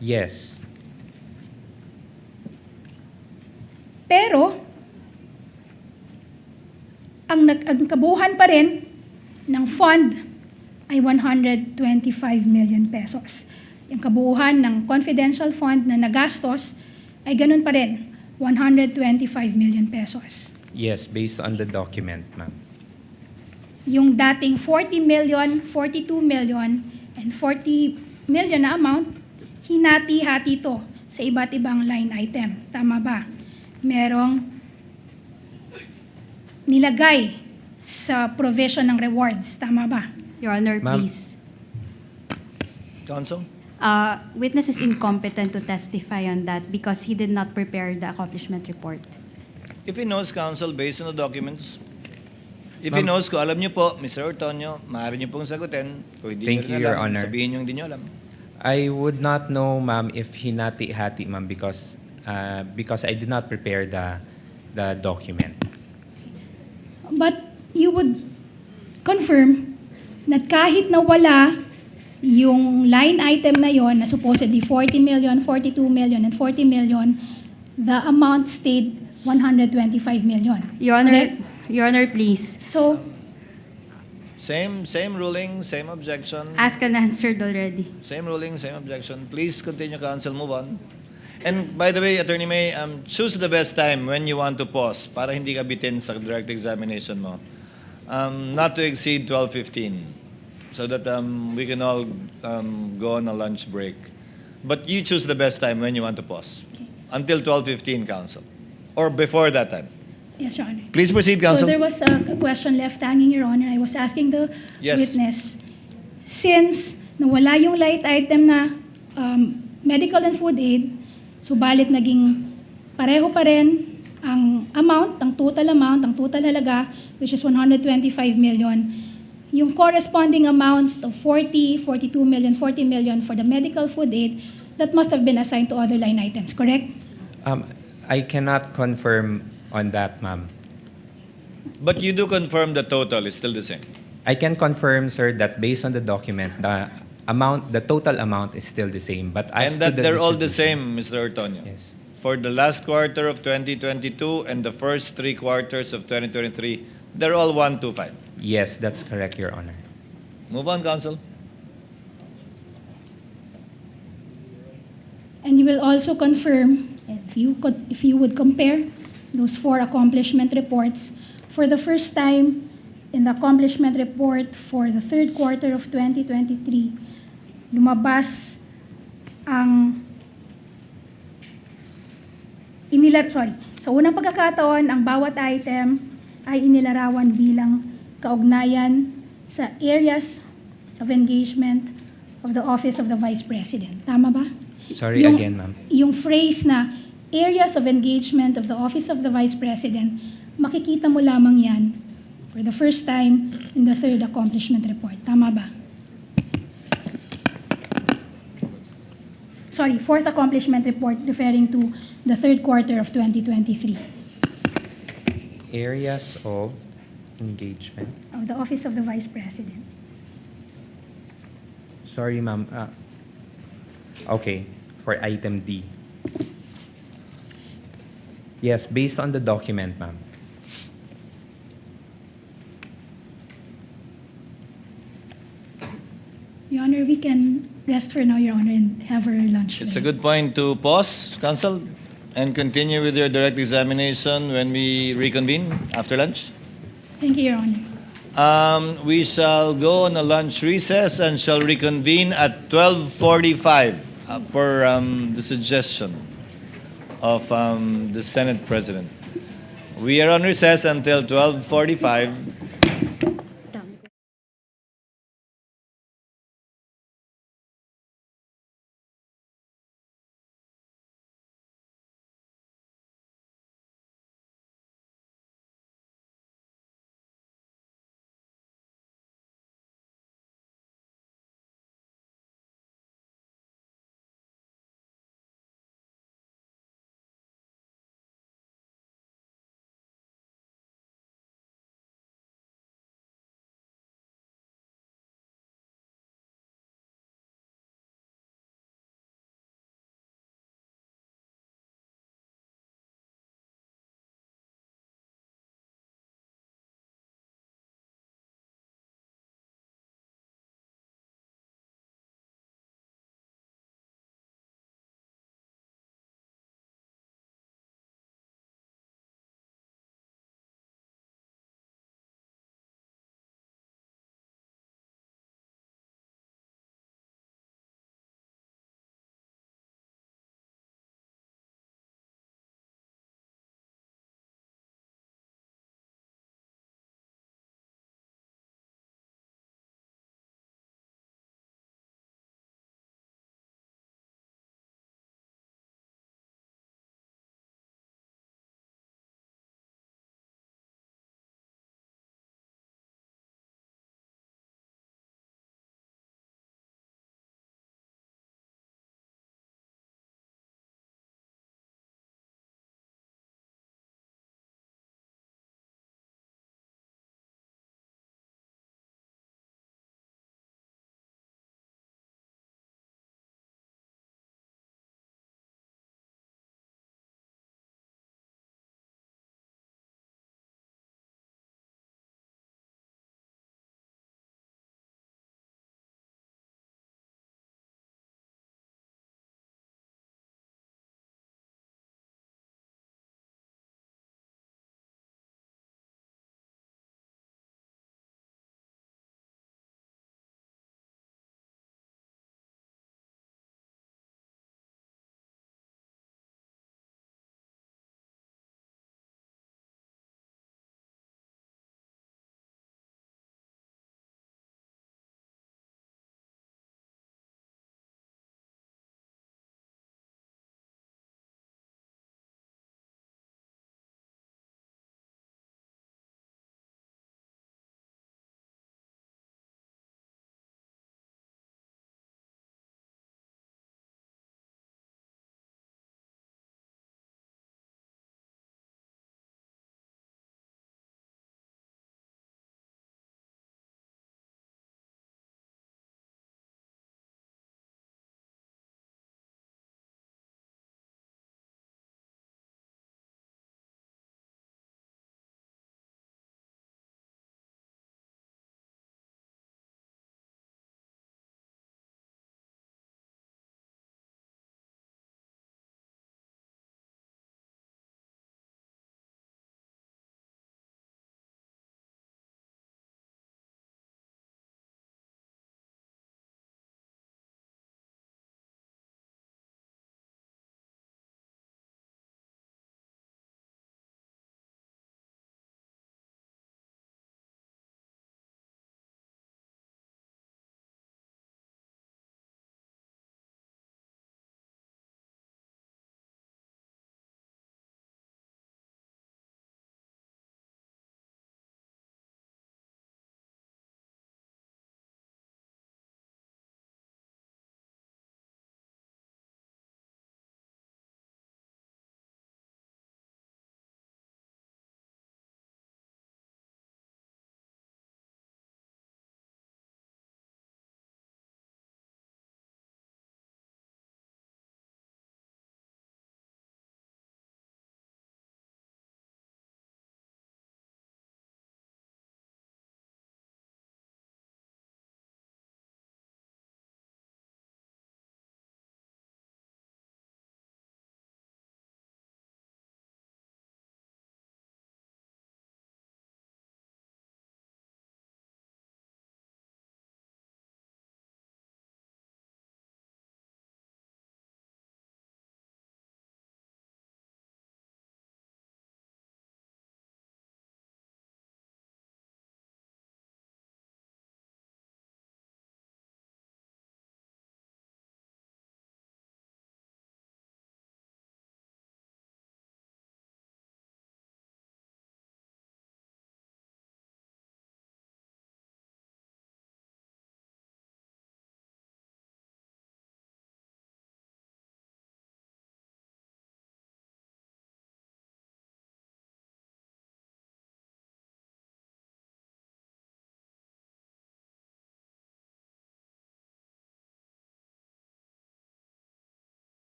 Yes. Pero, ang kabuuan pa rin ng fund ay 125 million pesos. Yung kabuuan ng confidential fund na nagastos ay ganun pa rin, 125 million pesos. Yes, based on the document, ma'am. Yung dating 40 million, 42 million, and 40 million na amount, hinati-hati to sa iba't ibang line item. Tama ba? Merong nilagay sa provision ng rewards. Tama ba? Your Honor, Ma'am. please. Counsel? Witness is incompetent to testify on that because he did not prepare the accomplishment report. If he knows, counsel, based on the documents, if he knows, kung alam niyo po, Mr. Ortonio, maaari niyo pong sagutin. Kung hindi Thank niyo you, rin Your alam, Honor. sabihin niyo hindi niyo alam. I would not know, ma'am, if hinati-hati, ma'am, because I did not prepare the document. But you would confirm na kahit na wala yung line item na yon na supposedly 40 million, 42 million, and 40 million, the amount stayed 125 million. Your Honor, Correct? Your Honor, please. So, Same ruling, same objection. Asked and answered already. Same ruling, same objection. Please continue, counsel. Move on. And by the way, Attorney May, choose the best time when you want to pause para hindi ka bitin sa direct examination mo. Not to exceed 12:15 so that we can all go on a lunch break. But you choose the best time when you want to pause. Until 12:15, counsel. Or before that time. yes, Your Honor. Please proceed, So counsel. there was a question left hanging, Your Honor. I was asking the Yes. witness, since nawala yung light item na medical and food aid, subalit naging pareho pa rin ang amount, ang total halaga, which is 125 million, yung corresponding amount of 40, 42 million, 40 million for the medical food aid, that must have been assigned to other line items, correct? I cannot confirm on that, ma'am. But you do confirm the total is still the same. I can confirm, sir, that based on the document, the total amount is still the same. But as And that to the they're all the distribution- same, Mr. Ortonio. Yes. For the last quarter of 2022 and the first 3 quarters of 2023, they're all 125. Yes, that's correct, Your Honor. Move on, counsel. And you will also confirm, if you would compare those 4 accomplishment reports, for the first time in the accomplishment report for the third quarter of 2023, lumabas ang sa unang pagkakataon, ang bawat item ay inilarawan bilang kaugnayan sa areas of engagement of the Office of the Vice President. Tama ba? Sorry again, ma'am. Yung phrase na areas of engagement of the Office of the Vice President, makikita mo lamang yan for the first time in the third accomplishment report. Tama ba? Fourth accomplishment report referring to the third quarter of 2023 Areas of engagement. of the Office of the Vice President. Sorry, ma'am. Okay, for item D. Yes, based on the document, ma'am. Your Honor, we can rest for now, Your Honor, and have our lunch. It's a break. good point to pause, Counsel, and continue with your direct examination when we reconvene after lunch. Thank you, Your Honor. We shall go on a lunch recess and shall reconvene at 12:45 per the suggestion of the Senate President. We are on recess until 12:45.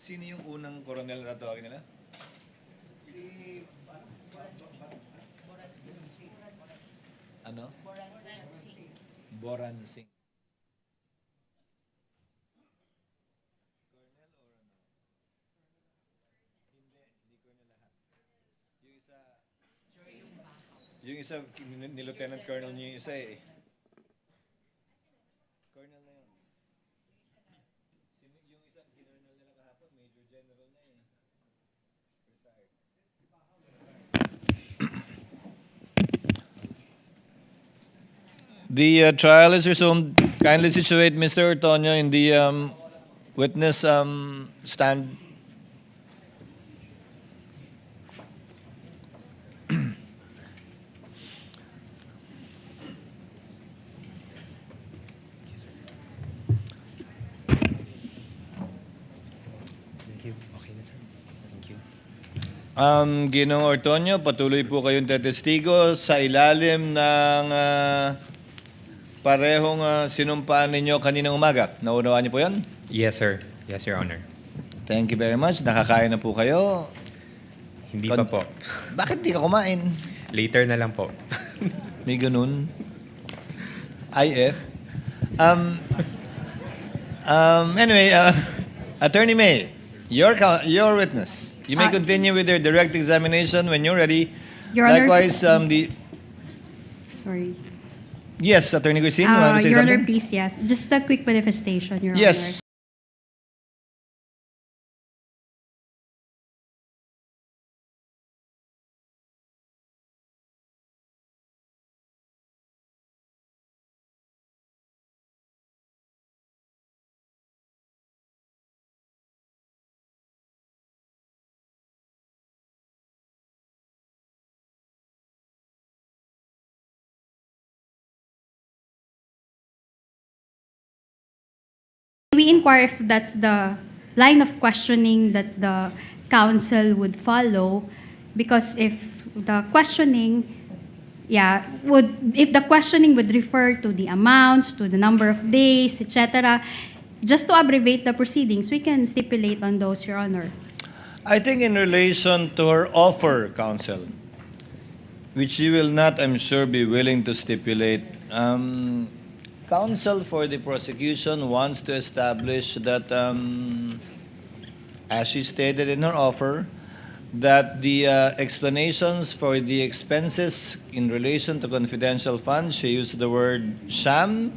Sino yung unang koronel na tawagin nila? Ano? Boran Singh. Colonel or ano? Hindi colonel lahat. Yung isa, ni Lieutenant Colonel niyo yung isa eh. Colonel na yun. Yung isa, colonel nila kahapon, Major General na eh. Retired. The trial is resumed. Kindly situate Mr. Ortonio in the witness stand. Ginoong Ortonio, patuloy po kayong tetestigo sa ilalim ng parehong sinumpaan ninyo kaninang umaga. Naunawaan niyo po yan? Yes, sir. Yes, Your Honor. Thank you very much. Nakakain na po kayo. Hindi pa po. Bakit di ka kumain? Later na lang po. May ganun. IF. Anyway, Attorney May, your witness. You may continue with your direct examination when you're ready. Your Honor. Likewise, Sorry. yes, Attorney Christine, you want to say Your something? Honor, please, yes. Just a quick manifestation, Your Honor. Yes. We inquire if that's the line of questioning that the counsel would follow, because if the questioning, if the questioning would refer to the amounts, to the number of days, etc., just to abbreviate the proceedings, we can stipulate on those, Your Honor. I think in relation to her offer, counsel, which you will not, I'm sure, be willing to stipulate, counsel for the prosecution wants to establish that, as she stated in her offer, that the explanations for the expenses in relation to confidential funds, she used the word sham,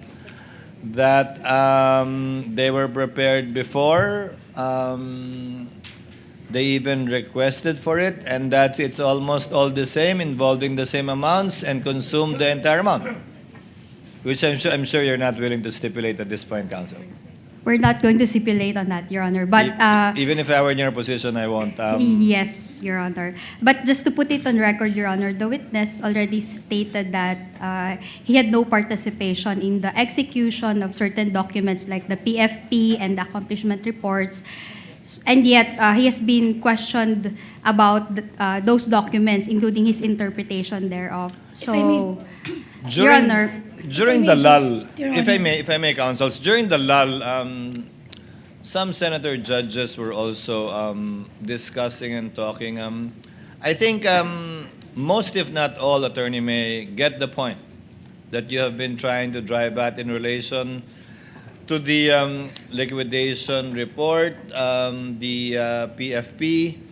that they were prepared before, they even requested for it, and that it's almost all the same, involving the same amounts, and consumed the entire amount. Which I'm sure you're not willing to stipulate at this point, counsel. We're not going to stipulate on that, Your Honor. But Even if I were in your position, I won't. yes, Your Honor. But just to put it on record, Your Honor, the witness already stated that he had no participation in the execution of certain documents like the PFP and the accomplishment reports. And yet, he has been questioned about those documents, including his interpretation thereof. If I may- Your Honor, During If I the may lull, just- Your if I may, counsels, during the lull, some senator judges were also discussing and talking. I think most, if not all, Attorney May get the point that you have been trying to drive at in relation to the liquidation report, the PFP,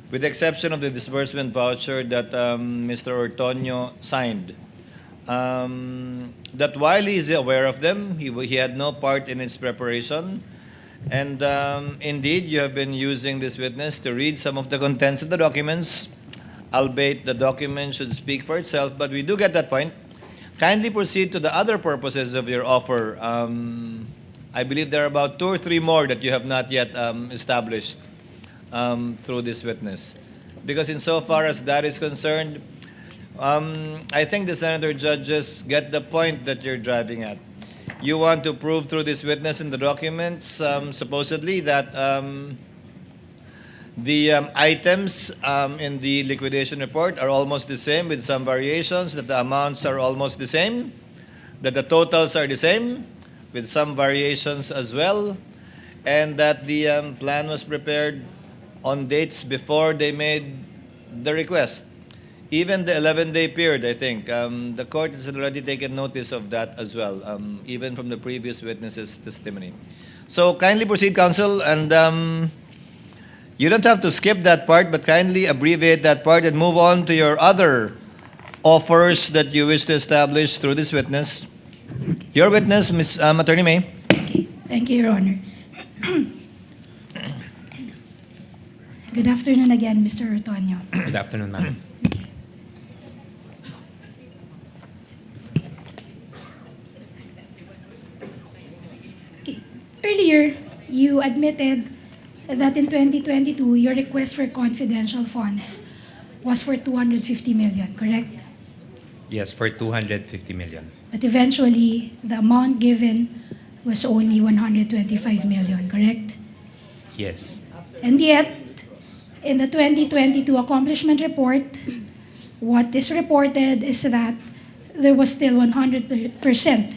with the exception of the disbursement voucher that Mr. Ortonio signed. That while he is aware of them, he had no part in its preparation. And indeed, you have been using this witness to read some of the contents of the documents, albeit the document should speak for itself, but we do get that point. Kindly proceed to the other purposes of your offer. I believe there are about 2 or 3 more that you have not yet established through this witness. Because insofar as that is concerned, I think the senator judges get the point that you're driving at. You want to prove through this witness in the documents, supposedly, that the items in the liquidation report are almost the same with some variations, that the amounts are almost the same, that the totals are the same with some variations as well, and that the plan was prepared on dates before they made the request. Even the 11-day period, I think, the court has already taken notice of that as well, even from the previous witnesses' testimony. So kindly proceed, counsel, and you don't have to skip that part, but kindly abbreviate that part and move on to your other offers that you wish to establish through this witness. Your witness, Ms. Attorney May. Okay. Thank you, Your Honor. Good afternoon again, Mr. Ortonio. Good afternoon, ma'am. Okay. Earlier, you admitted that in 2022, your request for confidential funds was for 250 million, correct? Yes, for 250 million. But eventually, the amount given was only 125 million, correct? Yes. And yet, in the 2022 accomplishment report, what is reported is that there was still 100%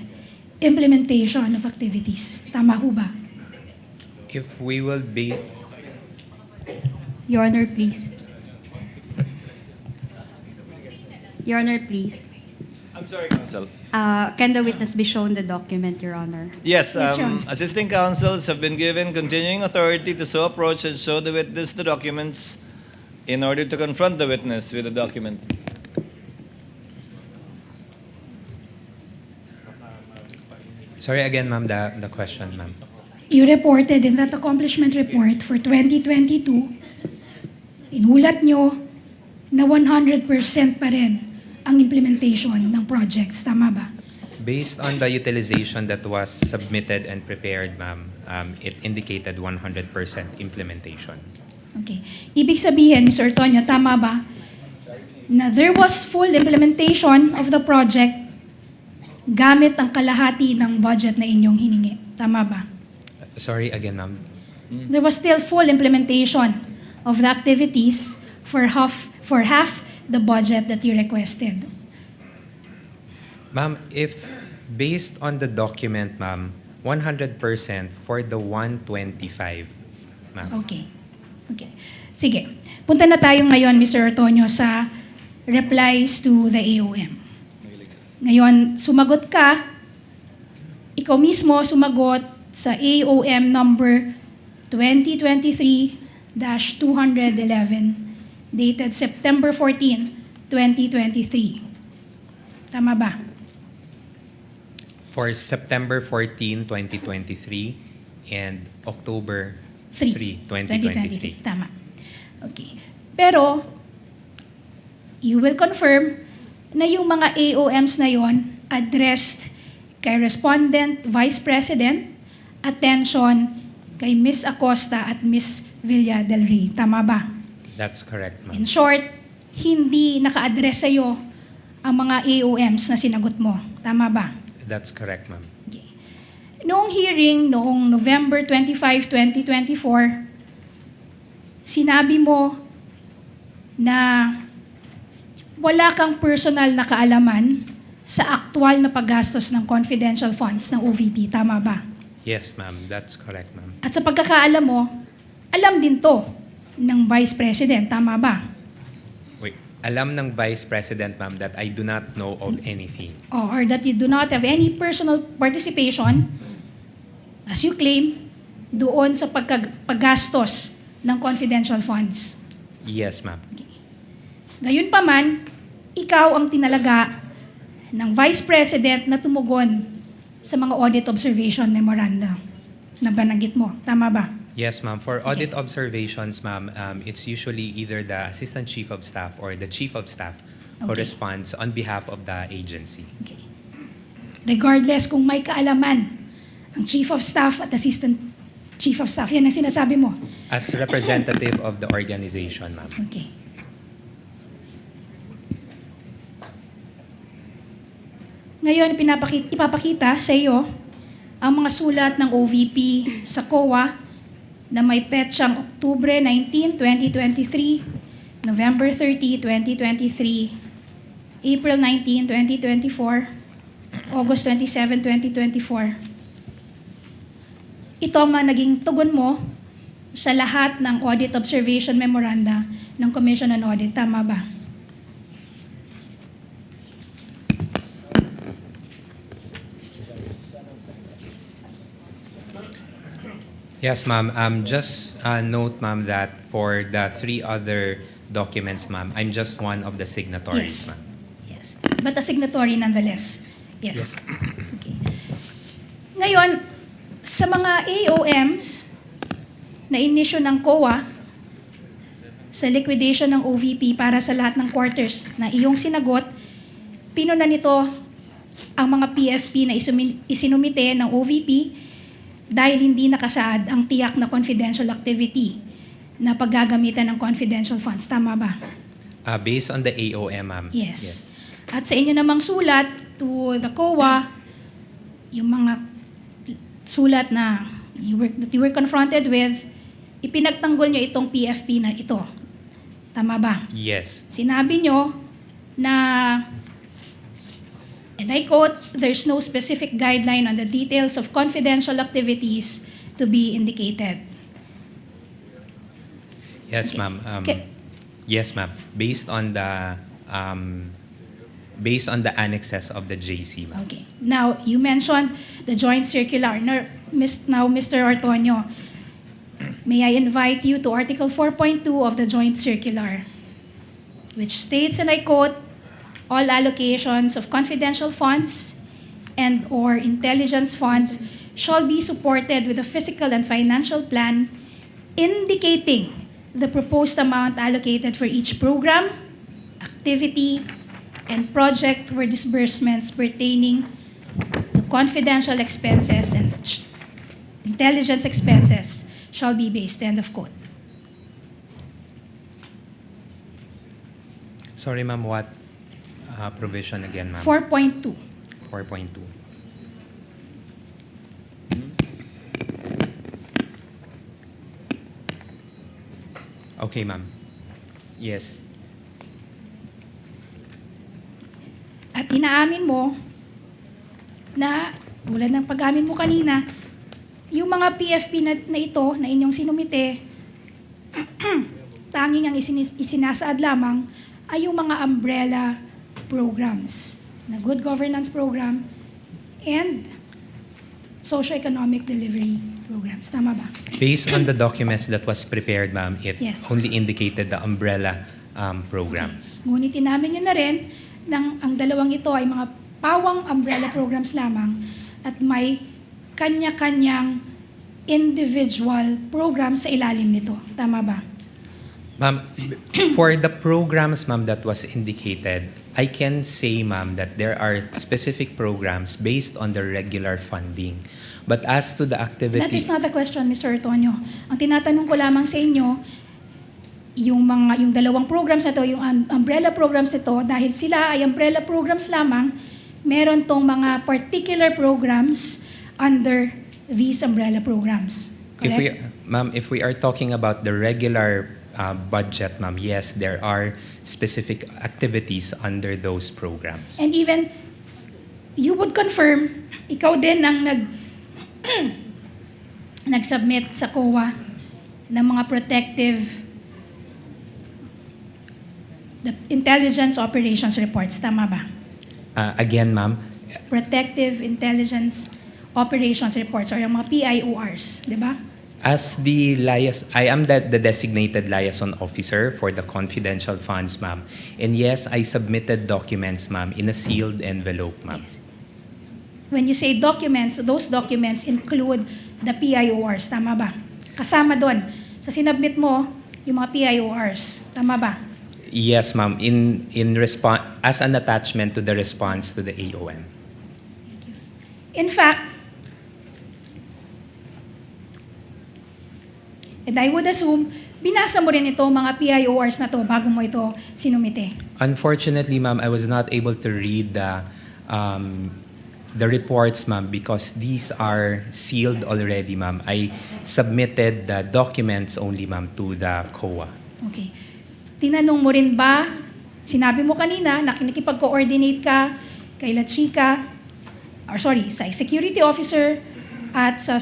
implementation of activities. Tama ho ba? If we will be, Your Honor, please. Your Honor, please. I'm sorry, counsel. Can the witness be shown the document, Your Honor? Yes, Yes, Your Honor. assisting counsels have been given continuing authority to so approach and show the witness the documents in order to confront the witness with the document. sorry again, ma'am, the question, ma'am. You reported in that accomplishment report for 2022, inulat nyo na 100% pa rin ang implementation ng projects. Tama ba? Based on the utilization that was submitted and prepared, ma'am, it indicated 100% implementation. Okay. Ibig sabihin, Mr. Tonyo, tama ba na there was full implementation of the project gamit ang kalahati ng budget na inyong hiningi? Tama ba? Sorry again, ma'am. There was still full implementation of the activities for half the budget that you requested. Ma'am, if based on the document, ma'am, 100% for the 125, ma'am. Okay. Okay. Sige. Punta na tayo ngayon, Mr. Ortonio, sa replies to the AOM. Ngayon, sumagot ka, ikaw mismo sumagot sa AOM number 2023-211 dated September 14, 2023. Tama ba? For September 14, 2023 and October 3, 2023. Tama. Okay. Pero, you will confirm na yung mga AOMs na yon addressed kay Respondent Vice President, attention kay Ms. Acosta at Ms. Villa del Rey. Tama ba? That's correct, In ma'am. short, hindi naka-address sa'yo ang mga AOMs na sinagot mo. Tama ba? That's correct, ma'am. Okay. Noong hearing, noong November 25, 2024, sinabi mo na wala kang personal na kaalaman sa aktual na paggastos ng confidential funds ng OVP. Tama ba? Yes, ma'am. That's correct, ma'am. At sa pagkakaalam mo, alam din to ng Vice President. Tama ba? Wait. Alam ng Vice President, ma'am, that I do not know of anything. Or that you do not have any personal participation, as you claim, doon sa paggastos ng confidential funds. Yes, ma'am. Gayun pa man, ikaw ang tinalaga ng Vice President na tumugon sa mga audit observation memoranda na bananggit mo. Tama ba? Yes, ma'am. For audit observations, ma'am, it's usually either the Assistant Chief of Staff or the Chief of Staff who Okay. responds on behalf of the agency. Okay. Regardless kung may kaalaman ang Chief of Staff at Assistant Chief of Staff, yan ang sinasabi mo. As representative of the organization, ma'am. Okay. Ngayon, ipapakita sa iyo ang mga sulat ng OVP sa COA na may petsang Oktubre 19, 2023, November 30, 2023, April 19, 2024, August 27, 2024. ito ang mga naging tugon mo sa lahat ng audit observation memoranda ng Commission on Audit. Tama ba? Yes, ma'am. Just note, ma'am, that for the 3 other documents, ma'am, I'm just one of the signatories, Yes. ma'am. Yes. But a signatory nonetheless. Yes. Okay. Ngayon, sa mga AOMs na inisyo ng COA sa liquidation ng OVP para sa lahat ng quarters na iyong sinagot, pinuna nito ang mga PFP na isinumite ng OVP dahil hindi nakasaad ang tiyak na confidential activity na paggagamitan ng confidential funds. Tama ba? Based on the AOM, ma'am. Yes. At sa inyo namang sulat to the COA, yung mga sulat na that you were confronted with, ipinagtanggol nyo itong PFP na ito. Tama ba? Yes. Sinabi nyo na, and I quote, there's no specific guideline on the details of confidential activities to be indicated. Yes, Okay. ma'am. Okay. Yes, ma'am. Based on the annexes of the JC, ma'am. Okay. Now, you mentioned the joint circular. Now, Mr. Ortonio, may I invite you to Article 4.2 of the joint circular, which states, and I quote, all allocations of confidential funds and or intelligence funds shall be supported with a fiscal and financial plan indicating the proposed amount allocated for each program, activity, and project where disbursements pertaining to confidential expenses and intelligence expenses shall be based. End of quote. Sorry, ma'am, what provision again, ma'am? 4.2. 4.2. Okay, ma'am. Yes. At inaamin mo na, tulad ng pag-amin mo kanina, yung mga PFP na ito, na inyong sinumite, tanging ang isinasaad lamang ay yung mga umbrella programs, na good governance program and socio-economic delivery programs. Tama ba? Based on the documents that was prepared, ma'am, it Yes. only indicated the umbrella programs. Ngunit inamin nyo na rin nang ang dalawang ito ay mga pawang umbrella programs lamang at may kanya-kanyang individual programs sa ilalim nito. Tama ba? Ma'am, for the programs, ma'am, that was indicated, I can say, ma'am, that there are specific programs based on the regular funding. But as to the activity... That is not the question, Mr. Ortonio. Ang tinatanong ko lamang sa inyo, yung dalawang programs na to, yung umbrella programs nito, dahil sila ay umbrella programs lamang, meron tong mga particular programs under these umbrella programs. Correct? If we are talking about the regular budget, ma'am, yes, there are specific activities under those programs. And even, you would confirm, ikaw din ang nag-submit sa COA ng mga protective the intelligence operations reports. Tama ba? Again, ma'am, Protective intelligence operations reports or yung mga PIORs, di ba? as the I am the designated liaison officer for the confidential funds, ma'am. And yes, I submitted documents, ma'am, in a sealed envelope, ma'am. Yes. When you say documents, those documents include the PIORs. Tama ba? Kasama doon. Sa sinubmit mo, yung mga PIORs. Tama ba? Yes, ma'am, in response as an attachment to the response to the AOM. In fact, and I would assume, binasa mo rin ito, mga PIORs na to, bago mo ito sinumite. Unfortunately, ma'am, I was not able to read the reports, ma'am, because these are sealed already, ma'am. I submitted the documents only, ma'am, to the COA. Okay. Tinanong mo rin ba, sinabi mo kanina, na nakikipag-coordinate ka kay La Chica, or sorry, sa security officer at sa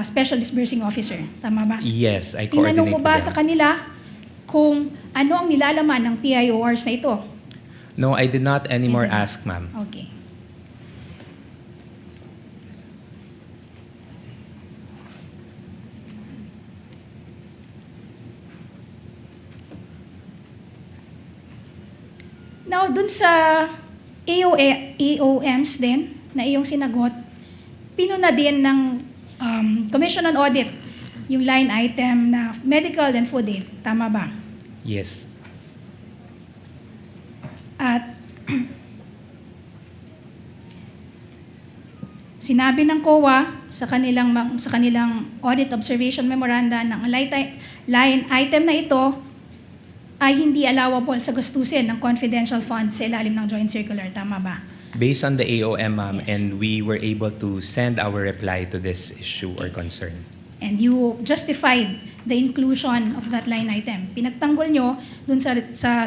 Special Disbursing Officer. Tama ba? Yes, I Tinanong coordinate mo ba with sa them. kanila kung ano ang nilalaman ng PIORs na ito? No, I did not anymore ask, ma'am. Okay. Now, dun sa AOMs din na iyong sinagot, pinuna din ng Commission on Audit yung line item na medical and food aid. Tama ba? Yes. At sinabi ng COA sa kanilang audit observation memoranda ng line item na ito ay hindi allowable sa gastusin ng confidential funds sa ilalim ng joint circular. Tama ba? Based on the AOM, ma'am, Yes. and we were able to send our reply to this issue or concern. And you justified the inclusion of that line item. Pinagtanggol nyo, dun sa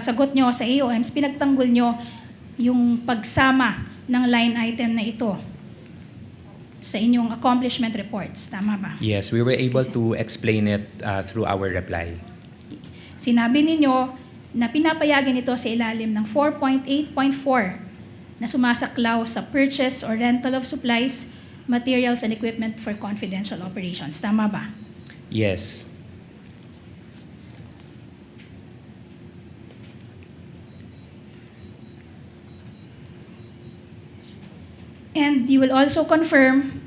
sagot nyo sa AOMs, pinagtanggol nyo yung pagsama ng line item na ito sa inyong accomplishment reports. Tama ba? Yes, we were able to explain it through our reply. Sinabi ninyo na pinapayagan ito sa ilalim ng 4.8.4 na sumasaklaw sa purchase or rental of supplies, materials, and equipment for confidential operations. Tama ba? Yes. And you will also confirm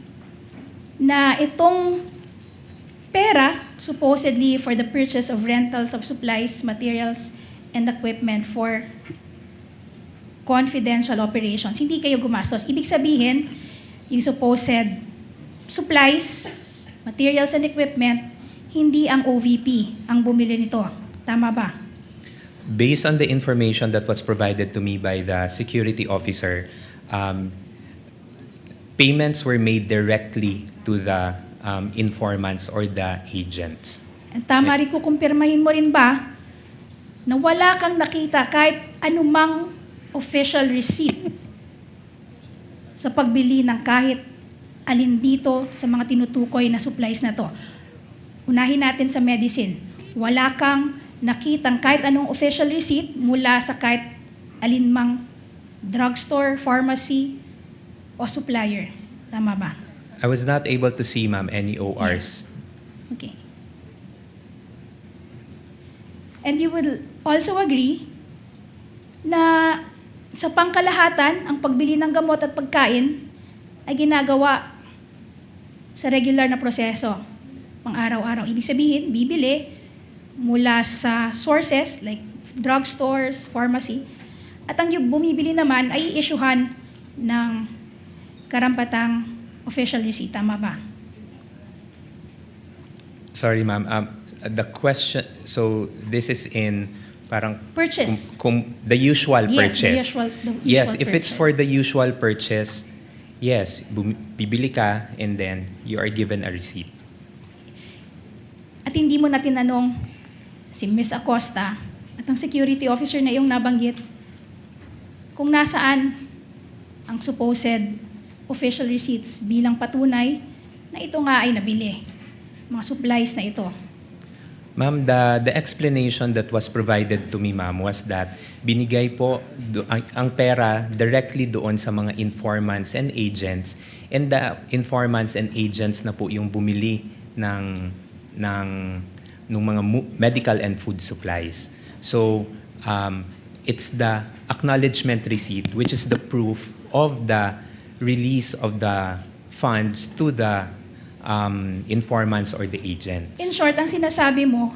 na itong pera, supposedly for the purchase of rentals of supplies, materials, and equipment for confidential operations, hindi kayo gumastos. Ibig sabihin, yung supposed supplies, materials, and equipment, hindi ang OVP ang bumili nito. Tama ba? Based on the information that was provided to me by the security officer, payments were made directly to the informants or the agents. At tama rin kukumpirmahin mo rin ba na wala kang nakita kahit anumang official receipt sa pagbili ng kahit alin dito sa mga tinutukoy na supplies na to? Unahin natin sa medicine. Wala kang nakitang kahit anong official receipt mula sa kahit alinmang drugstore, pharmacy, o supplier. Tama ba? I was not able to see, ma'am, any ORs. Okay. And you will also agree na sa pangkalahatan, ang pagbili ng gamot at pagkain ay ginagawa sa regular na proseso, pang araw-araw. Ibig sabihin, bibili mula sa sources like drugstores, pharmacy, at ang bumibili naman ay i-issuehan ng karampatang official receipt. Tama ba? Sorry, ma'am. The question, so this is in parang Purchase. the usual Yes, purchase. the usual Yes, if it's purchase. for the usual purchase, yes, bibili ka and then you are given a receipt. At hindi mo na tinanong si Ms. Acosta at ang security officer na iyong nabanggit kung nasaan ang supposed official receipts bilang patunay na ito nga ay nabili, mga supplies na ito. Ma'am, the explanation that was provided to me, ma'am, was that binigay po ang pera directly doon sa mga informants and agents, and the informants and agents na po yung bumili ng mga medical and food supplies. So, it's the acknowledgement receipt, which is the proof of the release of the funds to the informants or the agents. In short, ang sinasabi mo,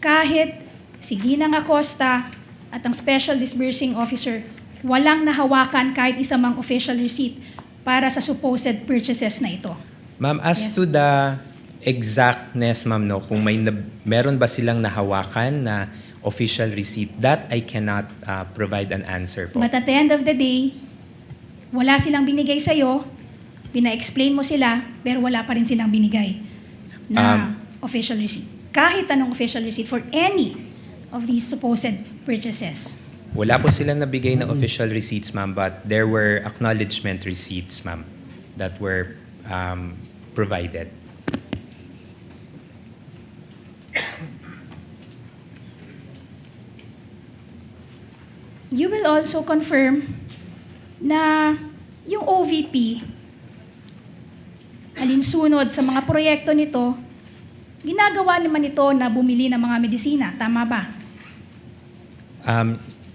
kahit si Ginang Acosta at ang Special Disbursing Officer, walang nahawakan kahit isa mang official receipt para sa supposed purchases na ito. Ma'am, as Yes. to the exactness, ma'am, no, kung meron ba silang nahawakan na official receipt, that I cannot provide an answer po. But at the end of the day, wala silang binigay sa'yo, pina-explain mo sila, pero wala pa rin silang binigay na official receipt. Kahit anong official receipt for any of these supposed purchases. Wala po silang nabigay ng official receipts, ma'am, but there were acknowledgement receipts, ma'am, that were provided. You will also confirm na yung OVP, alinsunod sa mga proyekto nito, ginagawa naman ito na bumili ng mga medisina. Tama ba?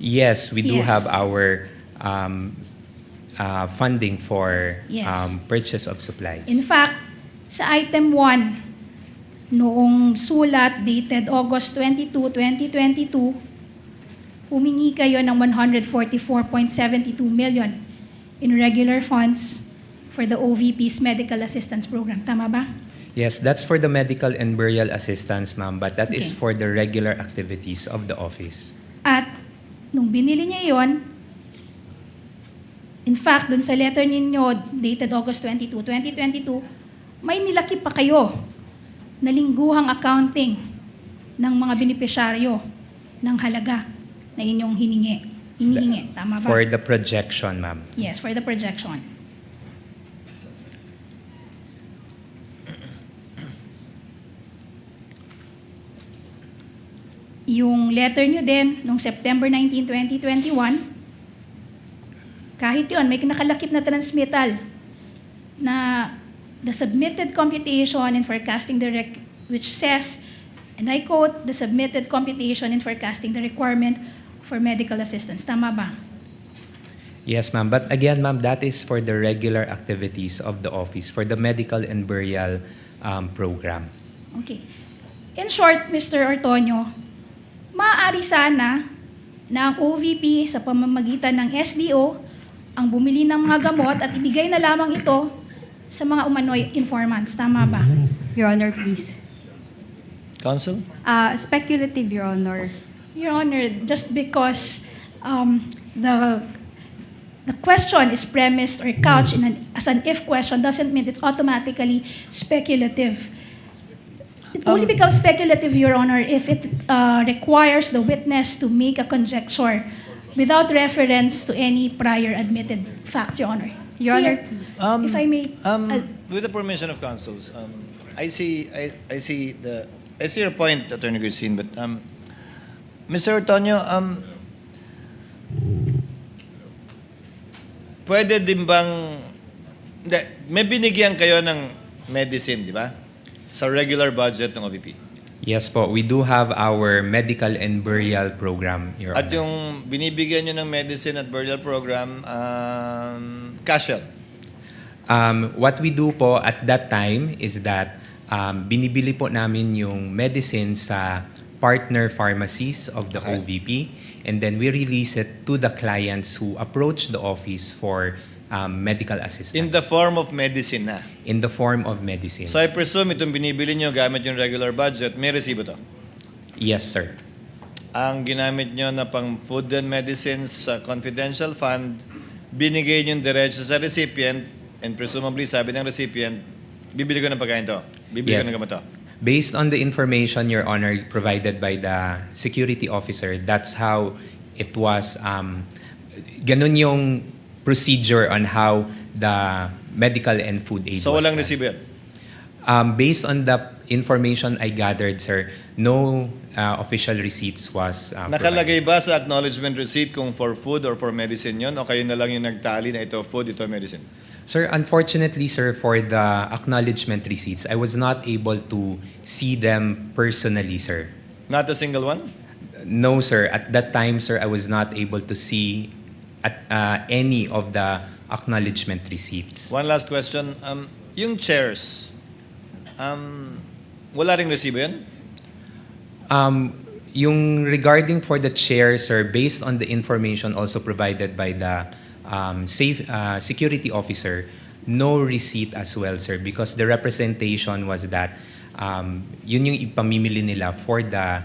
Yes, we do Yes. have our funding for Yes. purchase of supplies. In fact, sa item 1, noong sulat dated August 22, 2022, humingi kayo ng 144.72 million in regular funds for the OVP's medical assistance program. Tama ba? Yes, that's for the medical and burial assistance, ma'am, but that is Okay. for the regular activities of the office. At nung binili niyo yon, in fact, dun sa letter ninyo dated August 22, 2022, may nilaki pa kayo na lingguhang accounting ng mga benepisyaryo ng halaga na inyong hinihingi. Tama ba? For the projection, ma'am. Yes, for the projection. Yung letter nyo din, noong September 19, 2021, kahit yun, may nakalakip na transmittal na the submitted computation and forecasting which says, and I quote, the submitted computation and forecasting the requirement for medical assistance. Tama ba? Yes, ma'am. But again, ma'am, that is for the regular activities of the office, for the medical and burial program. Okay. In short, Mr. Ortonio, maaari sana na ang OVP sa pamamagitan ng SDO ang bumili ng mga gamot at ibigay na lamang ito sa mga umano'y informants. Tama ba? Your Honor, please. Counsel? Speculative, Your Honor. Your Honor, just because the question is premised or couched as an if question doesn't mean it's automatically speculative. It only becomes speculative, Your Honor, if it requires the witness to make a conjecture without reference to any prior admitted facts, Your Honor. Your Honor, Here, please. if I may, With the permission of counsels, I see your point, Attorney Christine, but Mr. Ortonio, pwede din bang may binigyan kayo ng medicine, di ba? Sa regular budget ng OVP. Yes po, we do have our medical and burial program, Your At Honor. yung binibigyan nyo ng medicine at burial program, cash yun. What we do po at that time is that binibili po namin yung medicine sa partner pharmacies of the Okay. OVP, and then we release it to the clients who approach the office for medical assistance. In the form of medicine na. In the form of medicine. So I presume itong binibili nyo gamit yung regular budget, may resibo to. Yes, sir. Ang ginamit nyo na pang food and medicines sa confidential fund, binigay nyo diretso sa recipient, and presumably sabi ng recipient, bibili ko ng pagkain to, bibili Yes. ko ng gamot to. Based on the information, Your Honor, provided by the security officer, that's how it was, ganun yung procedure on how the medical and food aid So was walang done. resibo yan? Based on the information I gathered, sir, no official receipts was Nakalagay ba sa acknowledgement receipt kung for food or for medicine yon o kayo na lang yung nagtali na ito food, ito medicine? Sir, unfortunately, sir, for the acknowledgement receipts, I was not able to see them personally, sir. Not a single one? No, sir. At that time, sir, I was not able to see any of the acknowledgement receipts. One last question. Yung chairs, wala ring resibo yan? Yung regarding for the chair, sir, based on the information also provided by the security officer, no receipt as well, sir, because the representation was that yun yung ipamimili nila for the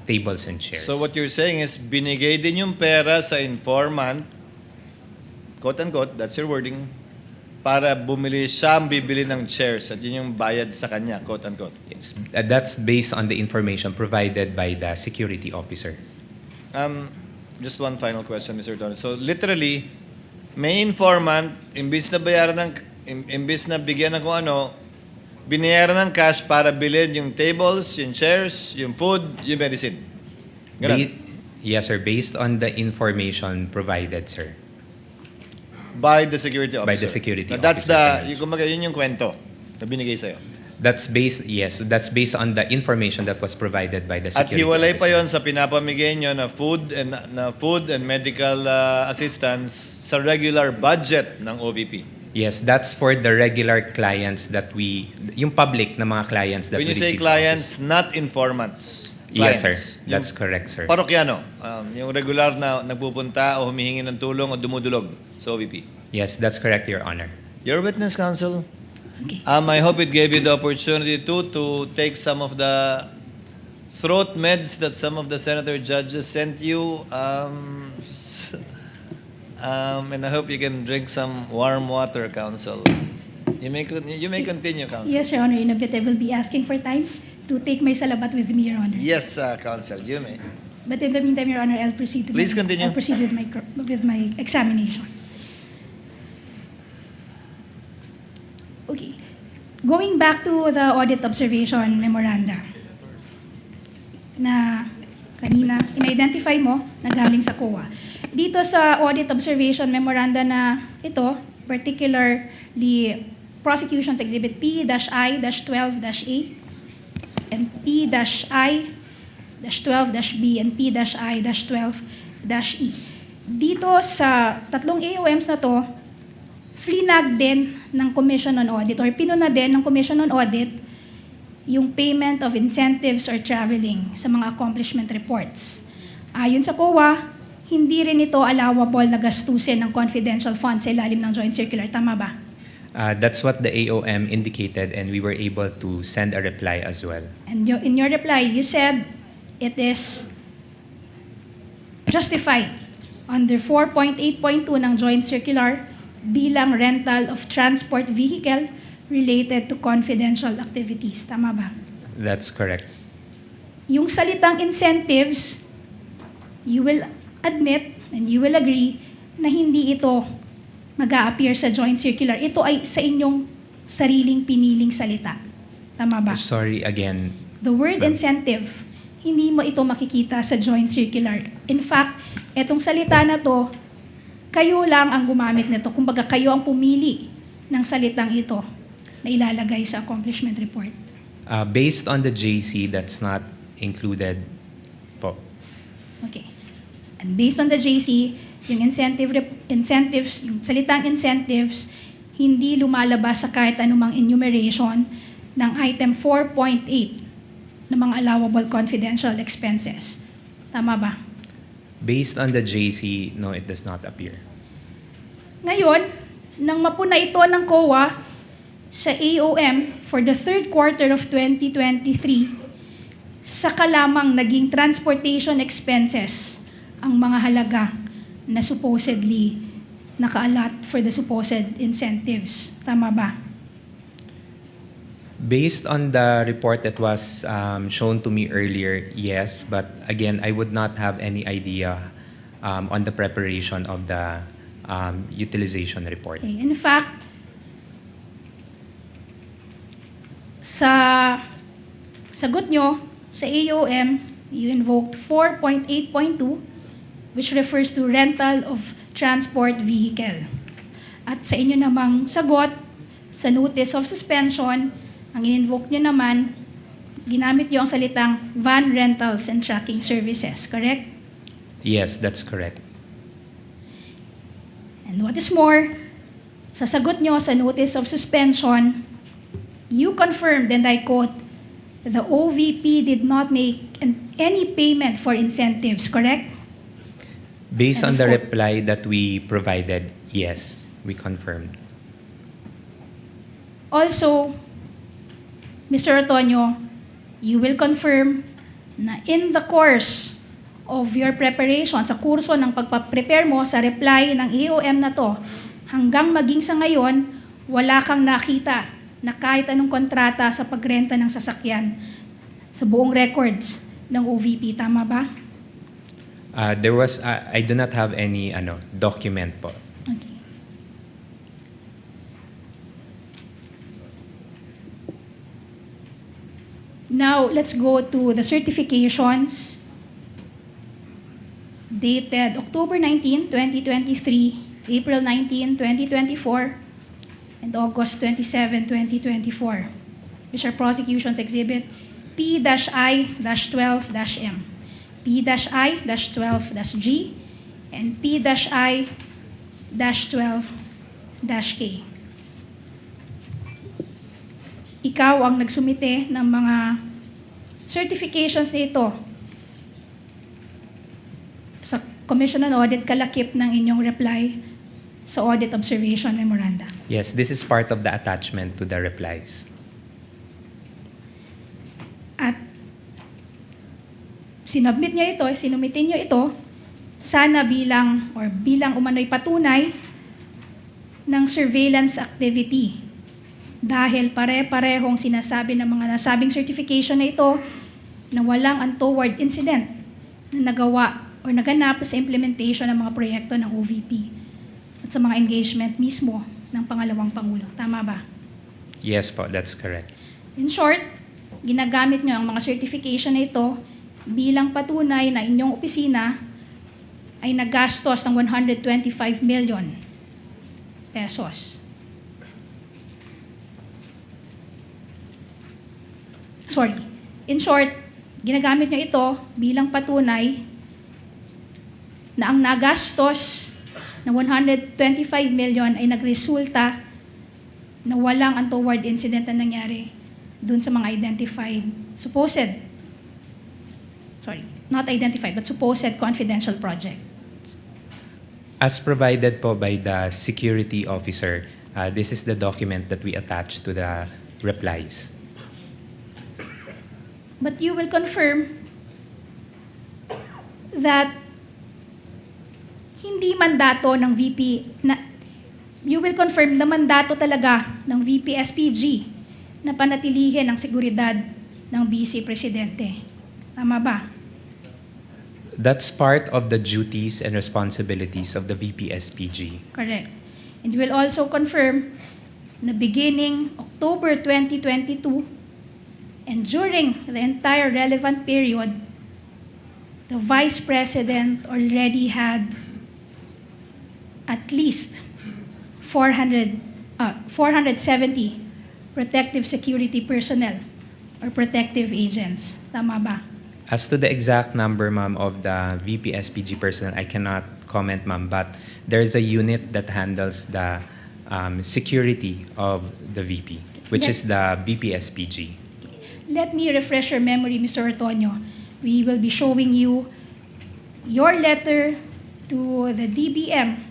tables and chairs. So what you're saying is binigay din yung pera sa informant, quote-unquote, that's your wording, para bumili siya ang bibili ng chairs at yun yung bayad sa kanya, quote-unquote. Yes, that's based on the information provided by the security officer. Just one final question, Mr. Torres. So literally, may informant, imbis na bayaran ng imbis na bigyan ng kung ano, binayaran ng cash para bilhin yung tables, yung chairs, yung food, yung medicine. Ganun. Yes, sir. Based on the information provided, sir. By the security officer. By the security That's officer. kumbaga, yun yung kwento na binigay sa'yo. That's based on the information that was provided by the At security hiwalay pa officer. yon sa pinapamigay nyo na food and medical assistance sa regular budget ng OVP. Yes, that's for the regular clients that yung public na mga clients that When we you say receive sa clients, office. not informants. Yes, sir. Clients. That's correct, sir. Parokyano, yung regular na nagpupunta o humihingi ng tulong o dumudulog sa OVP. Yes, that's correct, Your Honor. Your witness, counsel. Okay. I hope it gave you the opportunity to take some of the throat meds that some of the senator judges sent you. And I hope you can drink some warm water, counsel. You may continue, counsel. Yes, Your Honor. In a bit, I will be asking for time to take my salabat with me, Your Honor. Yes, counsel, you may. But in the meantime, Your Honor, I'll proceed. Please continue. I'll proceed with my examination. Okay. Going back to the audit observation memoranda na kanina in-identify mo na galing sa COA. Dito sa audit observation memoranda na ito, particularly Prosecution's Exhibit P-I-12-A and P-I-12-B and P-I-12-E. Dito sa tatlong AOMs na to, flinag din ng Commission on Audit or pinuna din ng Commission on Audit yung payment of incentives or traveling sa mga accomplishment reports. Ayon sa COA, hindi rin ito allowable na gastusin ng confidential funds sa ilalim ng joint circular. Tama ba? That's what the AOM indicated, and we were able to send a reply as well. And in your reply, you said it is justified under 4.8.2 ng joint circular bilang rental of transport vehicle related to confidential activities. Tama ba? That's correct. Yung salitang incentives, you will admit and you will agree na hindi ito mag-a-appear sa joint circular. Ito ay sa inyong sariling piniling salita. Tama ba? Sorry again. The word Ma'am. incentive, hindi mo ito makikita sa joint circular. In fact, etong salita na to, kayo lang ang gumamit nito. Kumbaga, kayo ang pumili ng salitang ito na ilalagay sa accomplishment report. Based on the JC, that's not included po. Okay. And based on the JC, yung incentives, yung salitang incentives, hindi lumalabas sa kahit anumang enumeration ng item 4.8 ng mga allowable confidential expenses. Tama ba? Based on the JC, no, it does not appear. Ngayon, nang mapuna ito ng COA sa AOM for the third quarter of 2023, saka lamang naging transportation expenses ang mga halaga na supposedly naka-allot for the supposed incentives. Tama ba? Based on the report that was shown to me earlier, yes. But again, I would not have any idea on the preparation of the utilization report. Okay. In fact, sa sagot nyo sa AOM, you invoked 4.8.2, which refers to rental of transport vehicle. At sa inyo namang sagot, sa notice of suspension, ang in-invoke nyo naman, ginamit nyo ang salitang van rentals and tracking services, correct? Yes, that's correct. And what is more, sa sagot nyo sa notice of suspension, you confirmed, and I quote, the OVP did not make any payment for incentives, correct? Based And on the of course- reply that we provided, yes, we confirmed. Also, Mr. Otonyo, you will confirm na in the course of your preparation, sa kurso ng pagpaprepare mo sa reply ng AOM na to, hanggang maging sa ngayon, wala kang nakita na kahit anong kontrata sa pagrenta ng sasakyan sa buong records ng OVP. Tama ba? I do not have any document po. Okay. Now, let's go to the certifications dated October 19, 2023, April 19, 2024, and August 27, 2024, which are prosecutions exhibit P-I-12-M, P-I-12-G, and P-I-12-K. Ikaw ang nagsumite ng mga certifications nito sa Commission on Audit kalakip ng inyong reply sa Audit Observation Memoranda. Yes, this is part of the attachment to the replies. At sinumitin nyo ito, sana bilang umano'y patunay ng surveillance activity. Dahil pare-parehong sinasabi ng mga nasabing certification na ito na walang untoward incident na nagawa o naganap sa implementation ng mga proyekto ng OVP at sa mga engagement mismo ng pangalawang Pangulo. Tama ba? Yes po, that's correct. In short, ginagamit nyo ang mga certification na ito bilang patunay na inyong opisina ay nagastos ng 125 million pesos. In short, ginagamit nyo ito bilang patunay na ang nagastos na 125 million ay nagresulta na walang untoward incident na nangyari dun sa mga supposed confidential project. As provided po by the security officer, this is the document that we attach to the replies. But you will confirm that hindi mandato ng VP you will confirm na mandato talaga ng VP SPG na panatilihin ang seguridad ng Vice Presidente. Tama ba? That's part of the duties and responsibilities of the VP SPG. Correct. And you will also confirm na beginning October 2022 and during the entire relevant period, the Vice President already had at least 470 protective security personnel or protective agents. Tama ba? As to the exact number, ma'am, of the VP SPG personnel, I cannot comment, ma'am, but there's a unit that handles the security of the VP, which is the VP SPG. Let me refresh your memory, Mr. Ortonio. We will be showing you your letter to the DBM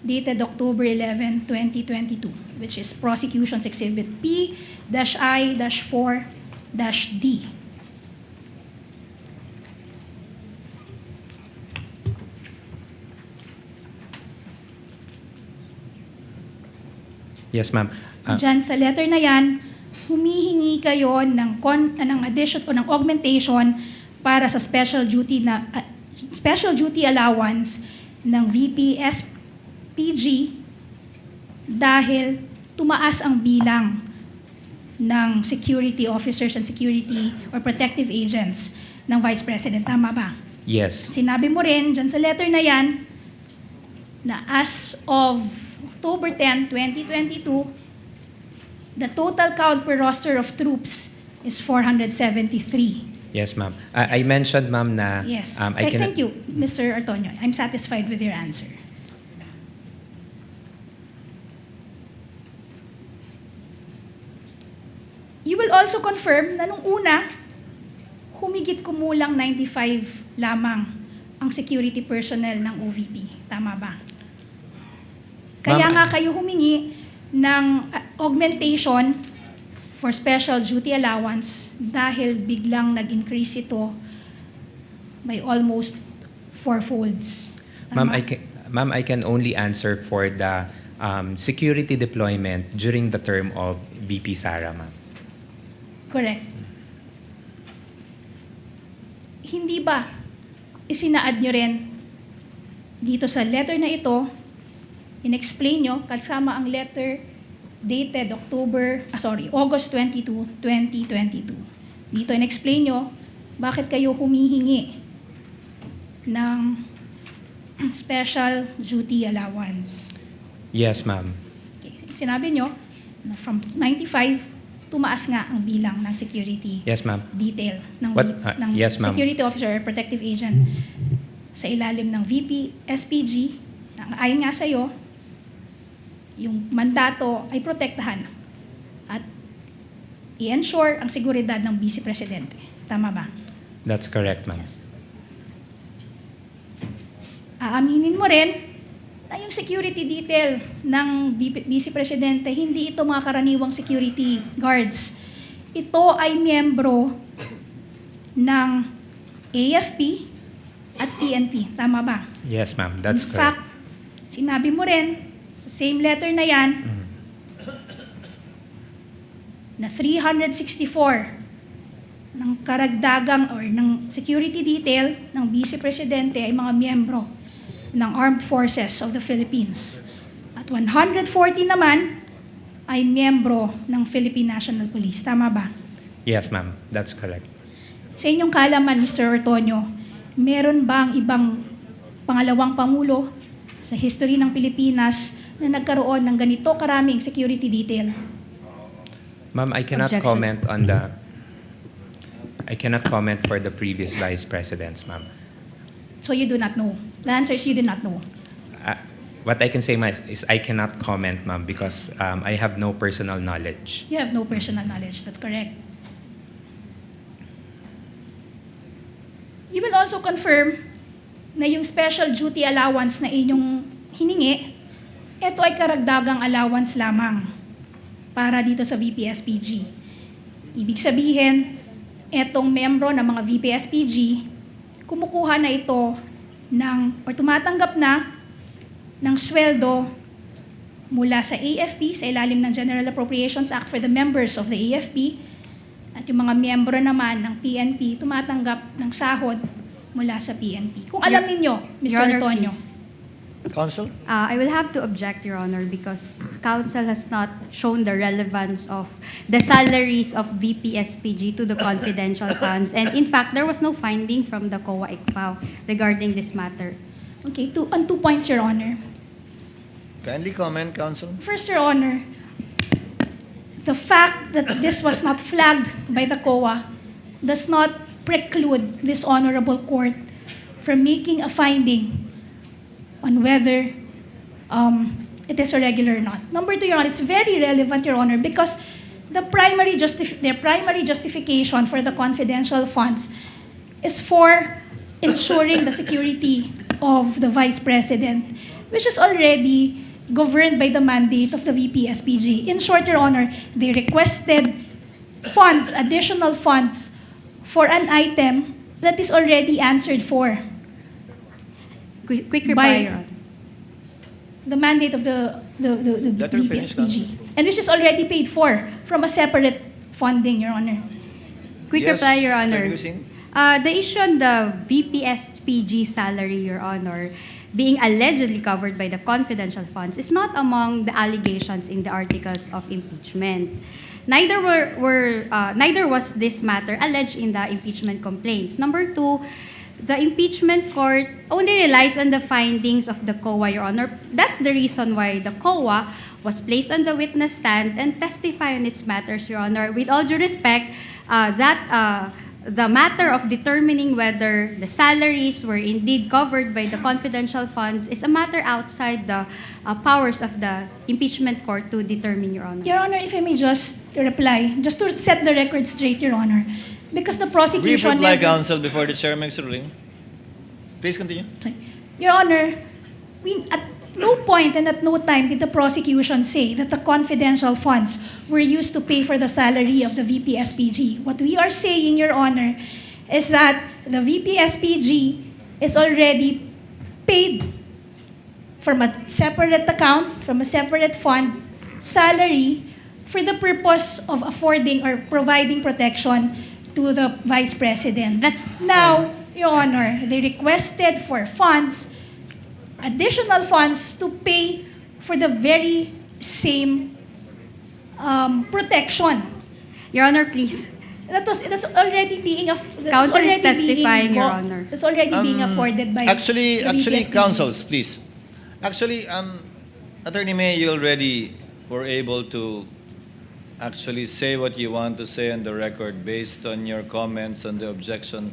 dated October 11, 2022, which is Prosecutions Exhibit P-I-4-D. Yes, ma'am. Diyan sa letter na yan, humihingi kayo ng addition o ng augmentation para sa special duty allowance ng VP SPG dahil tumaas ang bilang ng security officers and security or protective agents ng Vice President. Tama ba? Yes. Sinabi mo rin dyan sa letter na yan na as of October 10, 2022, the total count per roster of troops is 473. Yes, ma'am. I mentioned, ma'am, na Yes. I can. Thank you, Mr. Ortonio. I'm satisfied with your answer. You will also confirm na nung una, humigit kumulang 95 lamang ang security personnel ng OVP. Tama ba? Kaya Ma'am, nga kayo humingi ng augmentation for special duty allowance dahil biglang nag-increase ito by almost 4-folds. Ma'am, I can only answer for the security deployment during the term of VP Sara, ma'am. Correct. Hindi ba isinaad nyo rin dito sa letter na ito, in-explain nyo kasama ang letter dated August 22, 2022, Dito in-explain nyo bakit kayo humihingi ng special duty allowance. Yes, ma'am. Okay. Sinabi nyo na from 95, tumaas nga ang bilang ng security Yes, ma'am. detail ng, ng yes, ma'am. security officer or protective agent sa ilalim ng VP SPG. Ayon nga sa'yo, yung mandato ay protektahan at i-ensure ang seguridad ng Vice Presidente. Tama ba? That's correct, ma'am. Aaminin mo rin na yung security detail ng Vice Presidente, hindi ito mga karaniwang security guards. Ito ay miyembro ng AFP at PNP. Tama ba? Yes, ma'am. That's In correct. fact, sinabi mo rin sa same letter na yan na 364 ng karagdagang or ng security detail ng Vice Presidente ay mga miyembro ng Armed Forces of the Philippines. At 140 naman ay miyembro ng Philippine National Police. Tama ba? Yes, ma'am. That's correct. Sa inyong kaalaman, Mr. Ortonio, meron bang ibang pangalawang pangulo sa history ng Pilipinas na nagkaroon ng ganito karaming security detail? Ma'am, I cannot Objection. comment on I cannot comment for the previous vice presidents, ma'am. So you do not know. The answer is you do not know. What I can say, ma'am, is I cannot comment, ma'am, because I have no personal knowledge. You have no personal knowledge. That's correct. You will also confirm na yung special duty allowance na inyong hiningi, ito ay karagdagang allowance lamang para dito sa VPSPG. Ibig sabihin, etong membro ng mga VPSPG, kumukuha na ito or tumatanggap na ng sweldo mula sa AFP, sa ilalim ng General Appropriations Act for the members of the AFP, at yung mga miyembro naman ng PNP, tumatanggap ng sahod mula sa PNP. Kung alam ninyo, Mr. Your Honor, Antonio. please. Counsel? I will have to object, Your Honor, because counsel has not shown the relevance of the salaries of VPSPG to the confidential funds. And in fact, there was no finding from the COA-ICFAO regarding this matter. Okay, on 2 points, Your Honor. Kindly comment, Counsel. First, Your Honor, the fact that this was not flagged by the COA does not preclude this honorable court from making a finding on whether it is irregular or not. Number two, Your Honor, it's very relevant, Your Honor, because their primary justification for the confidential funds is for ensuring the security of the Vice President, which is already governed by the mandate of the VPSPG. In short, Your Honor, they requested funds, additional funds, for an item that is already answered for Quick by reply, Your Honor. the mandate of the Let her finish, VPSPG, and which is already paid for from a separate funding, Your Honor. Quick Yes, reply, Your Honor. Attorney Hussein? The issue on the VPSPG salary, Your Honor, being allegedly covered by the confidential funds is not among the allegations in the articles of impeachment. Neither was this matter alleged in the impeachment complaints. Number two, the impeachment court only relies on the findings of the COA, Your Honor. That's the reason why the COA was placed on the witness stand and testify on its matters, Your Honor. With all due respect, the matter of determining whether the salaries were indeed covered by the confidential funds is a matter outside the powers of the impeachment court to determine, Your Honor. Your Honor, if I may just reply, just to set the record straight, Your Honor, because the prosecution Brief reply, never- Counsel, before the Chair makes a ruling. Please continue. Sorry. Your Honor, at no point and at no time did the prosecution say that the confidential funds were used to pay for the salary of the VPSPG. What we are saying, Your Honor, is that the VPSPG is already paid from a separate account, from a separate fund, salary for the purpose of affording or providing protection to the Vice President. Now, Your Honor, they requested for funds, additional funds to pay for the very same protection. Your Honor, please. That's already being Counsel is testifying, Your Honor. That's already being afforded by Actually, the VPSPG. counsels, please. Actually, Attorney May, you already were able to actually say what you want to say on the record based on your comments on the objection.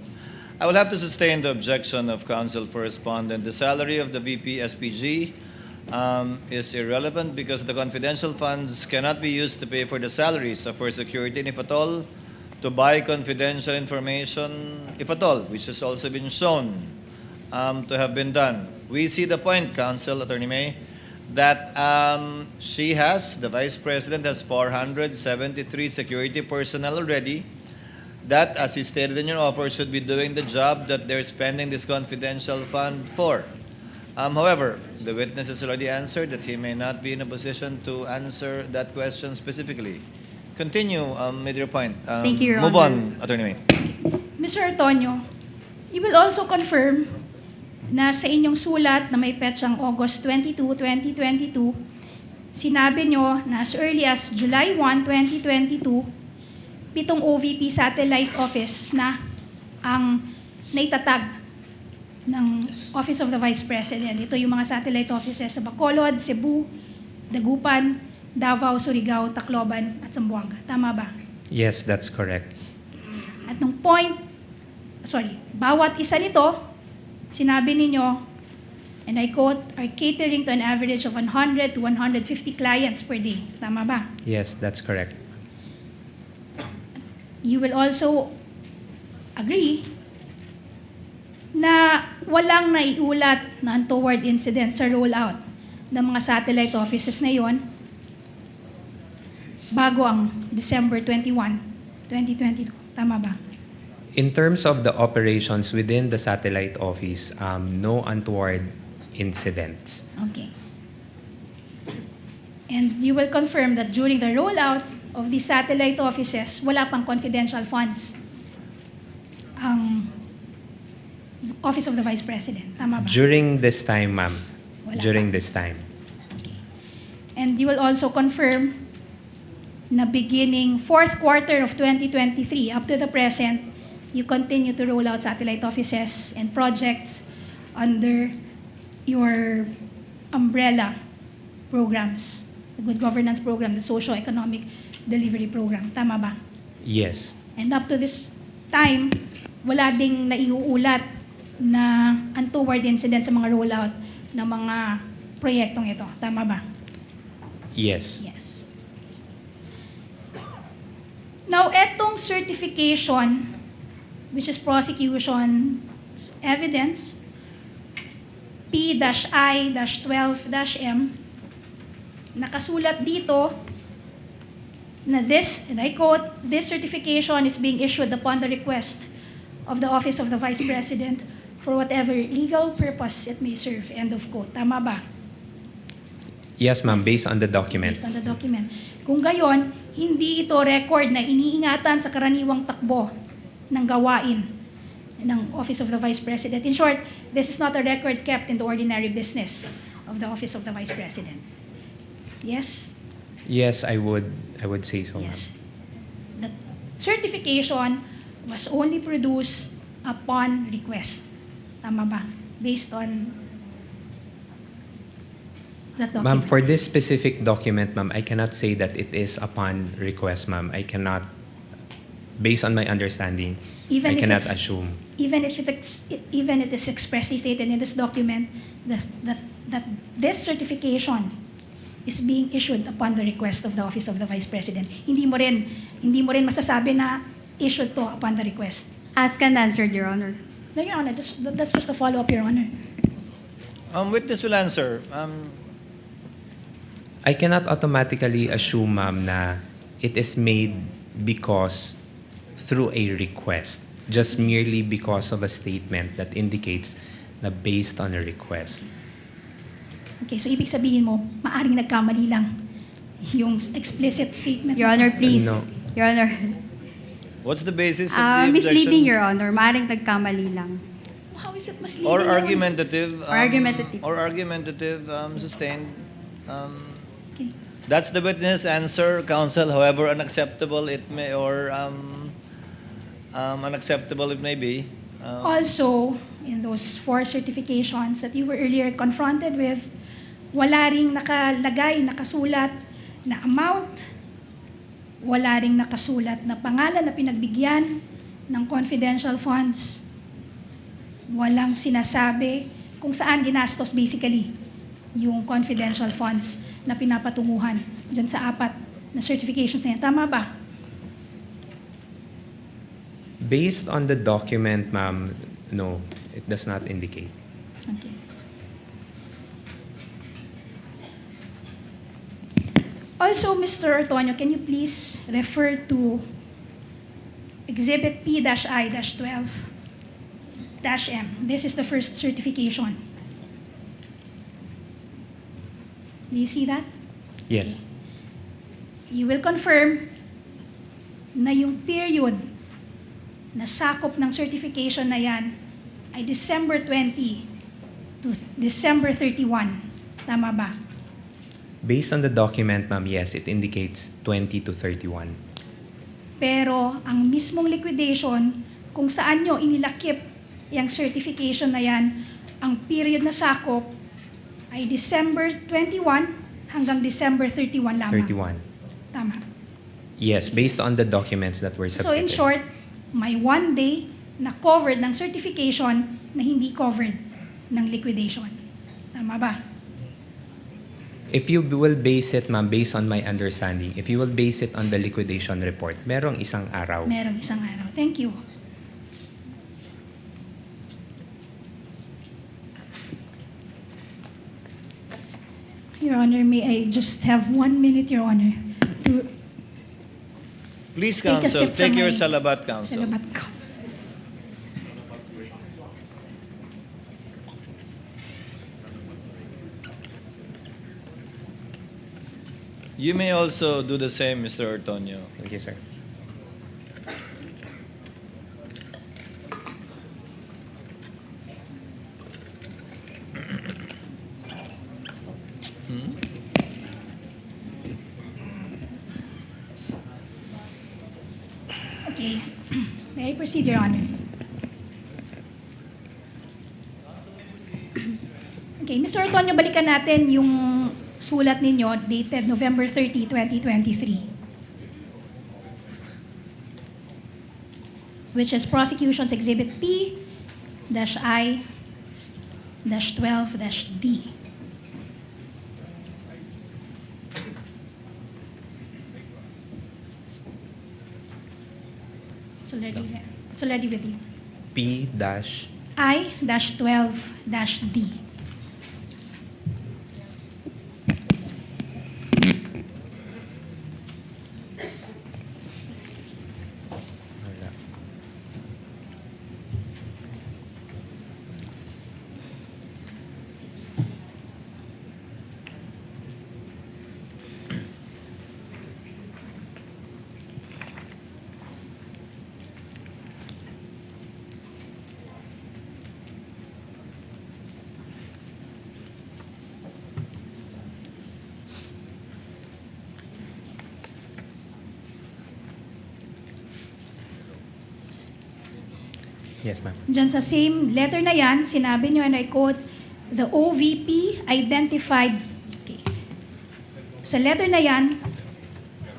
I will have to sustain the objection of counsel for respondent. The salary of the VP SPG is irrelevant because the confidential funds cannot be used to pay for the salaries of for security, and if at all, to buy confidential information, if at all, which has also been shown to have been done. We see the point, counsel, Attorney May, that the Vice President has 473 security personnel already, that, as you stated in your offer, should be doing the job that they're spending this confidential fund for. However, the witness has already answered that he may not be in a position to answer that question specifically. Continue with your point. Thank you, Your Move Honor. on, Attorney May. Mr. Antonio, you will also confirm na sa inyong sulat na may petsang August 22, 2022, sinabi nyo na as early as July 1, 2022, 7 OVP satellite office na ang naitatag ng Office of the Vice President. Ito yung mga satellite offices sa Bacolod, Cebu, Dagupan, Davao, Surigao, Tacloban, at Zamboanga. Tama ba? Yes, that's correct. At nung bawat isa nito, sinabi ninyo, and I quote, are catering to an average of 100 to 150 clients per day. Tama ba? Yes, that's correct. You will also agree na walang naiulat na untoward incident sa rollout ng mga satellite offices na yon bago ang December 21, 2022. Tama ba? In terms of the operations within the satellite office, no untoward incidents. Okay. And you will confirm that during the rollout of the satellite offices, wala pang confidential funds ang Office of the Vice President. Tama ba? During this time, ma'am. Wala During pa. this time. Okay. And you will also confirm na beginning fourth quarter of 2023 up to the present, you continue to roll out satellite offices and projects under your umbrella programs, the Good Governance Program, the Socio-Economic Delivery Program. Tama ba? Yes. And up to this time, wala ding naiuulat na untoward incident sa mga rollout ng mga proyektong ito. Tama ba? Yes. Yes. Now, etong certification, which is prosecution's evidence, P-I-12-M, nakasulat dito na this, and I quote, this certification is being issued upon the request of the Office of the Vice President for whatever legal purpose it may serve. End of quote. Tama ba? Yes, ma'am, Yes. based on the document. Based on the document. Kung gayon, hindi ito record na iniingatan sa karaniwang takbo ng gawain ng Office of the Vice President. In short, this is not a record kept in the ordinary business of the Office of the Vice President. Yes? Yes, I would say so, ma'am. Yes. The certification was only produced upon request. Tama ba? Based on that Ma'am, document. for this specific document, ma'am, I cannot say that it is upon request, ma'am. I cannot, based on my understanding, Even I if cannot it's- assume. Even if even it is expressly stated in this document that this certification is being issued upon the request of the Office of the Vice President, hindi mo rin masasabi na issued to upon the request. Asked and answered, Your Honor. No, Your Honor, that's just a follow-up, Your Honor. Witness will answer. I cannot automatically assume, ma'am, na it is made because through a request, just merely because of a statement that indicates na based on a request. Okay, so ibig sabihin mo, maaring nagkamali lang yung explicit statement. Your na to. Honor, please. No. Your Honor. What's the basis of the Misleading, objection? Your Honor. Maaring nagkamali lang. How is it misleading? Or Your Honor? argumentative. Or argumentative. Or argumentative, sustained. Okay. That's the witness answer, counsel. However unacceptable it may, or unacceptable it may be. Also, in those 4 certifications that you were earlier confronted with, wala ring nakalagay, nakasulat na amount, wala ring nakasulat na pangalan na pinagbigyan ng confidential funds, walang sinasabi kung saan ginastos basically yung confidential funds na pinapatunguhan dyan sa 4 na certifications na yan. Tama ba? Based on the document, ma'am, no, it does not indicate. Okay. Also, Mr. Ortonio, can you please refer to Exhibit P-I-12-M? This is the first certification. Do you see that? Yes. You will confirm na yung period na sakop ng certification na yan ay December 20 to December 31. Tama ba? Based on the document, ma'am, yes, it indicates 20 to 31. Pero ang mismong liquidation, kung saan nyo inilakip yung certification na yan, ang period na sakop ay December 21 hanggang December 31 lamang. 31. Tama. Yes, based on the documents that were So in submitted. short, may 1 day na covered ng certification na hindi covered ng liquidation. Tama ba? If you will base it, ma'am, based on my understanding, if you will base it on the liquidation report, merong isang araw. Merong isang araw. Thank you. Your Honor, may I just have 1 minute, Your Honor, to Please, take a counsel, sip take from your my salabat, counsel. salabat ko. You may also do the same, Mr. Ortonio. Thank you, sir. Okay. May I proceed, Your Honor? Okay, Mr. Ortonio, balikan natin yung sulat ninyo dated November 30, 2023. Which is Prosecution's Exhibit P-I-12-D. It's already with you. P dash I-12-D. wala. Yes, ma'am. Diyan sa same letter na yan, sinabi nyo, and I quote, the OVP identified, okay. Sa letter na yan,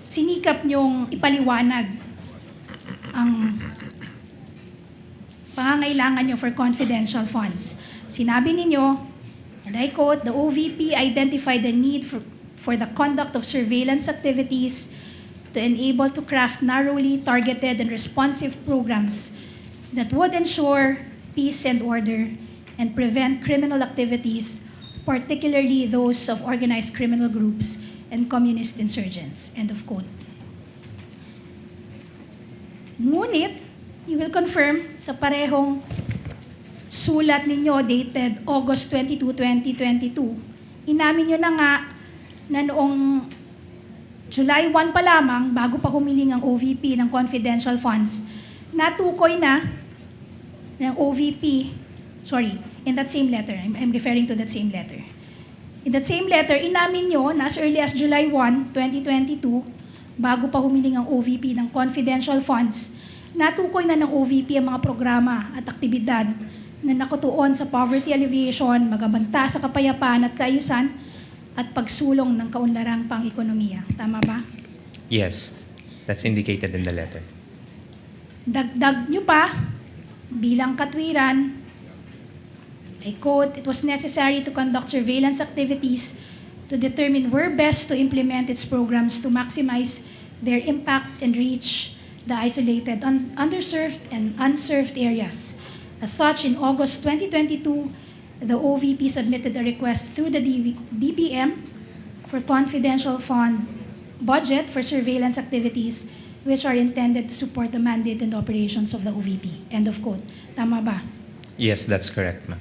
sinikap nyong ipaliwanag ang pangangailangan nyo for confidential funds. Sinabi ninyo, and I quote, the OVP identified the need for the conduct of surveillance activities to enable to craft narrowly targeted and responsive programs that would ensure peace and order and prevent criminal activities, particularly those of organized criminal groups and communist insurgents. End of quote. Ngunit, you will confirm sa parehong sulat ninyo dated August 22, 2022, inamin nyo na nga na noong July 1 pa lamang, bago pa humiling ang OVP ng confidential funds, natukoy na ng OVP, in that same letter, I'm referring to that same letter. In that same letter, inamin nyo na as early as July 1, 2022, bago pa humiling ang OVP ng confidential funds, natukoy na ng OVP ang mga programa at aktibidad na nakatuon sa poverty alleviation, magabanta sa kapayapaan at kaayusan, at pagsulong ng kaunlarang pang-ekonomiya. Tama ba? Yes, that's indicated in the letter. Dagdag nyo pa, bilang katwiran, I quote, "It was necessary to conduct surveillance activities to determine where best to implement its programs to maximize their impact and reach the isolated, underserved, and unserved areas. As such, in August 2022, the OVP submitted a request through the DBM for confidential fund budget for surveillance activities which are intended to support the mandate and operations of the OVP." End of quote. Tama ba? Yes, that's correct, ma'am.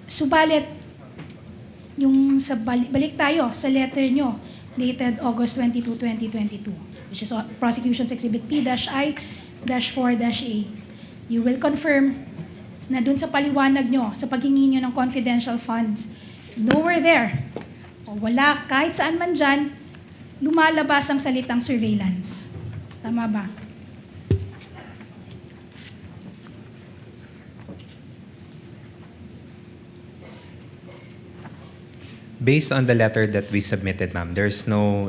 Subalit, yung sa balik tayo sa letter nyo dated August 22, 2022, which is Prosecution's Exhibit P-I-4-A. You will confirm na dun sa paliwanag nyo, sa paghingi nyo ng confidential funds, nowhere there, o wala kahit saan man dyan, lumalabas ang salitang surveillance. Tama ba? Based on the letter that we submitted, ma'am, there's no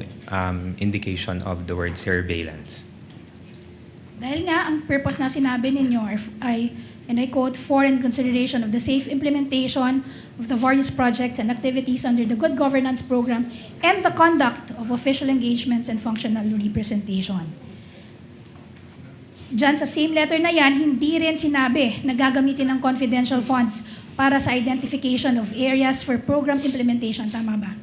indication of the word surveillance. Dahil nga, ang purpose na sinabi ninyo ay, and I quote, "for in consideration of the safe implementation of the various projects and activities under the Good Governance Program and the conduct of official engagements and functional representation." Diyan sa same letter na yan, hindi rin sinabi na gagamitin ng confidential funds para sa identification of areas for program implementation. Tama ba?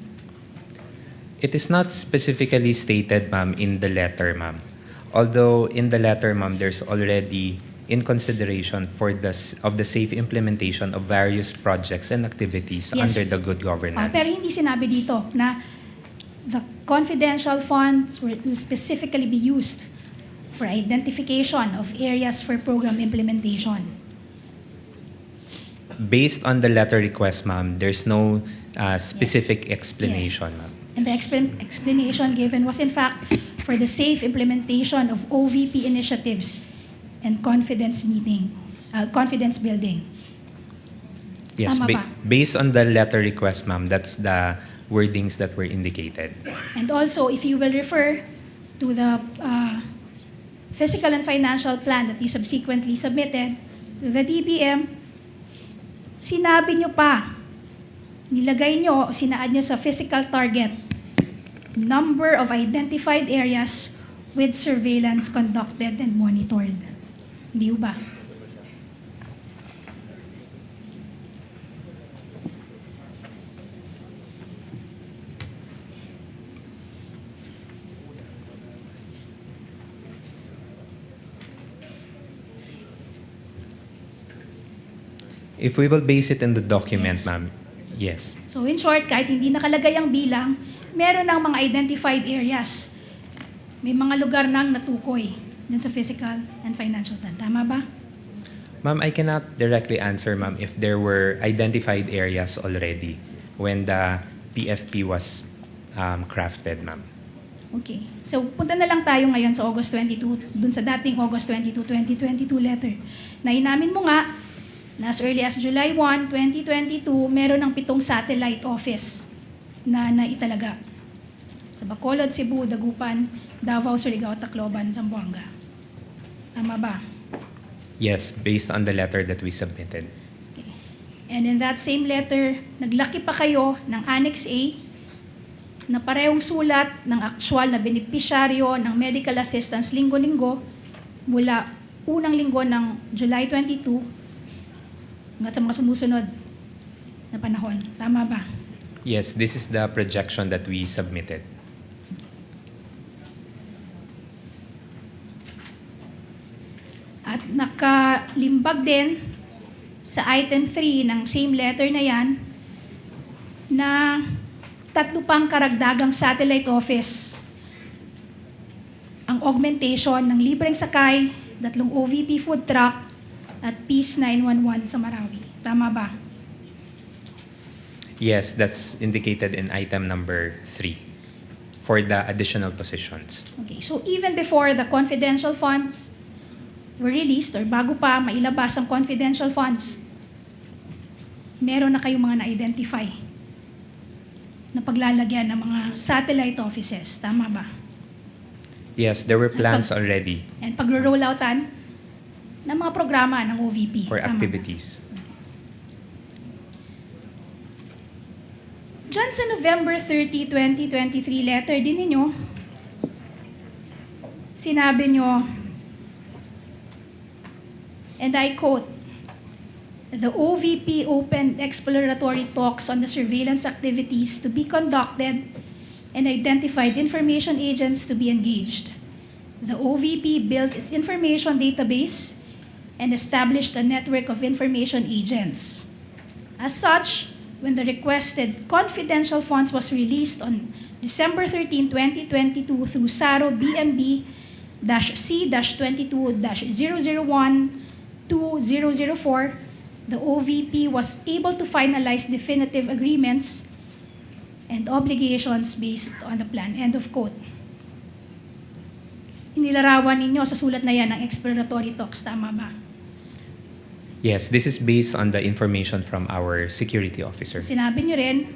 It is not specifically stated, ma'am, in the letter, ma'am. Although in the letter, ma'am, there's already in consideration for of the safe implementation of various projects and activities Yes. under the good governance. Pero hindi sinabi dito na the confidential funds will specifically be used for identification of areas for program implementation. Based on the letter request, ma'am, there's no specific explanation, ma'am. And the explanation given was in fact for the safe implementation of OVP initiatives and confidence building. Yes, Tama ba? based on the letter request, ma'am, that's the wordings that were indicated. And also, if you will refer to the fiscal and financial plan that you subsequently submitted to the DBM, sinabi nyo pa, nilagay nyo, sinaad nyo sa physical target, number of identified areas with surveillance conducted and monitored. Hindi ba? If we will base it in the document, Yes. ma'am, yes. So in short, kahit hindi nakalagay ang bilang, meron ng mga identified areas. May mga lugar nang natukoy dun sa physical and financial plan. Tama ba? Ma'am, I cannot directly answer, ma'am, if there were identified areas already when the PFP was crafted, ma'am. Okay. So punta na lang tayo ngayon sa August 22, dun sa dating August 22, 2022 letter. Na inamin mo nga, na as early as July 1, 2022, meron ng 7 satellite office na naitalaga. Sa Bacolod, Cebu, Dagupan, Davao, Surigao, Tacloban, Zamboanga. Tama ba? Yes, based on the letter that we submitted. Okay. And in that same letter, naglaki pa kayo ng Annex A na parehong sulat ng aktual na benepisyaryo ng medical assistance linggo-linggo mula unang linggo ng July 22 hanggang sa mga sumusunod na panahon. Tama ba? Yes, this is the projection that we submitted. At nakalimbag din sa item 3 ng same letter na yan na 3 pang karagdagang satellite office ang augmentation ng libreng sakay, 2 OVP food truck at Peace 911 sa Marawi. Tama ba? Yes, that's indicated in item number 3 for the additional positions. Okay, so even before the confidential funds, were released or bago pa mailabas ang confidential funds, meron na kayong mga na-identify na paglalagyan ng mga satellite offices. Tama ba? Yes, there were plans already And pagro-rolloutan ng mga programa ng OVP. for Tama ba? activities. Diyan sa November 30, 2023 letter din ninyo, sinabi nyo, and I quote, "The OVP opened exploratory talks on the surveillance activities to be conducted and identified information agents to be engaged. The OVP built its information database and established a network of information agents. As such, when the requested confidential funds was released on December 13, 2022 through SARO BMB-C-22-001-2004, the OVP was able to finalize definitive agreements and obligations based on the plan." End of quote. Inilarawan ninyo sa sulat na yan ng exploratory talks, tama ba? Yes, this is based on the information from our security officer. Sinabi nyo rin,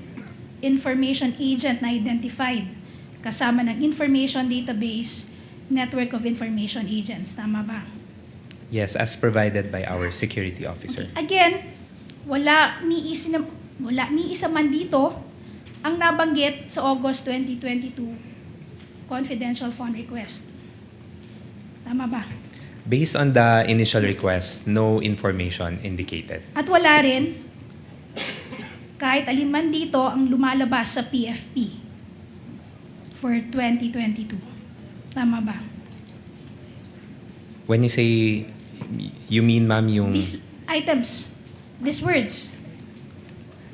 information agent na identified, kasama ng information database, network of information agents. Tama ba? Yes, as provided by our security officer. Again, wala ni isa man dito ang nabanggit sa August 2022 confidential fund request. Tama ba? Based on the initial request, no information indicated. At wala rin kahit alin man dito ang lumalabas sa PFP for 2022. Tama ba? When you say, you mean, ma'am, yung... These items, these words,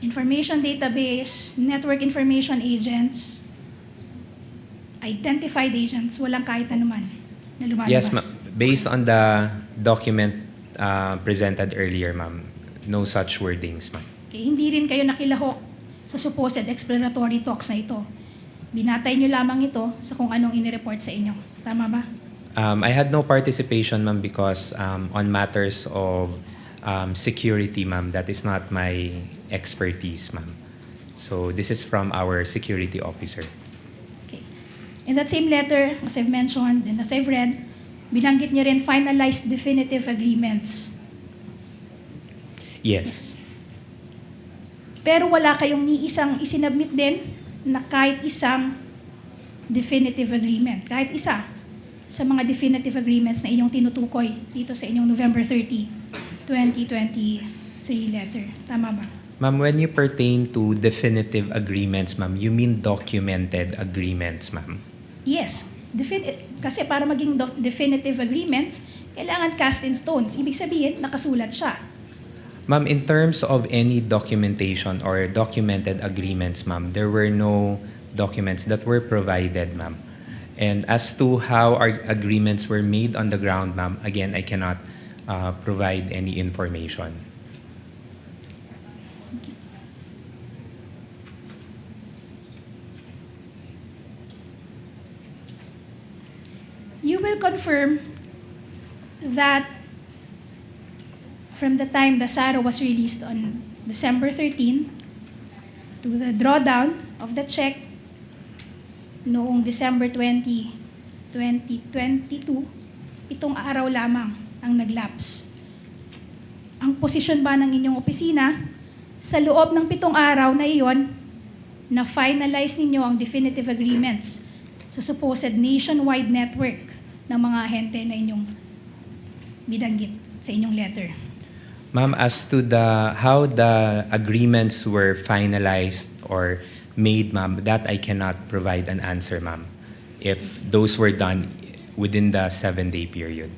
information database, network information agents, identified agents, walang kahit anuman na lumalabas. Yes, ma'am. Based on the document presented earlier, ma'am, no such wordings, ma'am. Okay, hindi rin kayo nakilahok sa supposed exploratory talks na ito. Binatay nyo lamang ito sa kung anong inireport sa inyo. Tama ba? I had no participation, ma'am, because on matters of security, ma'am, that is not my expertise, ma'am. So this is from our security officer. Okay. In that same letter, as I've mentioned and as I've read, binanggit nyo rin finalized definitive agreements. Yes. Pero wala kayong ni isang isinabmit din na kahit isang definitive agreement. Kahit isa sa mga definitive agreements na inyong tinutukoy dito sa inyong November 30, 2023 letter. Tama ba? Ma'am, when you pertain to definitive agreements, ma'am, you mean documented agreements, ma'am? Yes. Kasi para maging definitive agreements, kailangan cast in stones. Ibig sabihin, nakasulat siya. Ma'am, in terms of any documentation or documented agreements, ma'am, there were no documents that were provided, ma'am. And as to how our agreements were made on the ground, ma'am, again, I cannot provide any information. You will confirm that from the time the SARO was released on December 13 to the drawdown of the check noong December 20, 2022, itong araw lamang ang naglapse. Ang posisyon ba ng inyong opisina sa loob ng 7 araw na iyon na finalize ninyo ang definitive agreements sa supposed nationwide network ng mga ahente na inyong binanggit sa inyong letter? Ma'am, as to how the agreements were finalized or made, ma'am, that I cannot provide an answer, ma'am, if those were done within the 7-day period.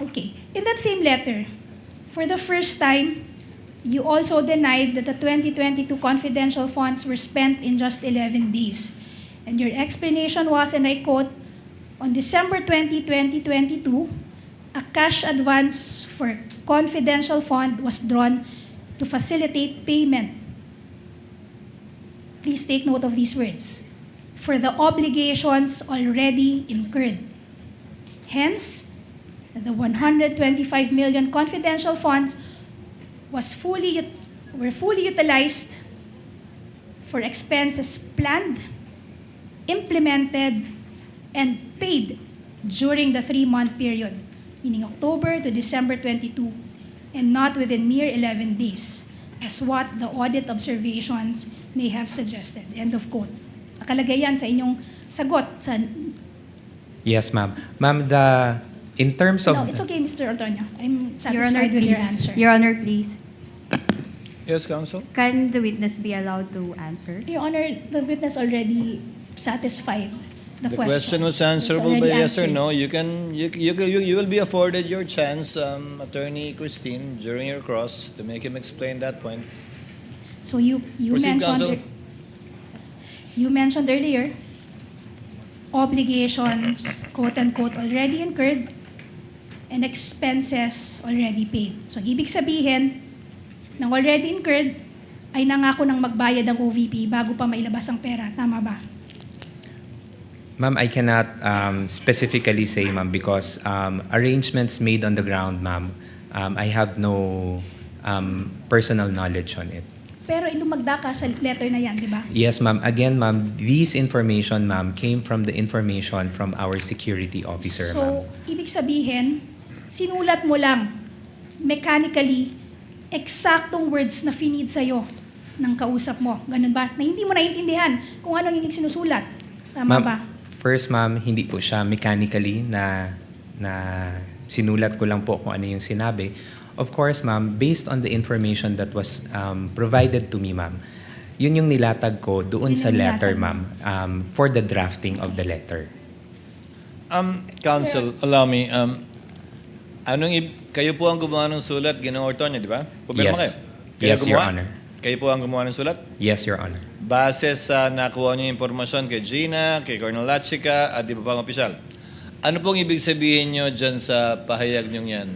Okay. In that same letter, for the first time, you also denied that the 2022 confidential funds were spent in just 11 days. And your explanation was, and I quote, "On December 20, 2022, a cash advance for confidential fund was drawn to facilitate payment." Please take note of these words. "For the obligations already incurred." Hence, The 125 million confidential funds were fully utilized for expenses planned, implemented, and paid during the 3-month period, meaning October to December 22, and not within mere 11 days, as what the audit observations may have suggested. End of quote. Nakalagay yan sa inyong sagot. Yes, ma'am. Ma'am, in terms of... No, it's okay, Mr. Antonio. I'm Your Honor, satisfied with your please. answer. Your Honor, please. Yes, counsel? Can the witness be allowed to answer? Your Honor, the witness already satisfied the The question. question was It's answerable by already yes or answered. no. You will be afforded your chance, Attorney Christine, during your cross to make him explain that point. So you Proceed, counsel. mentioned earlier obligations, quote unquote, already incurred and expenses already paid. So ibig sabihin, ng already incurred ay nangako ng magbayad ang OVP bago pa mailabas ang pera. Tama ba? Ma'am, I cannot specifically say, ma'am, because arrangements made on the ground, ma'am, I have no personal knowledge on it. Pero ilumagda ka sa letter na yan, di ba? Yes, ma'am. Again, ma'am, these information, ma'am, came from the information from our security officer, ma'am. So, ibig sabihin, sinulat mo lang mechanically eksaktong words na finid sa'yo ng kausap mo. Ganun ba? Na hindi mo naiintindihan kung ano yung sinusulat. Tama Ma'am, ba? first, ma'am, hindi po siya mechanically na sinulat ko lang po kung ano yung sinabi. Of course, ma'am, based on the information that was provided to me, ma'am, yun yung nilatag ko doon Yun sa yung letter, nilatag ma'am, for the drafting of the letter. Counsel, allow me. Kayo po ang gumawa ng sulat, Ginoong Ortonio, di ba? Pumirma kayo. Yes. Kayo Yes, Your gumawa? Honor. Kayo po ang gumawa ng sulat? Yes, Your Honor. Base sa nakuha niyo impormasyon kay Gina, kay Colonel Lachica, at iba pang opisyal. Ano pong ibig sabihin niyo dyan sa pahayag niyo yan?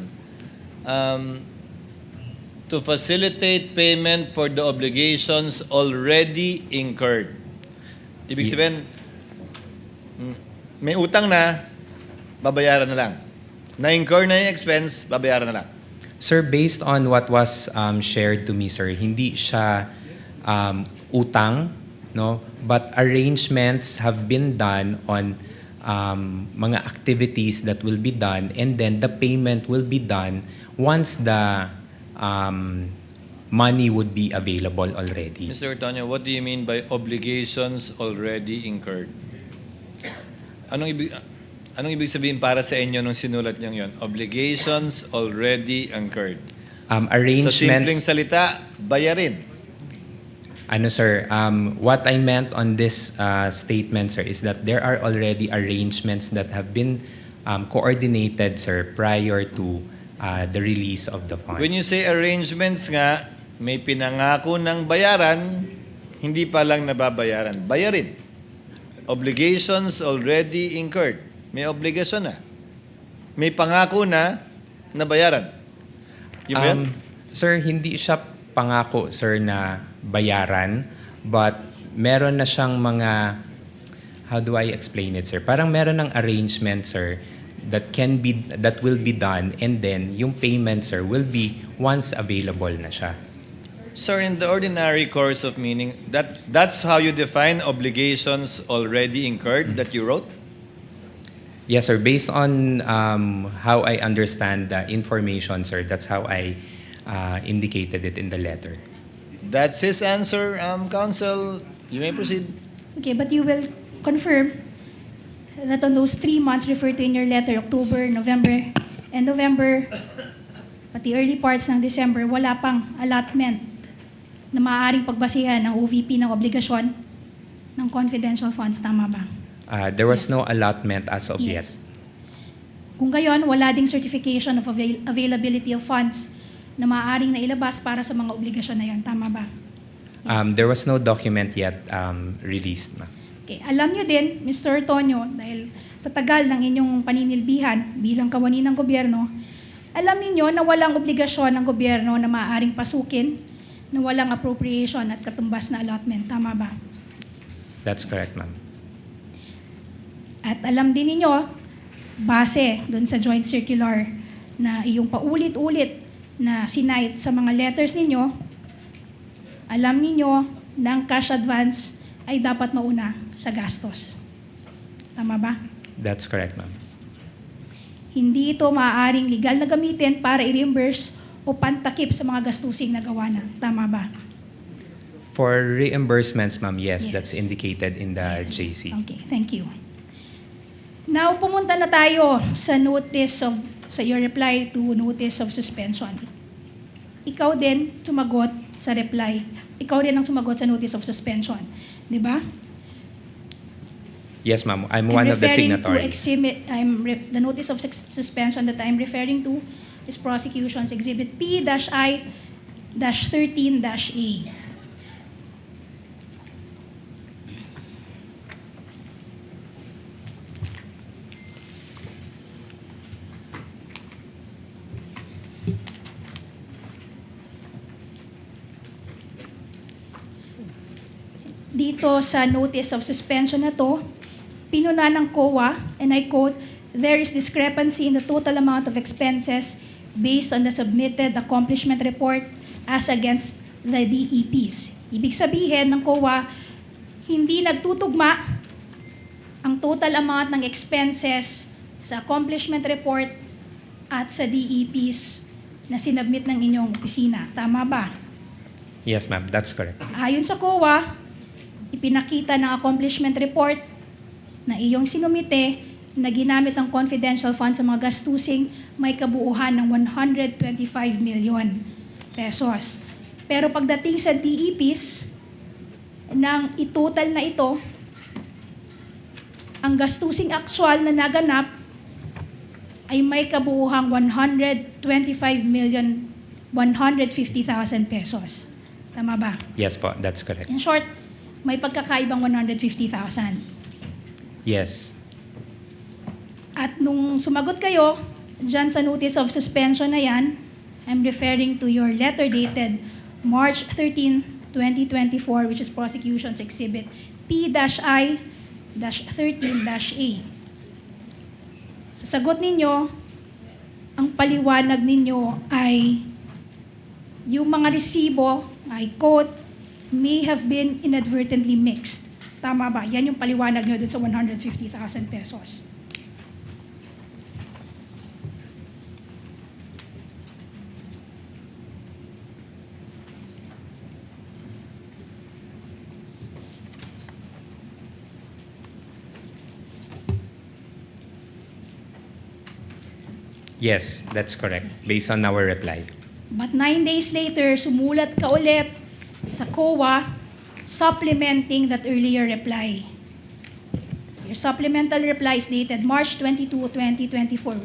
To facilitate payment for the obligations already incurred. Ibig sabihin, may utang na, babayaran na lang. Na-incur na yung expense, babayaran na lang. Sir, based on what was shared to me, sir, hindi siya utang, no? But arrangements have been done on mga activities that will be done, and then the payment will be done once the money would be available already. Mr. Ortonio, what do you mean by obligations already incurred? Anong ibig sabihin para sa inyo nung sinulat niyo yon? Obligations already incurred. Sa simpleng Arrangements, salita, bayarin. ano sir, what I meant on this statement, sir, is that there are already arrangements that have been coordinated, sir, prior to the release of the funds. When you say arrangements nga, may pinangako ng bayaran, hindi pa lang nababayaran. Bayarin. Obligations already incurred. May obligasyon na. May pangako na bayaran. Yung ba yan? Sir, hindi siya pangako, sir, na bayaran, but meron na siyang mga, how do I explain it, sir? Parang meron ng arrangement, sir, that will be done, and then yung payment, sir, will be once available na siya. Sir, in the ordinary course of meaning, that's how you define obligations already incurred that you wrote? Yes, sir. Based on how I understand the information, sir, that's how I indicated it in the letter. That's his answer, counsel. You may proceed. Okay, but you will confirm that on those 3 months referred to in your letter, October, November, and November, at the early parts ng December, wala pang allotment na maaaring pagbasihan ng OVP ng obligasyon ng confidential funds. Tama ba? There was Yes. no allotment as of Yes. yet. Kung gayon, wala ding certification of availability of funds na maaaring nailabas para sa mga obligasyon na yon. Tama ba? Yes. There was no document yet released, ma'am. Okay. Alam nyo din, Mr. Tonyo, dahil sa tagal ng inyong paninilbihan bilang kawani ng gobyerno, alam niyo na walang obligasyon ng gobyerno na maaaring pasukin na walang appropriation at katumbas na allotment. Tama ba? That's correct, ma'am. At alam din ninyo base doon sa joint circular na iyong paulit-ulit na sinight sa mga letters ninyo, alam ninyo na ang cash advance ay dapat mauna sa gastos. Tama ba? That's correct, ma'am. Hindi ito maaaring legal na gamitin para i-reimburse o pantakip sa mga gastusing nagawa na. Tama ba? For reimbursements, ma'am, yes, Yes. that's indicated in the Yes. JC. Okay, thank you. Now, pumunta na tayo sa your reply to notice of suspension. Ikaw din sumagot sa reply. Ikaw din ang sumagot sa notice of suspension. Di ba? Yes, ma'am. I'm one of the signatories. The notice of suspension that I'm referring to is prosecution's exhibit P-I-13-A. Dito sa notice of suspension na to, pinuna ng COA, and I quote, "There is discrepancy in the total amount of expenses based on the submitted accomplishment report as against the DEPs." Ibig sabihin ng COA, hindi nagtutugma ang total amount ng expenses sa accomplishment report at sa DEPs na sinubmit ng inyong opisina. Tama ba? Yes, ma'am. That's correct. Ayon sa COA, ipinakita ng accomplishment report na iyong sinumite na ginamit ang confidential funds sa mga gastusing may kabuuhan ng 125 million pesos. Pero pagdating sa DEPs, nang itotal na ito, ang gastusing actual na naganap ay may kabuuhang 125,150,000 pesos. Tama ba? Yes po, that's correct. In short, may pagkakaibang 150,000. Yes. At nung sumagot kayo, dyan sa notice of suspension na yan, I'm referring to your letter dated March 13, 2024, which is prosecution's exhibit P-I-13-A. Sa sagot ninyo, ang paliwanag ninyo ay yung mga resibo, I quote, may have been inadvertently mixed. Tama ba? Yan yung paliwanag nyo dun sa 150,000 pesos. Yes, that's correct. Based on our reply. But 9 days later, sumulat ka ulit sa COA supplementing that earlier reply. Your supplemental reply is dated March 22, 2024,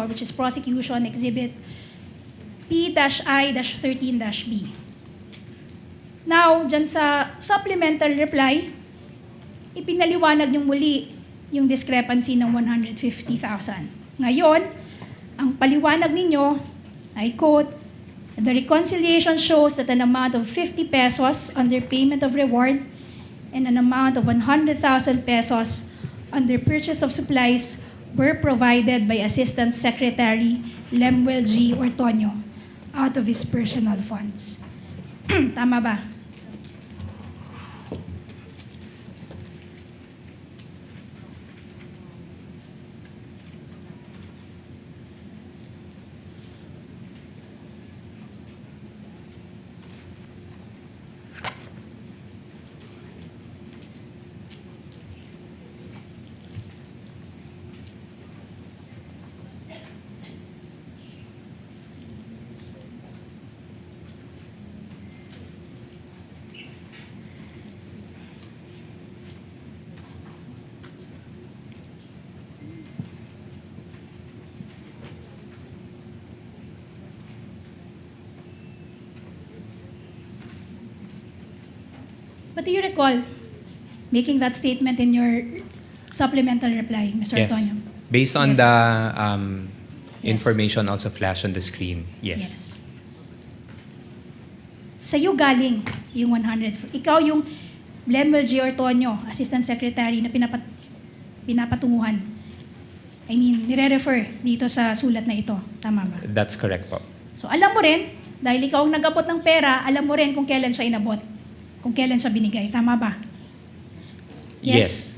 which is prosecution exhibit P-I-13-B. Now, dyan sa supplemental reply, ipinaliwanag niyo muli yung discrepancy ng 150,000. Ngayon, ang paliwanag ninyo, I quote, "The reconciliation shows that an amount of 50 pesos under payment of reward and an amount of 100,000 pesos under purchase of supplies were provided by Assistant Secretary Lemuel G. Ortonio out of his personal funds." Tama ba? But do you recall making that statement in your supplemental reply, Mr. Yes. Ortonio? Based on Yes. the Yes. information also flashed on the screen. Yes. Sa'yo galing yung 100. Ikaw yung Lemuel G. Ortonio, Assistant Secretary na pinapatunguhan. I mean, nire-refer dito sa sulat na ito. Tama ba? That's correct po. So alam mo rin, dahil ikaw ang nag-abot ng pera, alam mo rin kung kailan siya inabot. Kung kailan siya binigay. Tama ba? Yes.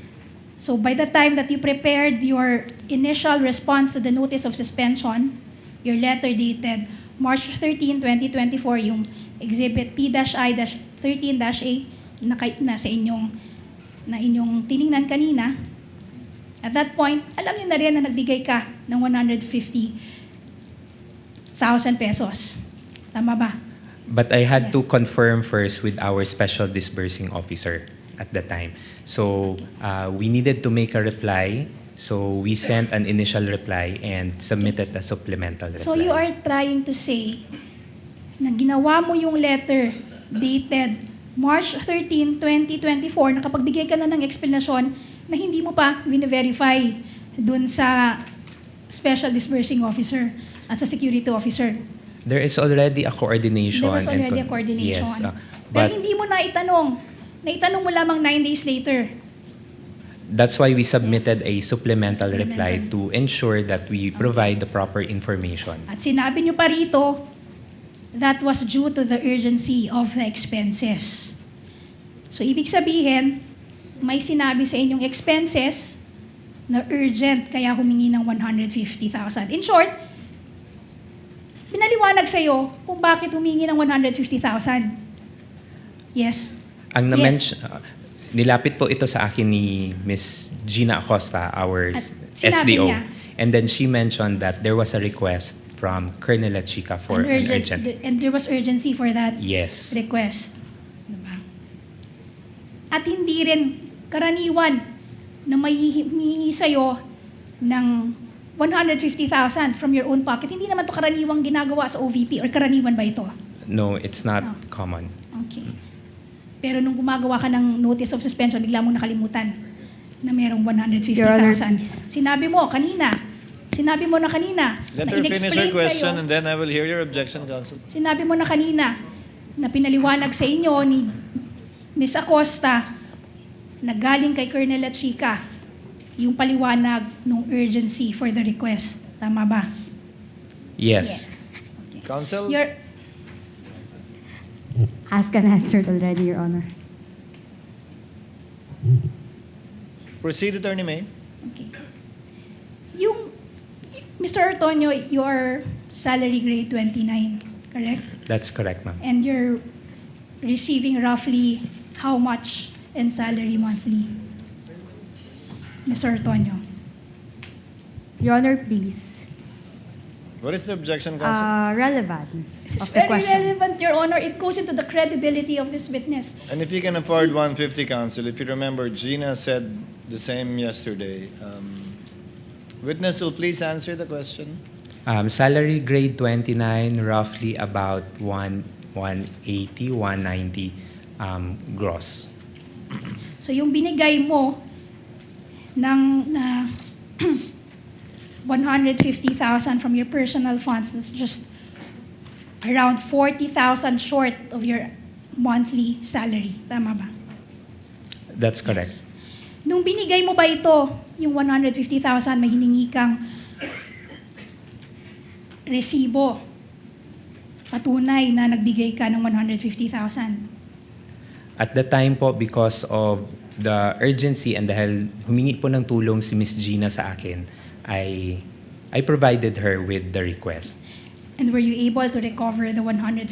So by the time that you prepared your initial response to the notice of suspension, your letter dated March 13, 2024, yung Exhibit P-I-13-A na sa inyong tiningnan kanina, at that point, alam niyo na rin na nagbigay ka ng 150,000 pesos. Tama ba? But I had to Yes. confirm first with our special disbursing officer at the time. So we needed to make a reply. So we sent an initial reply and submitted a supplemental reply. So you are trying to say na ginawa mo yung letter dated March 13, 2024, nakapagbigay ka na ng explanation na hindi mo pa verify dun sa special disbursing officer at sa security officer. There is already a coordination. There was and already a coordination. Yes, Pero but hindi mo naitanong. Naitanong mo lamang 9 days later. that's why we submitted a supplemental reply to ensure that we provide the proper information. At sinabi nyo pa rito, that was due to the urgency of the expenses. So, ibig sabihin, may sinabi sa inyong expenses na urgent, kaya humingi ng 150,000. In short, pinaliwanag sa iyo kung bakit humingi ng 150,000. Yes? Ang Yes. nilapit po ito sa akin ni Miss Gina Acosta, our At sinabi SDO. niya. And then she mentioned that there was a request from Colonel Chica for an urgent. And there was urgency for that Yes. request. Diba? At hindi rin karaniwan na may hihingi sa'yo ng 150,000 from your own pocket. Hindi naman to karaniwang ginagawa sa OVP, or karaniwan ba ito? No, it's not No. common. Okay. Pero nung gumagawa ka ng notice of suspension, bigla mo nakalimutan na merong 150,000. Sinabi mo na kanina, Let na her finish her in-explain question sa'yo, and then I will hear your objection, Counsel. sinabi mo na kanina na pinaliwanag sa inyo ni Ms. Acosta na galing kay Colonel Chica yung paliwanag ng urgency for the request. Tama ba? Yes. Counsel? Asked and answered already, Your Honor. Proceed, Attorney May. Okay. Yung, Mr. Artonio, your salary grade 29, correct? That's correct, ma'am. And you're receiving roughly how much in salary monthly? Mr. Artonio? Your Honor, please. What is the objection, Counsel? Relevance This is of the very question. relevant, Your Honor. It goes into the credibility of this witness. And if you can afford 150, Counsel, if you remember, Gina said the same yesterday. Witness will please answer the question. Salary grade 29, roughly about 180, 190 gross. So yung binigay mo ng na 150,000 from your personal funds, that's just around 40,000 short of your monthly salary. Tama ba? That's correct. Yes. Nung binigay mo ba ito, yung 150,000, may hiningi kang resibo, patunay na nagbigay ka ng 150,000? At the time po, because of the urgency and dahil humingi po ng tulong si Miss Gina sa akin, I provided her with the request. And were you able to recover the 150,000,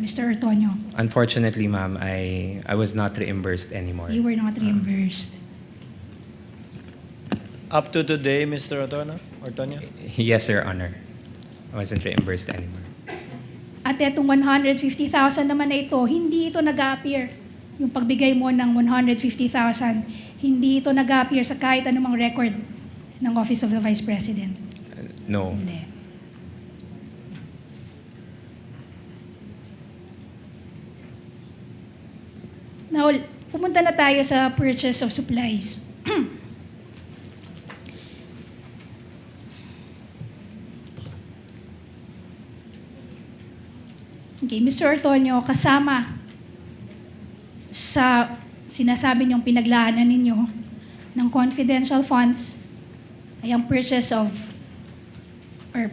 Mr. Artonio? Unfortunately, ma'am, I was not reimbursed anymore. You were not reimbursed. Up to today, Mr. Ortonio? Yes, Your Honor. I wasn't reimbursed anymore. At etong 150,000 naman na ito, hindi ito nag-appear. Yung pagbigay mo ng 150,000, hindi ito nag-appear sa kahit anumang record ng Office of the Vice President. No. Hindi. Now, pumunta na tayo sa purchase of supplies. Okay, Mr. Ortonio, kasama sa sinasabi niyong pinaglaanan ninyo ng confidential funds ay ang purchase of or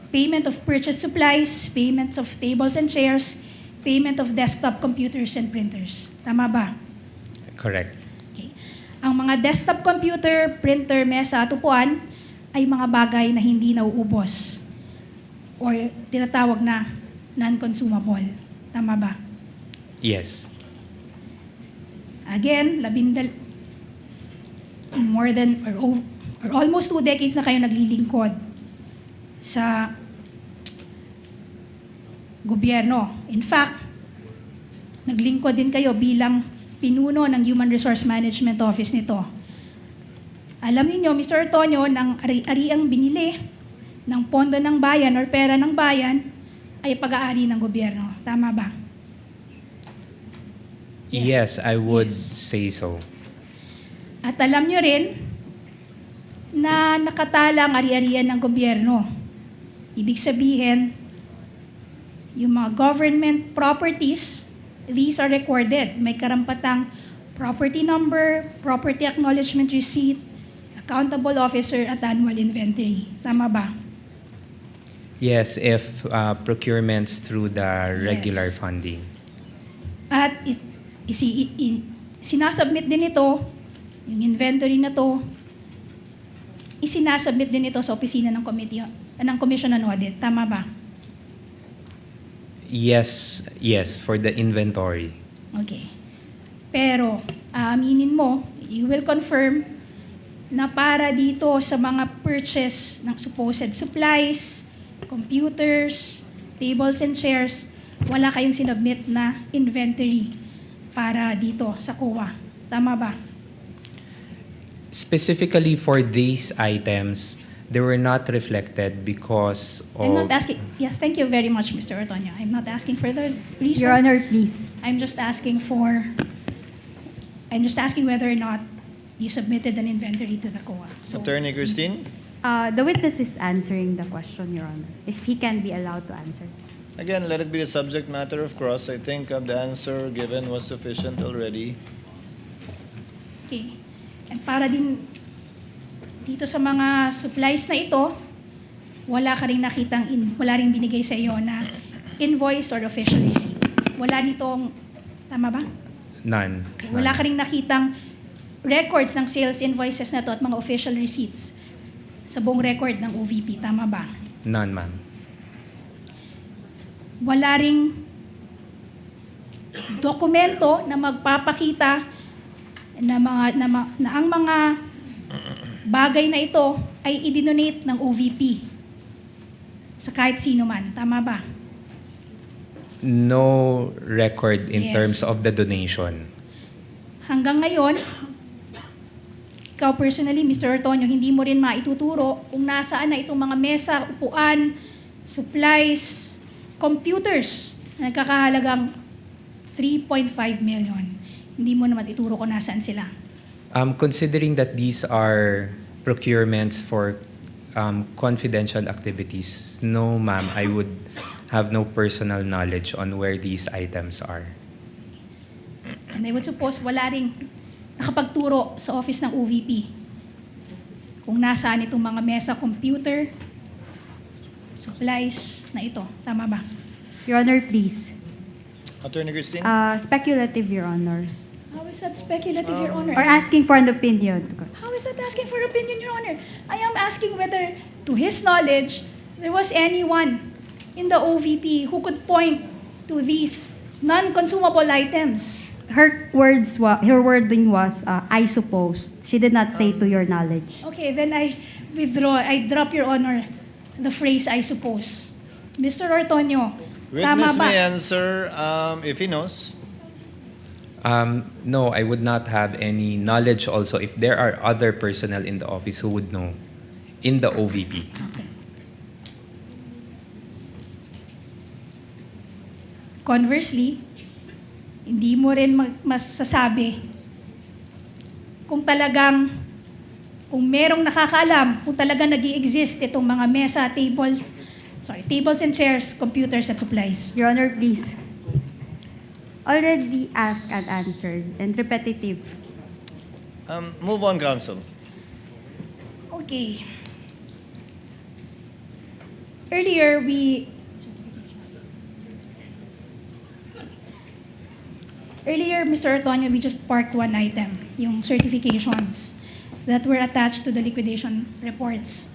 payment of purchase supplies, payments of tables and chairs, payment of desktop computers and printers. Tama ba? Correct. Okay. Ang mga desktop computer, printer, mesa at upuan ay mga bagay na hindi nauubos or tinatawag na non-consumable. Tama ba? Yes. Again, more than or almost 2 decades na kayo naglilingkod sa gobyerno. In fact, naglingkod din kayo bilang pinuno ng Human Resource Management Office nito. Alam niyo, Mr. Antonio, ng ari-ariang binili ng pondo ng bayan or pera ng bayan ay pag-aari ng gobyerno. Tama ba? Yes, I would Yes. say so. At alam nyo rin na nakatala ang ari-arian ng gobyerno. Ibig sabihin, yung mga government properties, these are recorded. May karampatang property number, property acknowledgement receipt, accountable officer at annual inventory. Tama ba? Yes, if procurements through the regular funding. At sinasubmit din ito, yung inventory na to, isinasubmit din ito sa opisina ng Commission on Audit. Tama ba? Yes, for the inventory. Okay. Pero, aaminin mo, you will confirm na para dito sa mga purchase ng supposed supplies, computers, tables and chairs, wala kayong sinubmit na inventory para dito sa COA. Tama ba? Specifically for these items, they were not reflected because I'm of... not asking. Yes, thank you very much, Mr. Ortoño. I'm not asking for the reason. Your Honor, please. I'm just asking whether or not you submitted an inventory to the COA. So, Attorney Christine? The witness is answering the question, Your Honor, if he can be allowed to answer. Again, let it be the subject matter of cross. I think the answer given was sufficient already. okay. And para din dito sa mga supplies na ito, wala ring binigay sa iyo na invoice or official receipt. Wala nitong, tama ba? None. Okay. Wala ka ring nakitang records ng sales invoices na to at mga official receipts sa buong record ng OVP. Tama ba? None, ma'am. Wala ring dokumento na magpapakita na ang mga bagay na ito ay i-donate ng OVP sa kahit sino man. Tama ba? No record in Yes. terms of the donation. Hanggang ngayon, ikaw personally, Mr. Ortoño, hindi mo rin maituturo kung nasaan na itong mga mesa, upuan, supplies, computers na nagkakahalagang 3.5 million. Hindi mo naman ituro kung nasaan sila. Considering that these are procurements for confidential activities, no, ma'am, I would have no personal knowledge on where these items are. And I would suppose wala ring nakapagturo sa office ng OVP kung nasaan itong mga mesa, computer, supplies na ito. Tama ba? Your Honor, please. Attorney Christine? Speculative, Your Honor. How is that speculative, Your Honor? Or asking for an opinion. How is that asking for opinion, Your Honor? I am asking whether, to his knowledge, there was anyone in the OVP who could point to these non-consumable items. Her wording was, I suppose. She did not say to your knowledge. Okay, then I withdraw. I drop, Your Honor, the phrase, I suppose. Mr. Ortoño, tama Witness ba? may answer if he knows. No, I would not have any knowledge also if there are other personnel in the office who would know in the OVP. Conversely, hindi mo rin masasabi kung merong nakakaalam, kung talagang nag-i-exist itong mga mesa, tables and chairs, computers at supplies. Your Honor, please. Already asked and answered and repetitive. Move on, counsel. Okay. Earlier, Mr. Antonio, we just parked one item, yung certifications that were attached to the liquidation reports.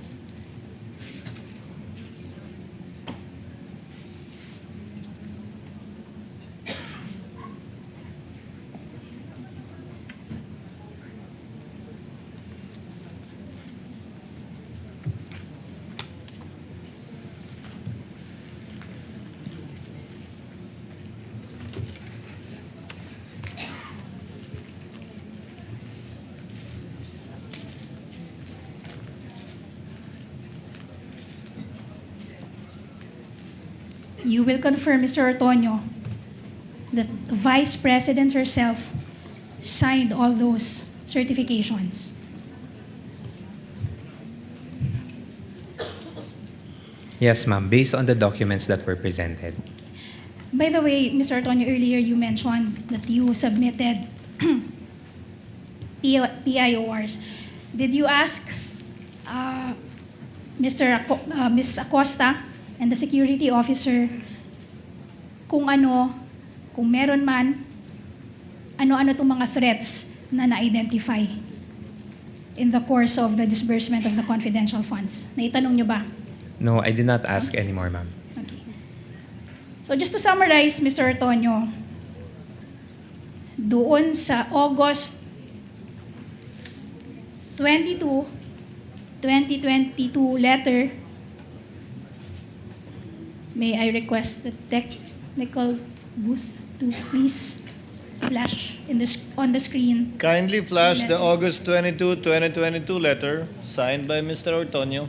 You will confirm, Mr. Antonio, that the Vice President herself signed all those certifications. Yes, ma'am, based on the documents that were presented. By the way, Mr. Antonio, earlier you mentioned that you submitted PIORs. Did you ask Ms. Acosta and the security officer kung meron man, ano-ano itong mga threats na na-identify in the course of the disbursement of the confidential funds? Naitanong nyo ba? No, I did not ask anymore, ma'am. Okay. So just to summarize, Mr. Antonio, doon sa August 22, 2022 letter, may I request the technical booth to please flash on the screen. Kindly flash the August 22, 2022 letter signed by Mr. Ortonio.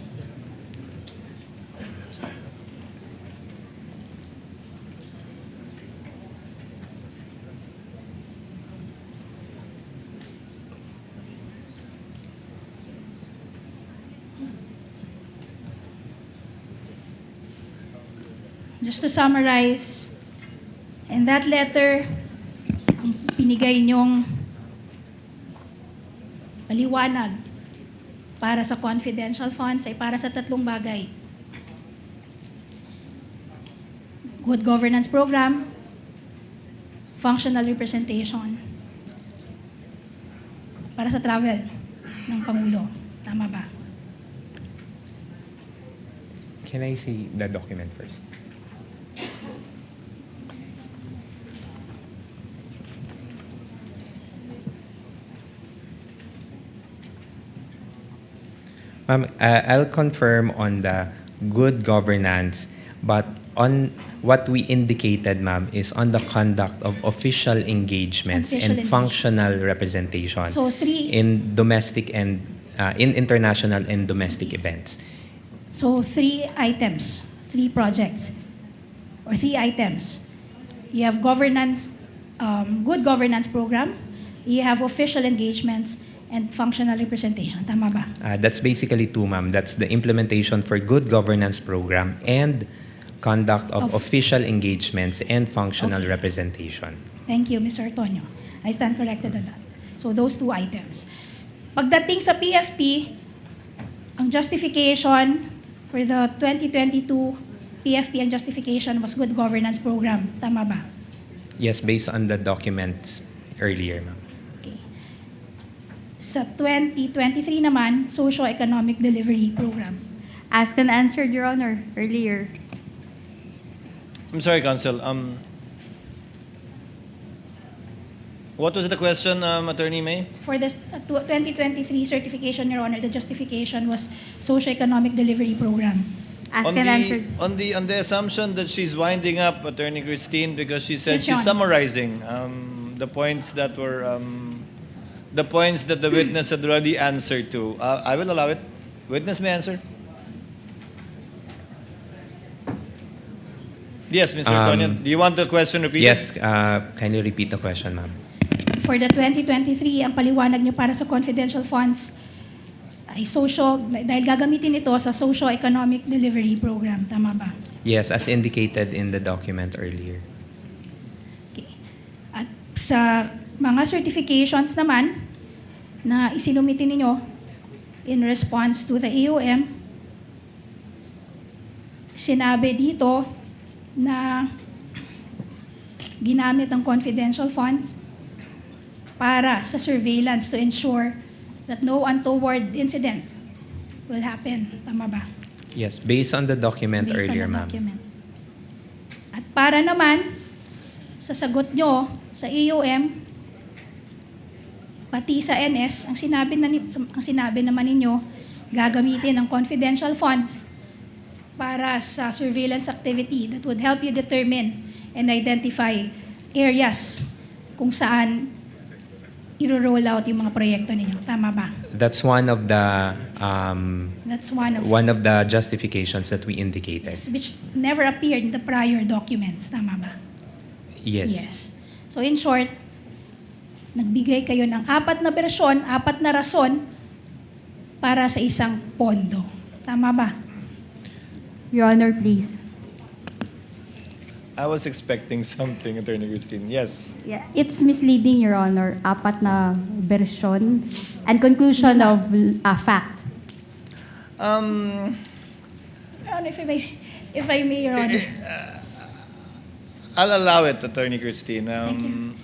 Just to summarize, in that letter, ang pinigay niyong paliwanag para sa confidential funds ay para sa tatlong bagay. Good governance program, functional representation, para sa travel ng Pangulo. Tama ba? Can I see the document first? Ma'am, I'll confirm on the good governance, but on what we indicated, ma'am, is on the conduct of official engagements Official and engagement. functional representation So three, in domestic and in international and domestic events. so three items, three projects, or three items. You have governance, good governance program, you have official engagements, and functional representation. Tama ba? That's basically two, ma'am. That's the implementation for good governance program and conduct of official engagements and functional Okay. representation. Thank you, Mr. Antonio. I stand corrected on that. So those two items. Pagdating sa PFP, ang justification for the 2022 PFP and justification was good governance program. Tama ba? Yes, based on the documents earlier, ma'am. Okay. Sa 2023 naman, socio-economic delivery program. Asked and answered, Your Honor, earlier. I'm sorry, Counsel. What was the question, Attorney May? For this 2023 certification, Your Honor, the justification was socio-economic delivery program. Asked and answered. On the assumption that she's winding up, Attorney Christine, because she said Yes, Your she's Honor. summarizing the points that were the points that the witness had already answered to. I will allow it. Witness may answer. Yes, Mr. Antonio. Do you want the question repeated? Yes, kindly repeat the question, ma'am. For the 2023, ang paliwanag niyo para sa confidential funds ay dahil gagamitin ito sa socio-economic delivery program. Tama ba? Yes, as indicated in the document earlier. Okay. At sa mga certifications naman na isinumitin ninyo in response to the AOM, sinabi dito na ginamit ang confidential funds para sa surveillance to ensure that no untoward incidents will happen. Tama ba? Yes, based on the document Based earlier, on the ma'am. document. At para naman, sa sagot nyo sa AOM, pati sa NS, ang sinabi naman ninyo, gagamitin ang confidential funds para sa surveillance activity that would help you determine and identify areas kung saan i-roll out yung mga proyekto ninyo. Tama ba? That's one of the That's one of the justifications that we indicated. which never appeared in the prior documents. Tama ba? Yes. So in short, nagbigay kayo ng 4 na bersyon, 4 na rason para sa isang pondo. Tama ba? Your Honor, please. I was expecting something, Attorney Christine. Yes. Yeah, it's misleading, Your Honor. 4 na version and conclusion of fact. Your Honor, if I may, Your Honor. I'll allow it, Attorney Christine. Thank you.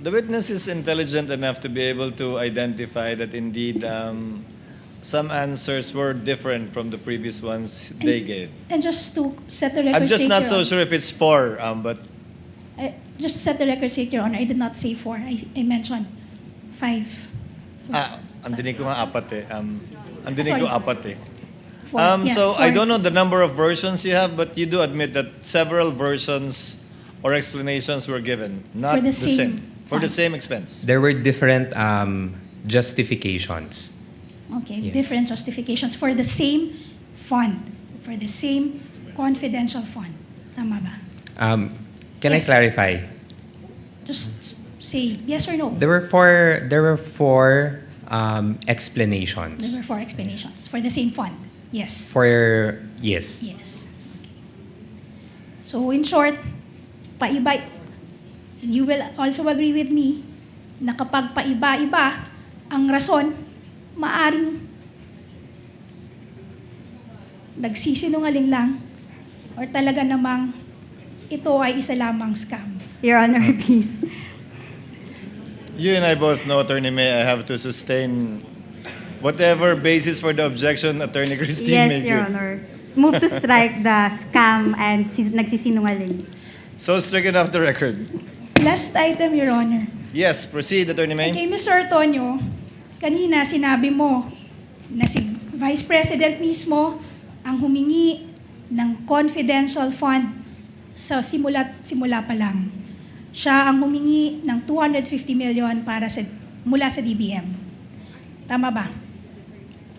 The witness is intelligent enough to be able to identify that indeed some answers were different from the previous ones they gave. And just to set the record I'm just straight, not Your so Honor. sure if it's 4, but Just to set the record straight, Your Honor, I did not say 4. I mentioned 5. So, ang dinig ko nga 4 eh. Ang dinig ko Sorry. 4 eh. 4. Yes, So I 4. don't know the number of versions you have, but you do admit that several versions or explanations were given, not For the the same. same For the funds. same expense. There were different justifications. Okay, Yes. different justifications for the same fund, for the same confidential fund. Tama ba? Can I Yes. clarify? Just say yes or no. There were four There explanations. were 4 explanations for the same fund. Yes. Yes. Yes. So in short, paiba, you will also agree with me na kapag paiba-iba ang rason, maaring nagsisinungaling lang or talaga namang ito ay isa lamang scam. Your Honor, please. You and I both know, Attorney May, I have to sustain whatever basis for the objection Attorney Christine may Yes, Your give. Honor. Move to strike the scam and nagsisinungaling. So stricken off the record. Last item, Your Honor. Yes, proceed, Attorney May. Okay, Mr. Antonio, kanina sinabi mo na si Vice President mismo ang humingi ng confidential fund sa simula pa lang. Siya ang humingi ng 250 million mula sa DBM. Tama ba?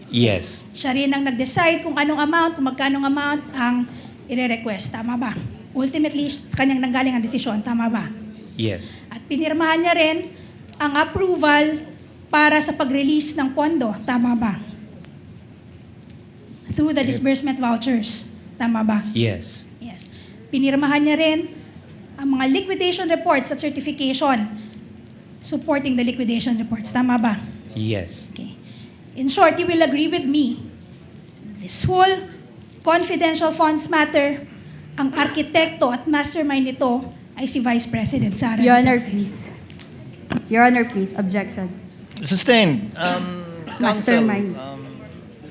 Yes. Siya rin ang nag-decide kung magkano amount ang ire-request. Tama ba? Ultimately, sa kanyang nanggaling ang desisyon. Tama ba? Yes. At pinirmahan niya rin ang approval para sa pag-release ng pondo. Tama ba? Through the disbursement vouchers. Tama ba? Yes. Yes. Pinirmahan niya rin ang mga liquidation reports at certification supporting the liquidation reports. Tama ba? Yes. Okay. In short, you will agree with me. This whole confidential funds matter, ang arkitekto at mastermind nito ay si Vice President Sara Your Honor, Duterte. please. Your Honor, please. Objection. Sustained. Counsel, Mastermind.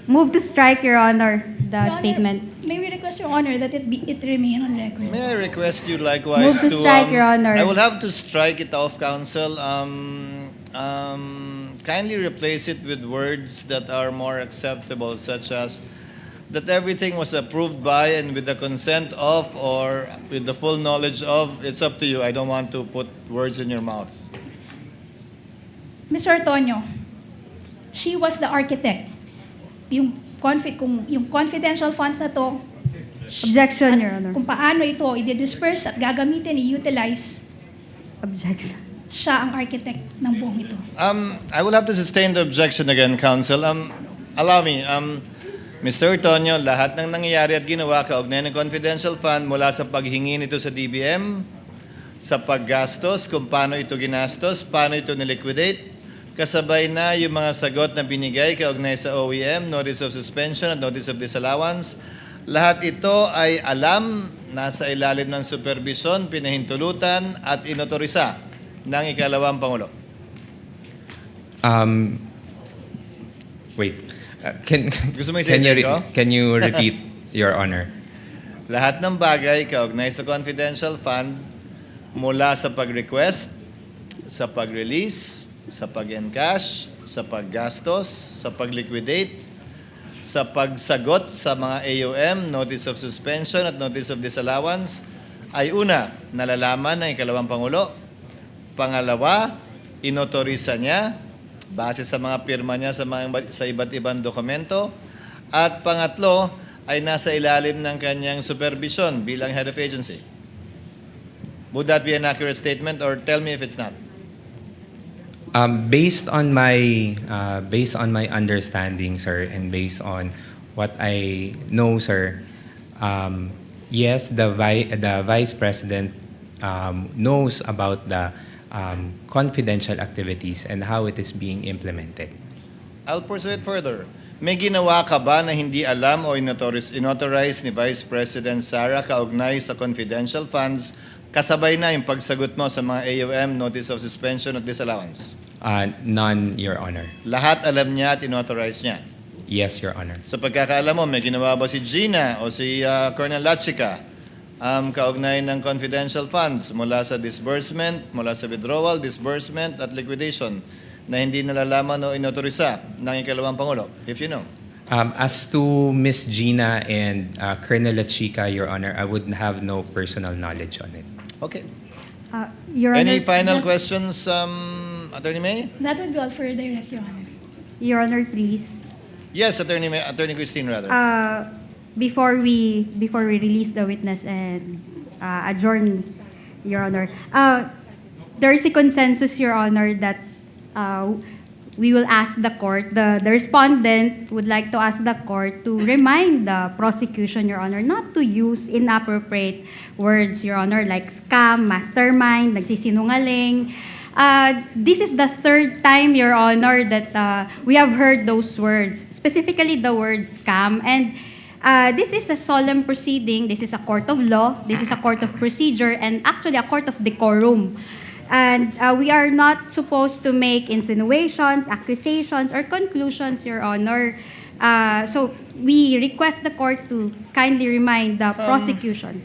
Move to strike, Your Honor, the Your Honor, statement. May we request, Your Honor, that it remain on record? may I request you likewise Move to strike, Your Honor. I will have to strike it off, Counsel. Kindly replace it with words that are more acceptable, such as that everything was approved by and with the consent of or with the full knowledge of. It's up to you. I don't want to put words in your mouth. Mr. Antonio, she was the architect. Yung confidential funds na to, Objection, Your Honor. kung paano ito i-disperse at gagamitin, i-utilize, Objection. siya ang architect ng buong ito. I will have to sustain the objection again, Counsel. Allow me. Mr. Tonyo, lahat ng nangyayari at ginawa kaugnay ng confidential fund mula sa paghingi nito sa DBM, sa paggastos, kung paano ito ginastos, paano ito niliquidate, kasabay na yung mga sagot na binigay kaugnay sa OEM, Notice of Suspension at Notice of Disallowance. Lahat ito ay alam, nasa ilalim ng supervision, pinahintulutan at inotorisa ng ikalawang Pangulo. Wait. Can Gusto mo can isa-isa ko? can you repeat, Your Honor? Lahat ng bagay kaugnay sa confidential fund mula sa pag-request, sa pag-release, sa pag-encash, sa paggastos, sa pag-liquidate, sa pagsagot sa mga AUM, Notice of Suspension at Notice of Disallowance, ay una, nalalaman ng ikalawang Pangulo. Pangalawa, inotorisa niya base sa mga pirma niya sa iba't ibang dokumento. At pangatlo, ay nasa ilalim ng kanyang supervision bilang head of agency. Would that be an accurate statement or tell me if it's not? Based on my understanding, sir, and based on what I know, sir, yes, the Vice President knows about the confidential activities and how it is being implemented. I'll pursue it further. May ginawa ka ba na hindi alam o inauthorize ni Vice President Sara kaugnay sa confidential funds kasabay na yung pagsagot mo sa mga AUM, Notice of Suspension at Disallowance? None, Your Honor. Lahat alam niya at inauthorize niya. Yes, Your Honor. Sa pagkakaalam mo, may ginawa ba si Gina o si Colonel Lachica kaugnay ng confidential funds mula sa disbursement, mula sa withdrawal, disbursement at liquidation na hindi nalalaman o inautorisa ng ikalawang Pangulo, if you know? As to Miss Gina and Colonel Lachica, Your Honor, I would have no personal knowledge on it. Okay. Your Any Honor, final questions, Attorney May? That would be all for direct, Your Honor. Your Honor, please. Yes, Attorney May, Attorney Christine, rather. Before we release the witness and adjourn, Your Honor, there is a consensus, Your Honor, that we will ask the court, the respondent would like to ask the court to remind the prosecution, Your Honor, not to use inappropriate words, Your Honor, like scam, mastermind, nagsisinungaling. This is the third time, Your Honor, that we have heard those words, specifically the word scam. And this is a solemn proceeding. This is a court of law. This is a court of procedure, and actually a court of decorum. And we are not supposed to make insinuations, accusations, or conclusions, Your Honor. So we request the court to kindly remind the prosecution.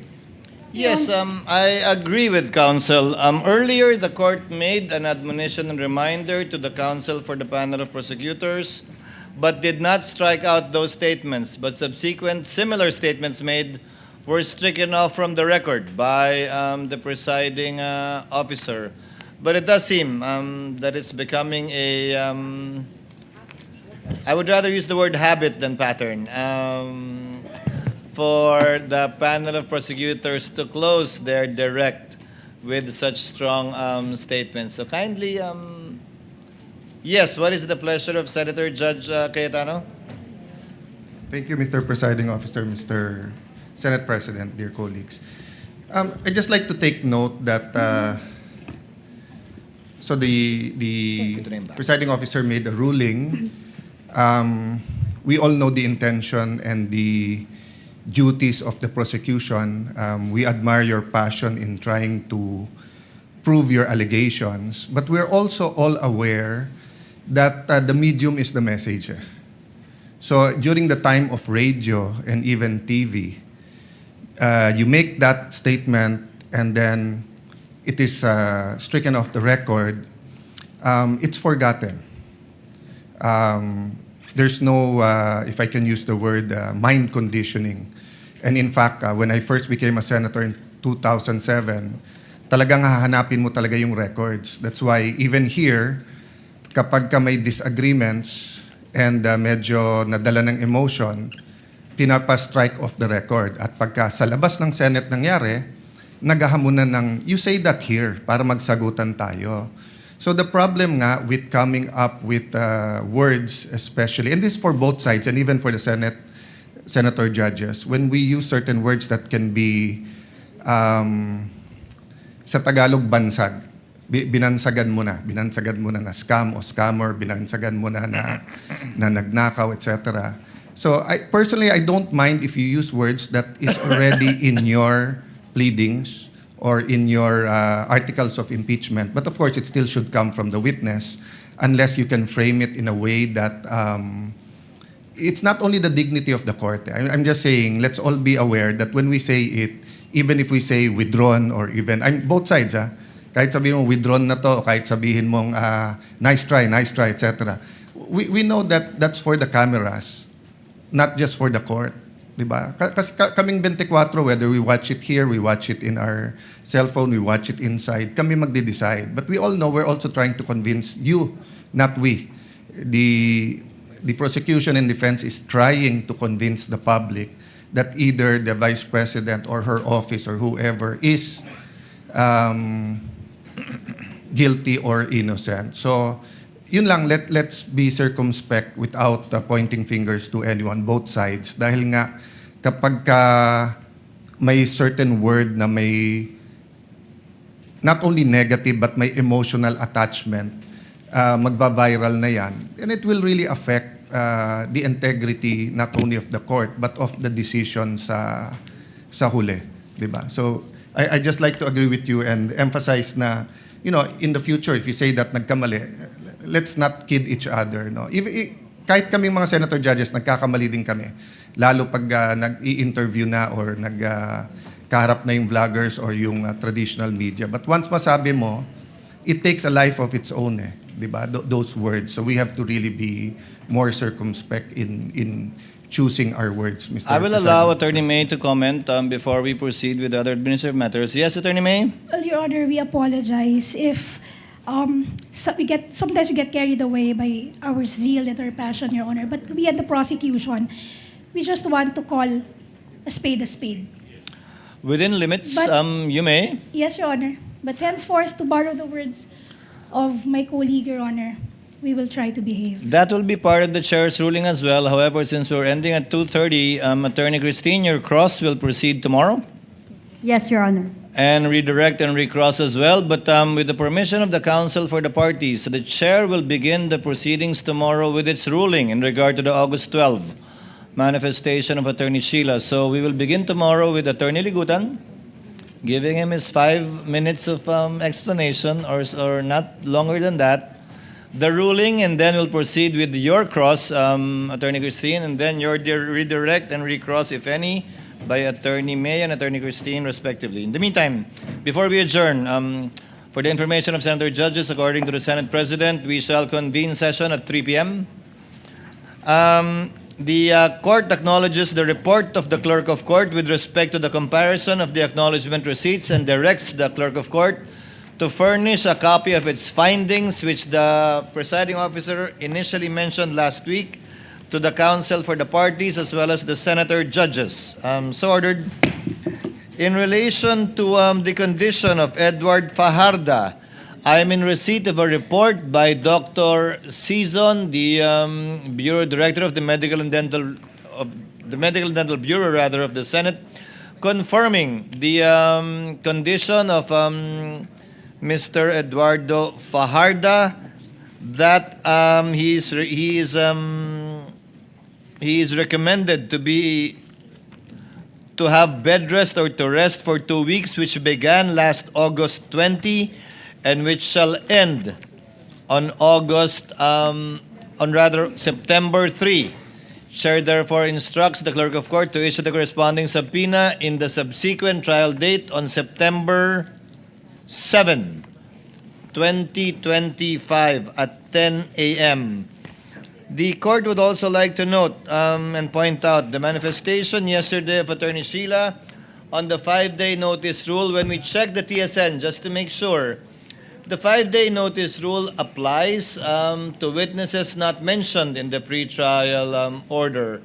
Yes, I agree with counsel. Earlier, the court made an admonition and reminder to the counsel for the panel of prosecutors, but did not strike out those statements. But subsequent similar statements made were stricken off from the record by the presiding officer. But it does seem that it's becoming a, I would rather use the word habit than pattern, for the panel of prosecutors to close their direct with such strong statements. So kindly, yes, what is the pleasure of Senator Judge Cayetano? Thank you, Mr. Presiding Officer, Mr. Senate President, dear colleagues. I'd just like to take note that so the presiding officer made a ruling. We all know the intention and the duties of the prosecution. We admire your passion in trying to prove your allegations, but we're also all aware that the medium is the message. So during the time of radio and even TV, you make that statement and then it is stricken off the record, it's forgotten. There's no, if I can use the word, mind conditioning. And in fact, when I first became a senator in 2007, talagang hahanapin mo talaga yung records. That's why even here, kapag ka may disagreements and medyo nadala ng emotion, pinapa-strike off the record. At pagka sa labas ng Senate nangyari, naghahamunan ng, you say that here, para magsagutan tayo. So the problem nga with coming up with words especially, and this for both sides and even for the senator judges, when we use certain words that can be, sa Tagalog, bansag. binansagan mo na na scam o scammer, binansagan mo na nagnakaw, etc. So personally, I don't mind if you use words that is already in your pleadings or in your articles of impeachment. But of course, it still should come from the witness unless you can frame it in a way that it's not only the dignity of the court. I'm just saying, let's all be aware that when we say it, even if we say withdrawn or even, both sides, kahit sabihin mo withdrawn na to, kahit sabihin mong nice try, etc. We know that that's for the cameras, not just for the court. Diba? Kasi kaming 24, whether we watch it here, we watch it in our cell phone, we watch it inside, kami magde-decide. But we all know we're also trying to convince you, not we. The prosecution and defense is trying to convince the public that either the Vice President or her office or whoever is guilty or innocent. So, yun lang, let's be circumspect without pointing fingers to anyone, both sides. Dahil nga, kapag may certain word na may not only negative but may emotional attachment, magba-viral na yan. And it will really affect the integrity not only of the court but of the decision sa huli. Diba? So, I just like to agree with you and emphasize na, you know, in the future, if you say that nagkamali, let's not kid each other. No? Kahit kaming mga senator judges, nagkakamali din kami. Lalo pag nag-i-interview na or nagkaharap na yung vloggers or yung traditional media. But once masabi mo, it takes a life of its own, diba? Those words. So we have to really be more circumspect in choosing our words, Mr. I will President. allow Attorney May to comment before we proceed with other administrative matters. Yes, Attorney May? Well, Your Honor, we apologize if sometimes we get carried away by our zeal and our passion, Your Honor. But we at the prosecution, we just want to call a spade a spade. Within limits, But- you may. Yes, Your Honor. But henceforth, to borrow the words of my colleague, Your Honor, we will try to behave. That will be part of the chair's ruling as well. However, since we're ending at 2:30, Attorney Christine, your cross will proceed tomorrow Yes, Your Honor. and redirect and recross as well. But with the permission of the counsel for the parties, the chair will begin the proceedings tomorrow with its ruling in regard to the August 12 manifestation of Attorney Sheila. So we will begin tomorrow with Attorney Ligutan, giving him his 5 minutes of explanation or not longer than that. The ruling, and then we'll proceed with your cross, Attorney Christine, and then your redirect and recross, if any, by Attorney May and Attorney Christine, respectively. In the meantime, before we adjourn, for the information of Senator Judges, according to the Senate President, we shall convene session at 3 p.m. The court acknowledges the report of the Clerk of Court with respect to the comparison of the acknowledgement receipts and directs the Clerk of Court to furnish a copy of its findings, which the presiding officer initially mentioned last week, to the counsel for the parties as well as the senator judges. So ordered. In relation to the condition of Edward Fajarda, I am in receipt of a report by Dr. Season, the Bureau Director of the Medical and Dental Bureau of the Senate, confirming the condition of Mr. Eduardo Fajarda, that he is recommended to have bed rest or to rest for 2 weeks, which began last August 20 and which shall end on September 3. Chair therefore instructs the Clerk of Court to issue the corresponding subpoena in the subsequent trial date on September 7, 2025 at 10 a.m. The court would also like to note and point out the manifestation yesterday of Attorney Sheila on the 5-day notice rule. When we check the TSN, just to make sure, the 5-day notice rule applies to witnesses not mentioned in the pretrial order.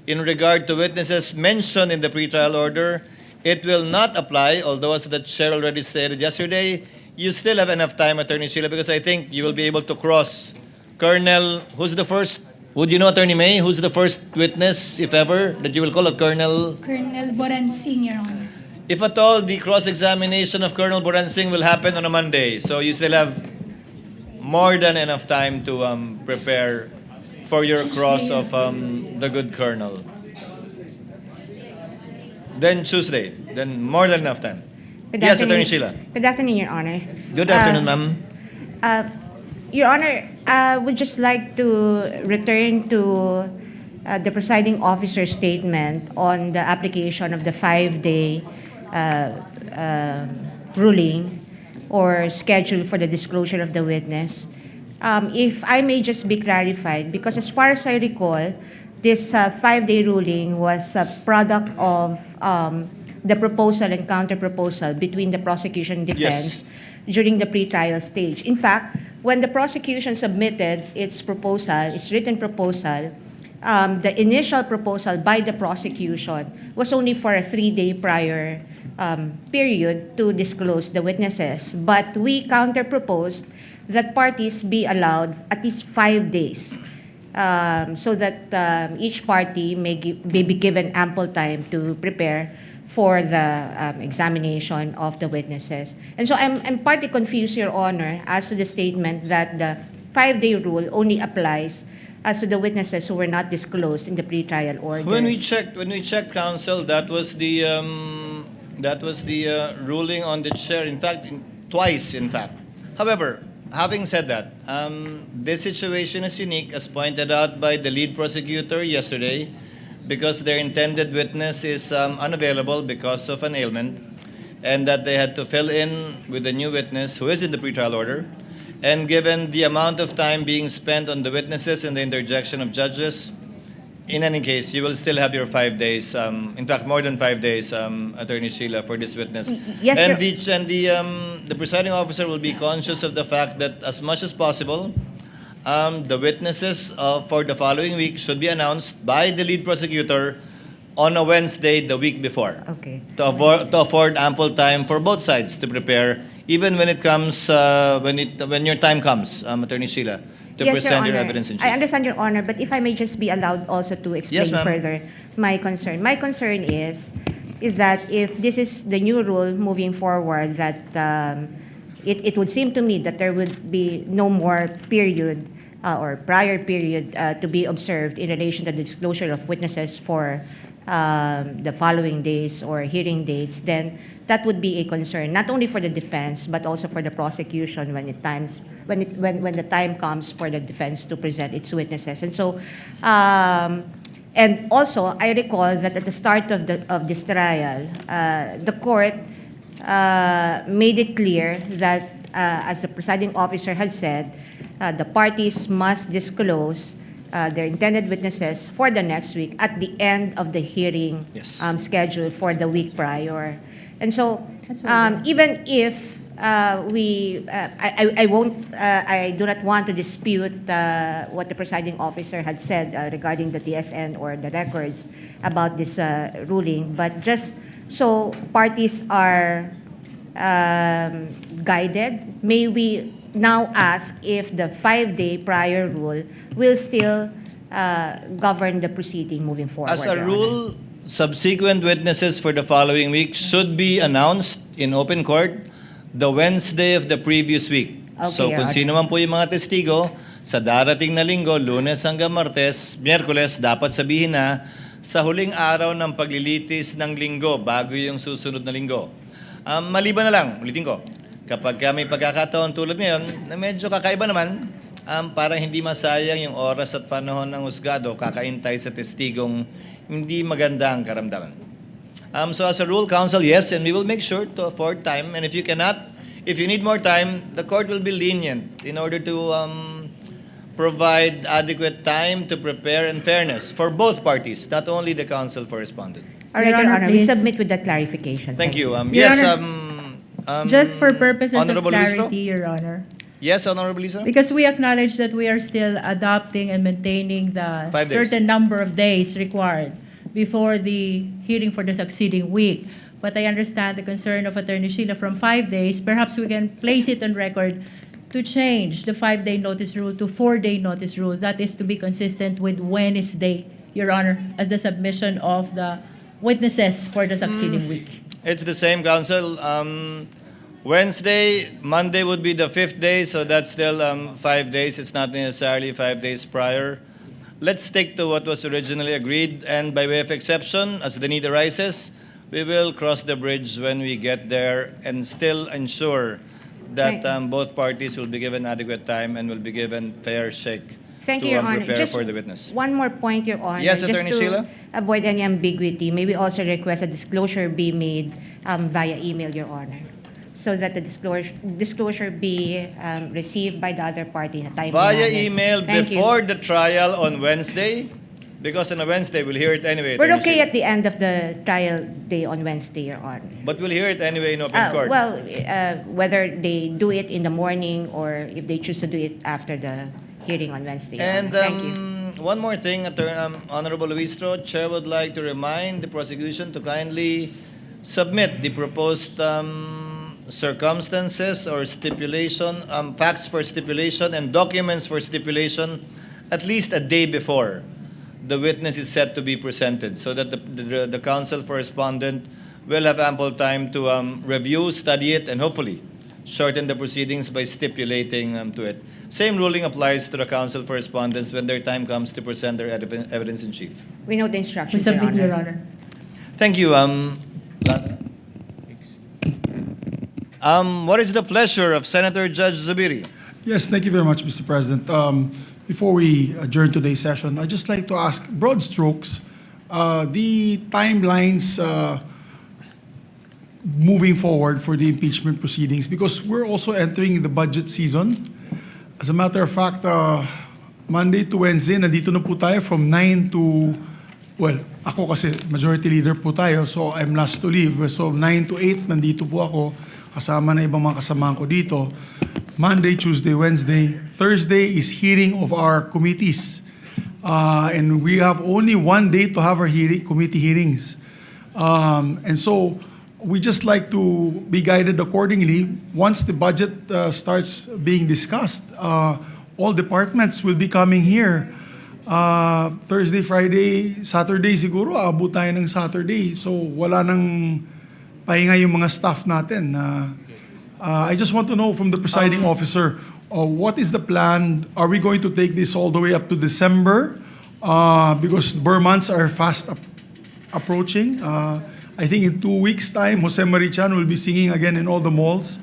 In regard to witnesses mentioned in the pretrial order, it will not apply, although as the chair already stated yesterday, you still have enough time, Attorney Sheila, because I think you will be able to cross Colonel, who's the first, would you know, Attorney May, who's the first witness, if ever, that you will call a Colonel? Colonel Boransing, Your Honor. If at all, the cross-examination of Colonel Boransing will happen on a Monday. So you still have more than enough time to prepare for your cross of the good Colonel. Then Tuesday. Then more than enough time. Good Yes, afternoon. Attorney Sheila. Good afternoon, Your Honor. Good afternoon, ma'am. Your Honor, I would just like to return to the presiding officer's statement on the application of the 5-day ruling or schedule for the disclosure of the witness. If I may just be clarified, because as far as I recall, this 5-day ruling was a product of the proposal and counter-proposal between the prosecution and defense during the pretrial stage. In fact, when the prosecution submitted its proposal, its written proposal, the initial proposal by the prosecution was only for a 3-day prior period to disclose the witnesses. But we counter-proposed that parties be allowed at least 5 days so that each party may be given ample time to prepare for the examination of the witnesses. And so I'm partly confused, Your Honor, as to the statement that the 5-day rule only applies as to the witnesses who were not disclosed in the pretrial order. When we checked, counsel, that was the ruling on the chair. In fact, twice. In fact, however, having said that, this situation is unique, as pointed out by the lead prosecutor yesterday, because their intended witness is unavailable because of an ailment, and that they had to fill in with a new witness who is in the pretrial order. And given the amount of time being spent on the witnesses and the interjection of judges, in any case, you will still have your 5 days. In fact, more than 5 days, Attorney Sheila, for this witness. Yes, and Your- the presiding officer will be conscious of the fact that, as much as possible, the witnesses for the following week should be announced by the lead prosecutor on a Wednesday the week before. Okay. To afford ample time for both sides to prepare, even when it comes when your time comes, Attorney Sheila, to Yes, present your Honor. evidence in I chief. understand, Your Honor, but if I may just be allowed also to explain Yes, ma'am. further my concern. My concern is that if this is the new rule moving forward, that it would seem to me that there would be no more period or prior period to be observed in relation to the disclosure of witnesses for the following days or hearing dates, then that would be a concern, not only for the defense, but also for the prosecution when the time comes for the defense to present its witnesses. And so, and also, I recall that at the start of this trial, the court made it clear that, as the presiding officer had said, the parties must disclose their intended witnesses for the next week at the end of the hearing Yes. scheduled for the week prior. And so, even if I do not want to dispute what the presiding officer had said regarding the TSN or the records about this ruling, but just so parties are guided, may we now ask if the 5-day prior rule will still govern the proceeding moving forward. As a Your Honor. rule, subsequent witnesses for the following week should be announced in open court the Wednesday of the previous week. Okay, So Your kung Honor. sino man po yung mga testigo, sa darating na linggo, Lunes hanggang Martes, Miyerkules, dapat sabihin na sa huling araw ng paglilitis ng linggo bago yung susunod na linggo. Maliban na lang, ulitin ko, kapag may pagkakataon tulad ngayon, na medyo kakaiba naman, para hindi masayang yung oras at panahon ng husgado, kakaintay sa testigong hindi maganda ang karamdaman. So as a rule, counsel, yes, and we will make sure to afford time. And if you need more time, the court will be lenient in order to provide adequate time to prepare in fairness for both parties, not only the counsel for respondent. All right, Your Your Honor, Honor, we please. submit with that clarification. Thank you. Your Yes, Honor, just for purposes of Honorable Listro? clarity, Your Honor. Yes, Honorable Lisa? Because we acknowledge that we are still adopting and maintaining the 5 days. certain number of days required before the hearing for the succeeding week. But I understand the concern of Attorney Sheila from 5 days. Perhaps we can place it on record to change the 5-day notice rule to 4-day notice rule. That is to be consistent with Wednesday, Your Honor, as the submission of the witnesses for the succeeding week. It's the same, Council. Wednesday, Monday would be the 5th day, so that's still 5 days. It's not necessarily 5 days prior. Let's stick to what was originally agreed, and by way of exception, as the need arises, we will cross the bridge when we get there and still ensure that both parties will be given adequate time and will be given fair shake Thank to you, Your Honor. prepare Just for the witness. one more point, Your Honor. Yes, Just Attorney to Sheila? avoid any ambiguity, may we also request a disclosure be made via email, Your Honor, so that the disclosure be received by the other party in a timely Via manner. email Thank you. before the trial on Wednesday, because on a Wednesday we'll hear it anyway. We're Attorney okay Sheila. at the end of the trial day on Wednesday, Your Honor. But we'll hear it anyway in open court. Well, whether they do it in the morning or if they choose to do it after the hearing on Wednesday. Your And Honor. Thank you. one more thing, Honorable Luistro, Chair would like to remind the prosecution to kindly submit the proposed circumstances or stipulation, facts for stipulation and documents for stipulation at least a day before the witness is set to be presented, so that the counsel for respondent will have ample time to review, study it, and hopefully shorten the proceedings by stipulating to it. Same ruling applies to the counsel for respondents when their time comes to present their evidence in chief. We know the We instructions, Your submit, Your Honor. Honor. Thank you. What is the pleasure of Senator Judge Zubiri? Yes, thank you very much, Mr. President. Before we adjourn today's session, I'd just like to ask, broad strokes, the timelines moving forward for the impeachment proceedings, because we're also entering the budget season. As a matter of fact, Monday to Wednesday, nandito na po tayo from 9 to, well, ako kasi majority leader po tayo, so I'm last to leave. So 9 to 8, nandito po ako, kasama na ibang mga kasamahan ko dito. Monday, Tuesday, Wednesday. Thursday is hearing of our committees. And we have only one day to have our committee hearings. And so we just like to be guided accordingly. Once the budget starts being discussed, all departments will be coming here. Thursday, Friday, Saturday siguro, abot tayo ng Saturday. So wala nang pahinga yung mga staff natin. I just want to know from the presiding officer, what is the plan? Are we going to take this all the way up to December? Because Burr months are fast approaching. I think in 2 weeks' time, Jose Marichan will be singing again in all the malls.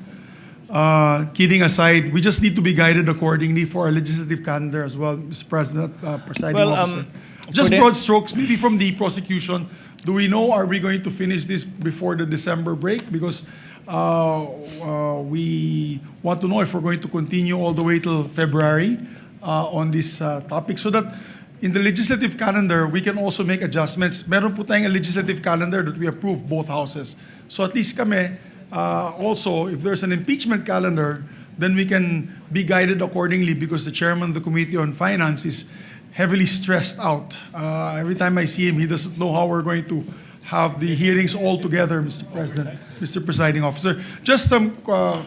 Kidding aside, we just need to be guided accordingly for our legislative calendar as well, Mr. President, presiding officer. Just broad strokes, maybe from the prosecution. Do we know, are we going to finish this before the December break? Because we want to know if we're going to continue all the way till February on this topic, so that in the legislative calendar, we can also make adjustments. Meron po tayong legislative calendar that we approve both houses. So at least kami, also, if there's an impeachment calendar, then we can be guided accordingly, because the chairman of the Committee on Finance is heavily stressed out. Every time I see him, he doesn't know how we're going to have the hearings all together, Mr. President, Mr. Presiding Officer. Just some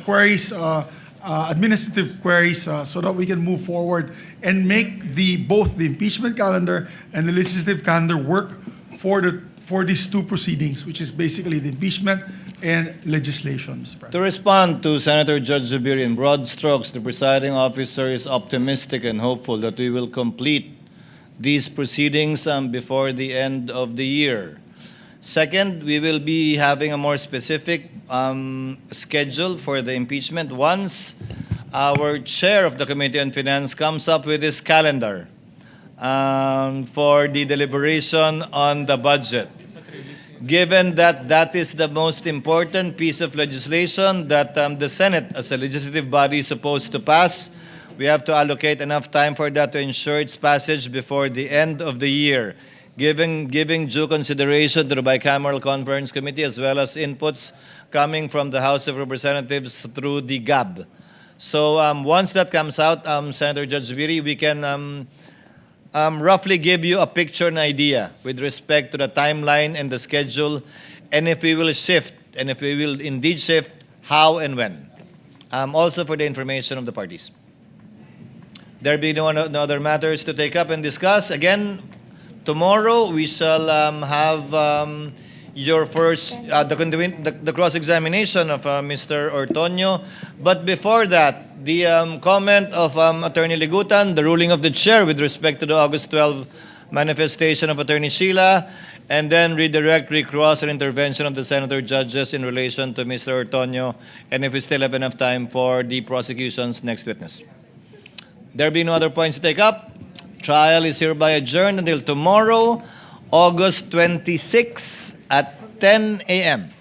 queries, administrative queries, so that we can move forward and make both the impeachment calendar and the legislative calendar work for these two proceedings, which is basically the impeachment and legislation, Mr. President. To respond to Senator Judge Zubiri in broad strokes, the presiding officer is optimistic and hopeful that we will complete these proceedings before the end of the year. Second, we will be having a more specific schedule for the impeachment once our chair of the Committee on Finance comes up with his calendar for the deliberation on the budget. Given that that is the most important piece of legislation that the Senate as a legislative body is supposed to pass, we have to allocate enough time for that to ensure its passage before the end of the year, giving due consideration to the Bicameral Conference Committee as well as inputs coming from the House of Representatives through the GAB. So once that comes out, Senator Judge Zubiri, we can roughly give you a picture and idea with respect to the timeline and the schedule, and if we will shift, and if we will indeed shift, how and when. Also for the information of the parties. There be no other matters to take up and discuss. Again, tomorrow we shall have your first, the cross-examination of Mr. Ortonio. But before that, the comment of Attorney Ligutan, the ruling of the chair with respect to the August 12 manifestation of Attorney Sheila, and then redirect, recross, and intervention of the senator judges in relation to Mr. Ortonio, and if we still have enough time for the prosecution's next witness. There be no other points to take up. Trial is hereby adjourned until tomorrow, August 26 at 10 a.m.